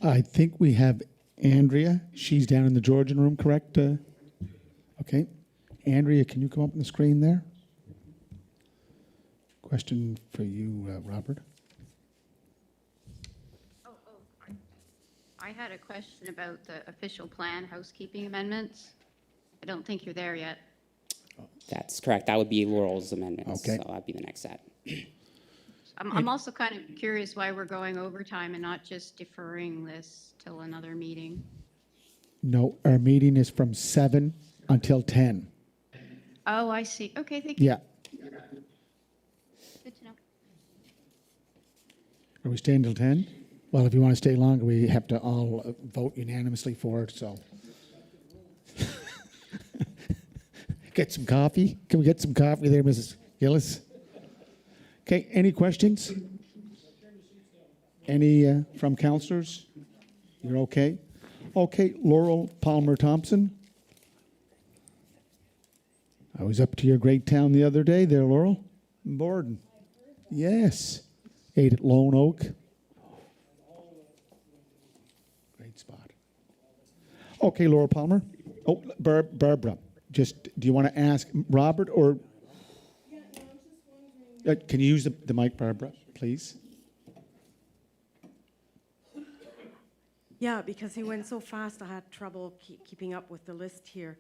A: I think we have Andrea. She's down in the Georgian room, correct? Okay. Andrea, can you come up on the screen there? Question for you, Robert.
J: I had a question about the official plan housekeeping amendments. I don't think you're there yet.
E: That's correct. That would be Laurel's amendments.
A: Okay.
E: So that'd be the next set.
J: I'm also kind of curious why we're going overtime and not just deferring this till another meeting.
A: No, our meeting is from 7 until 10.
J: Oh, I see. Okay, thank you.
A: Yeah.
J: Good to know.
A: Are we staying till 10? Well, if you want to stay longer, we have to all vote unanimously for it, so. Get some coffee? Can we get some coffee there, Mrs. Gillis? Okay, any questions? Any from councillors? You're okay? Okay, Laurel Palmer Thompson. I was up to your great town the other day there, Laurel. Borden. Yes. Ate at Lone Oak. Great spot. Okay, Laurel Palmer. Oh, Barbara. Just, do you want to ask Robert or? Can you use the mic, Barbara, please?
K: Yeah, because he went so fast, I had trouble keeping up with the list here.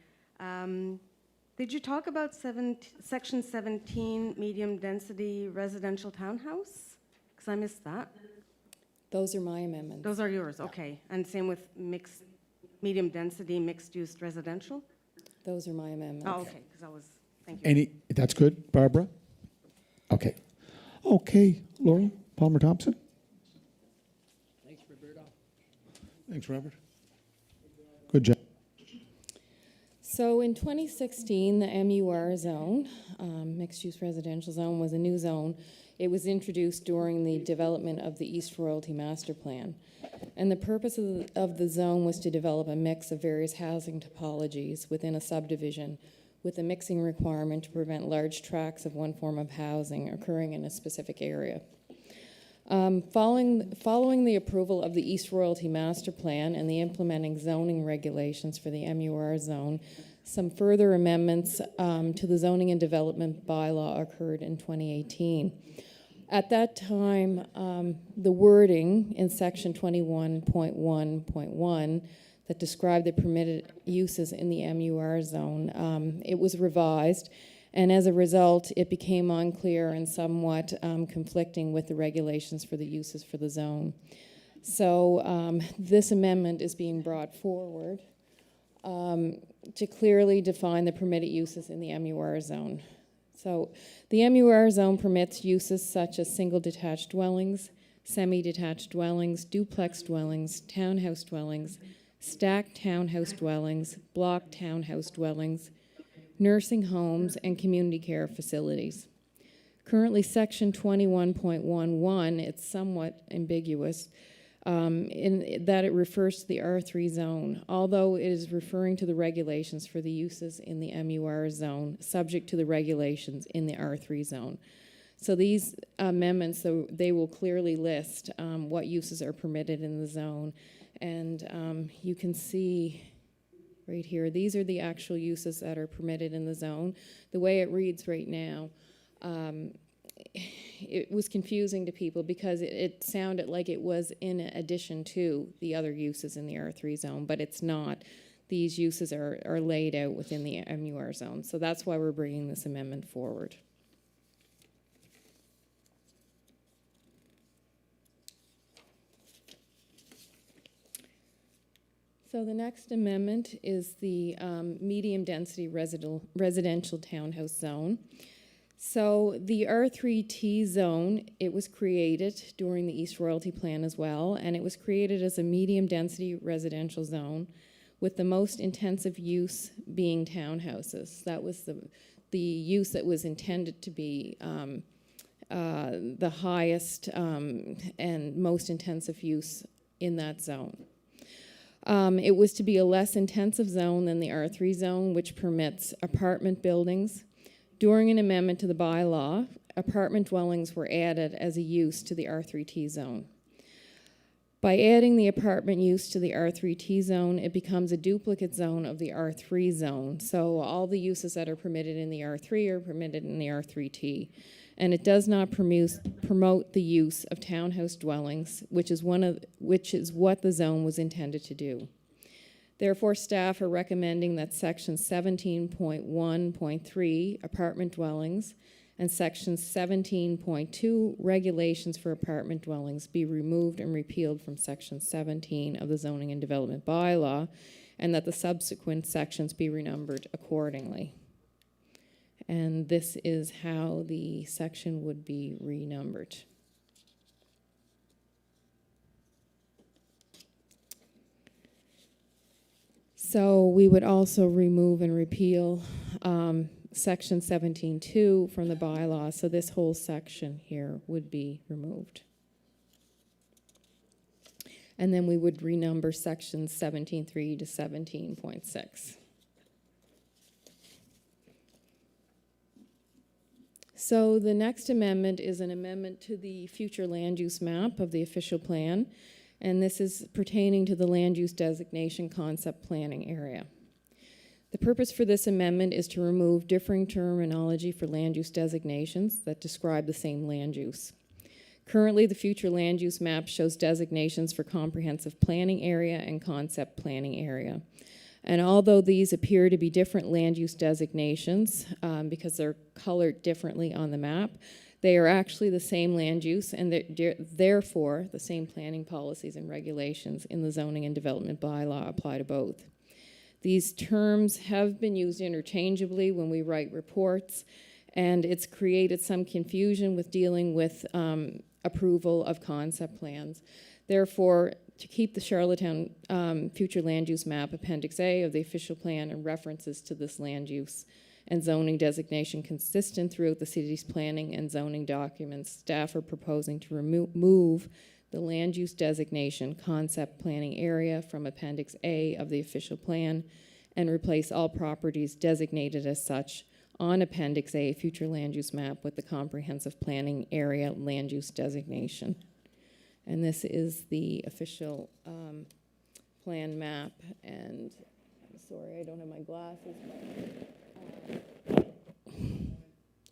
K: Did you talk about Section 17, medium density residential townhouse? Because I missed that.
O: Those are my amendments.
K: Those are yours, okay. And same with medium density, mixed use residential?
O: Those are my amendments.
K: Oh, okay, because I was, thank you.
A: That's good, Barbara? Okay. Okay, Laurel Palmer Thompson.
M: Thanks, Roberto.
A: Thanks, Robert. Good job.
O: So in 2016, the MUR zone, mixed-use residential zone, was a new zone. It was introduced during the development of the East Royalty Master Plan. And the purpose of the zone was to develop a mix of various housing topologies within a subdivision, with a mixing requirement to prevent large tracts of one form of housing occurring in a specific area. Following the approval of the East Royalty Master Plan and the implementing zoning regulations for the MUR zone, some further amendments to the zoning and development bylaw occurred in 2018. At that time, the wording in section 21.1.1 that described the permitted uses in the MUR zone, it was revised, and as a result, it became unclear and somewhat conflicting with the regulations for the uses for the zone. So this amendment is being brought forward to clearly define the permitted uses in the MUR zone. So the MUR zone permits uses such as single detached dwellings, semi-detached dwellings, duplex dwellings, townhouse dwellings, stacked townhouse dwellings, block townhouse dwellings, nursing homes, and community care facilities. Currently, Section 21.11, it's somewhat ambiguous, in that it refers to the R3 zone, although it is referring to the regulations for the uses in the MUR zone, subject to the regulations in the R3 zone. So these amendments, they will clearly list what uses are permitted in the zone. And you can see right here, these are the actual uses that are permitted in the zone. The way it reads right now, it was confusing to people because it sounded like it was in addition to the other uses in the R3 zone, but it's not. These uses are laid out within the MUR zone. So that's why we're bringing this amendment forward. So the next amendment is the medium density residential townhouse zone. So the R3T zone, it was created during the East Royalty Plan as well, and it was created as a medium density residential zone with the most intensive use being townhouses. That was the use that was intended to be the highest and most intensive use in that zone. It was to be a less intensive zone than the R3 zone, which permits apartment buildings. During an amendment to the bylaw, apartment dwellings were added as a use to the R3T zone. By adding the apartment use to the R3T zone, it becomes a duplicate zone of the R3 zone. So all the uses that are permitted in the R3 are permitted in the R3T. And it does not promote the use of townhouse dwellings, which is what the zone was intended to do. Therefore, staff are recommending that Section 17.1.3, apartment dwellings, and Section 17.2, regulations for apartment dwellings, be removed and repealed from Section 17 of the Zoning and Development Bylaw, and that the subsequent sections be renumbered accordingly. And this is how the section would be renumbered. So we would also remove and repeal Section 17.2 from the bylaw. So this whole section here would be removed. And then we would renumber sections 17.3 to 17.6. So the next amendment is an amendment to the future land use map of the official plan, and this is pertaining to the land use designation concept planning area. The purpose for this amendment is to remove differing terminology for land use designations that describe the same land use. Currently, the future land use map shows designations for comprehensive planning area and concept planning area. And although these appear to be different land use designations because they're colored differently on the map, they are actually the same land use and therefore the same planning policies and regulations in the Zoning and Development Bylaw apply to both. These terms have been used interchangeably when we write reports, and it's created some confusion with dealing with approval of concept plans. Therefore, to keep the Charlottetown future land use map Appendix A of the official plan and references to this land use and zoning designation consistent throughout the city's planning and zoning documents, staff are proposing to remove the land use designation concept planning area from Appendix A of the official plan and replace all properties designated as such on Appendix A future land use map with the comprehensive planning area land use designation. And this is the official plan map. And I'm sorry, I don't have my glasses.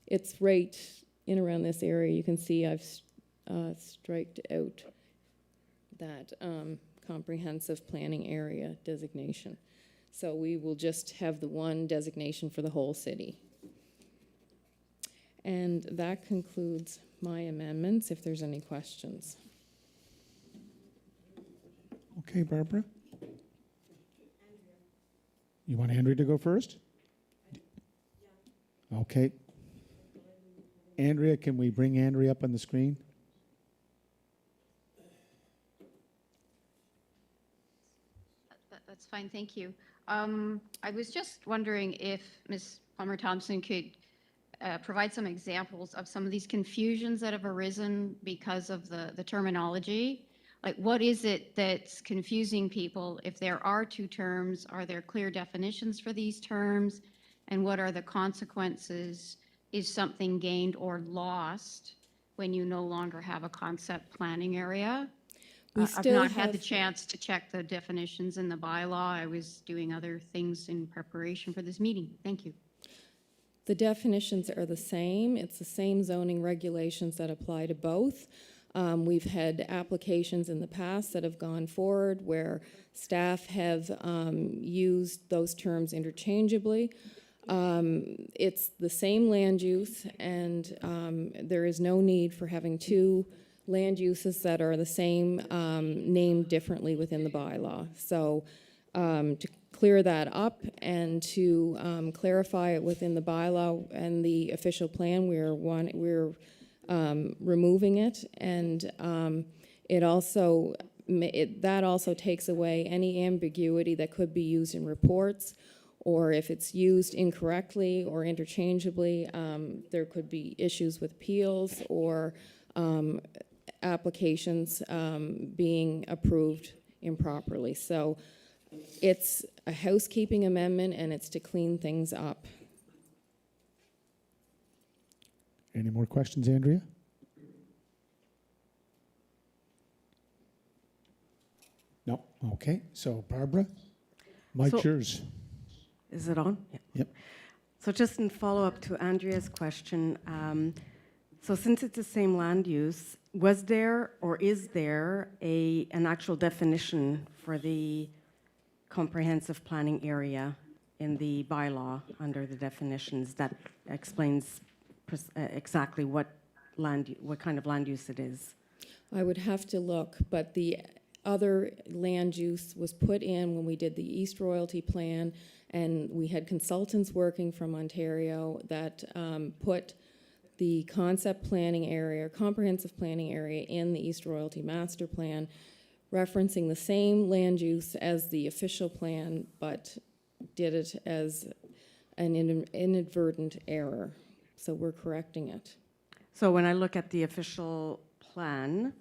O: It's right in around this area. You can see I've striked out that comprehensive planning area designation. So we will just have the one designation for the whole city. And that concludes my amendments, if there's any questions.
A: Okay, Barbara? You want Andrea to go first? Okay. Andrea, can we bring Andrea up on the screen?
J: That's fine, thank you. I was just wondering if Ms. Palmer Thompson could provide some examples of some of these confusions that have arisen because of the terminology. Like, what is it that's confusing people? If there are two terms, are there clear definitions for these terms? And what are the consequences? Is something gained or lost when you no longer have a concept planning area? I've not had the chance to check the definitions in the bylaw. I was doing other things in preparation for this meeting. Thank you.
O: The definitions are the same. It's the same zoning regulations that apply to both. We've had applications in the past that have gone forward where staff have used those terms interchangeably. It's the same land use, and there is no need for having two land uses that are the same named differently within the bylaw. So to clear that up and to clarify it within the bylaw and the official plan, we're removing it, and that also takes away any ambiguity that could be used in reports, or if it's used incorrectly or interchangeably, there could be issues with appeals or applications being approved improperly. So it's a housekeeping amendment, and it's to clean things up.
A: Any more questions, Andrea? No. Okay. So Barbara, mic's yours.
K: Is it on? Yeah.
A: Yep.
K: So just in follow-up to Andrea's question, so since it's the same land use, was there or is there an actual definition for the comprehensive planning area in the bylaw under the definitions that explains exactly what kind of land use it is?
O: I would have to look, but the other land use was put in when we did the East Royalty Plan, and we had consultants working from Ontario that put the concept planning area, or comprehensive planning area in the East Royalty Master Plan, referencing the same land use as the official plan, but did it as an inadvertent error. So we're correcting it.
K: So when I look at the official plan,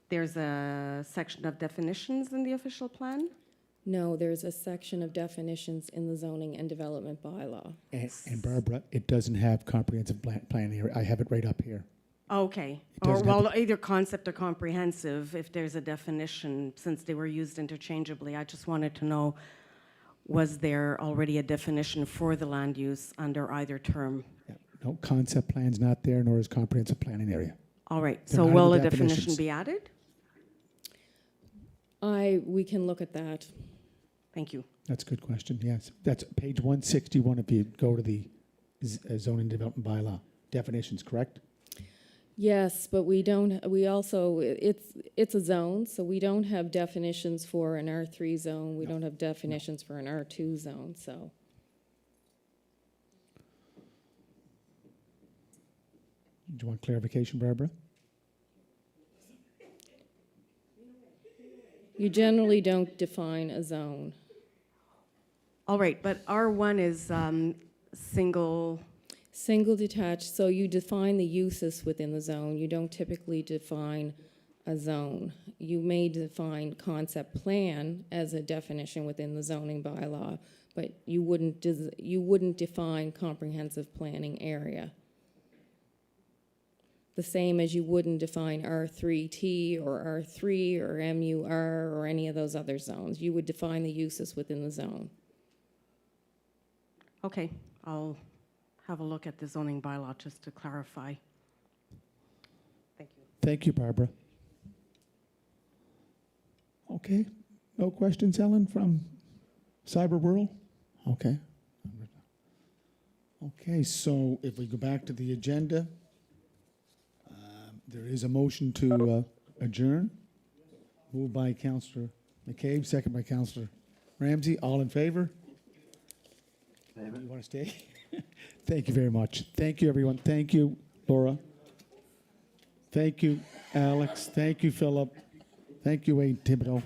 K: there's a section of definitions in the official plan?
O: No, there's a section of definitions in the zoning and development bylaw.
A: And Barbara, it doesn't have comprehensive plan here. I have it right up here.
K: Okay.
A: It
K: Or,
A: doesn't have
K: well, either concept or comprehensive, if there's a definition, since they were used interchangeably. I just wanted to know, was there already a definition for the land use under either term?
A: Yeah. No, concept plan's not there, nor is comprehensive planning area.
K: All right.
A: They're
K: So
A: not in
K: will
A: the
K: a definition
A: definitions.
K: be added?
O: We can look at that.
K: Thank you.
A: That's a good question, yes. That's page 161 if you go to the zoning development bylaw. Definitions, correct?
O: Yes, but it's a zone, so we don't have definitions for an R3 zone. We don't have definitions for an R2 zone, so.
A: Do you want clarification, Barbara?
O: You generally don't define a zone.
K: All right, but R1 is single.
O: Single detached, so you define the uses within the zone. You don't typically define a zone. You may define concept plan as a definition within the zoning bylaw, but you wouldn't define comprehensive planning area. The same as you wouldn't define R3T or R3 or MUR or any of those other zones. You would define the uses within the zone.
K: Okay, I'll have a look at the zoning bylaw just to clarify. Thank you.
A: Thank you, Barbara. Okay, no questions, Ellen, from Cyber World? Okay. Okay, so if we go back to the agenda, there is a motion to adjourn. Moved by Councillor McCabe, second by Councillor Ramsey. All in favor? You want to stay? Thank you very much. Thank you, everyone. Thank you, Laura. Thank you, Alex. Thank you, Philip. Thank you, Wayne Thibodeau.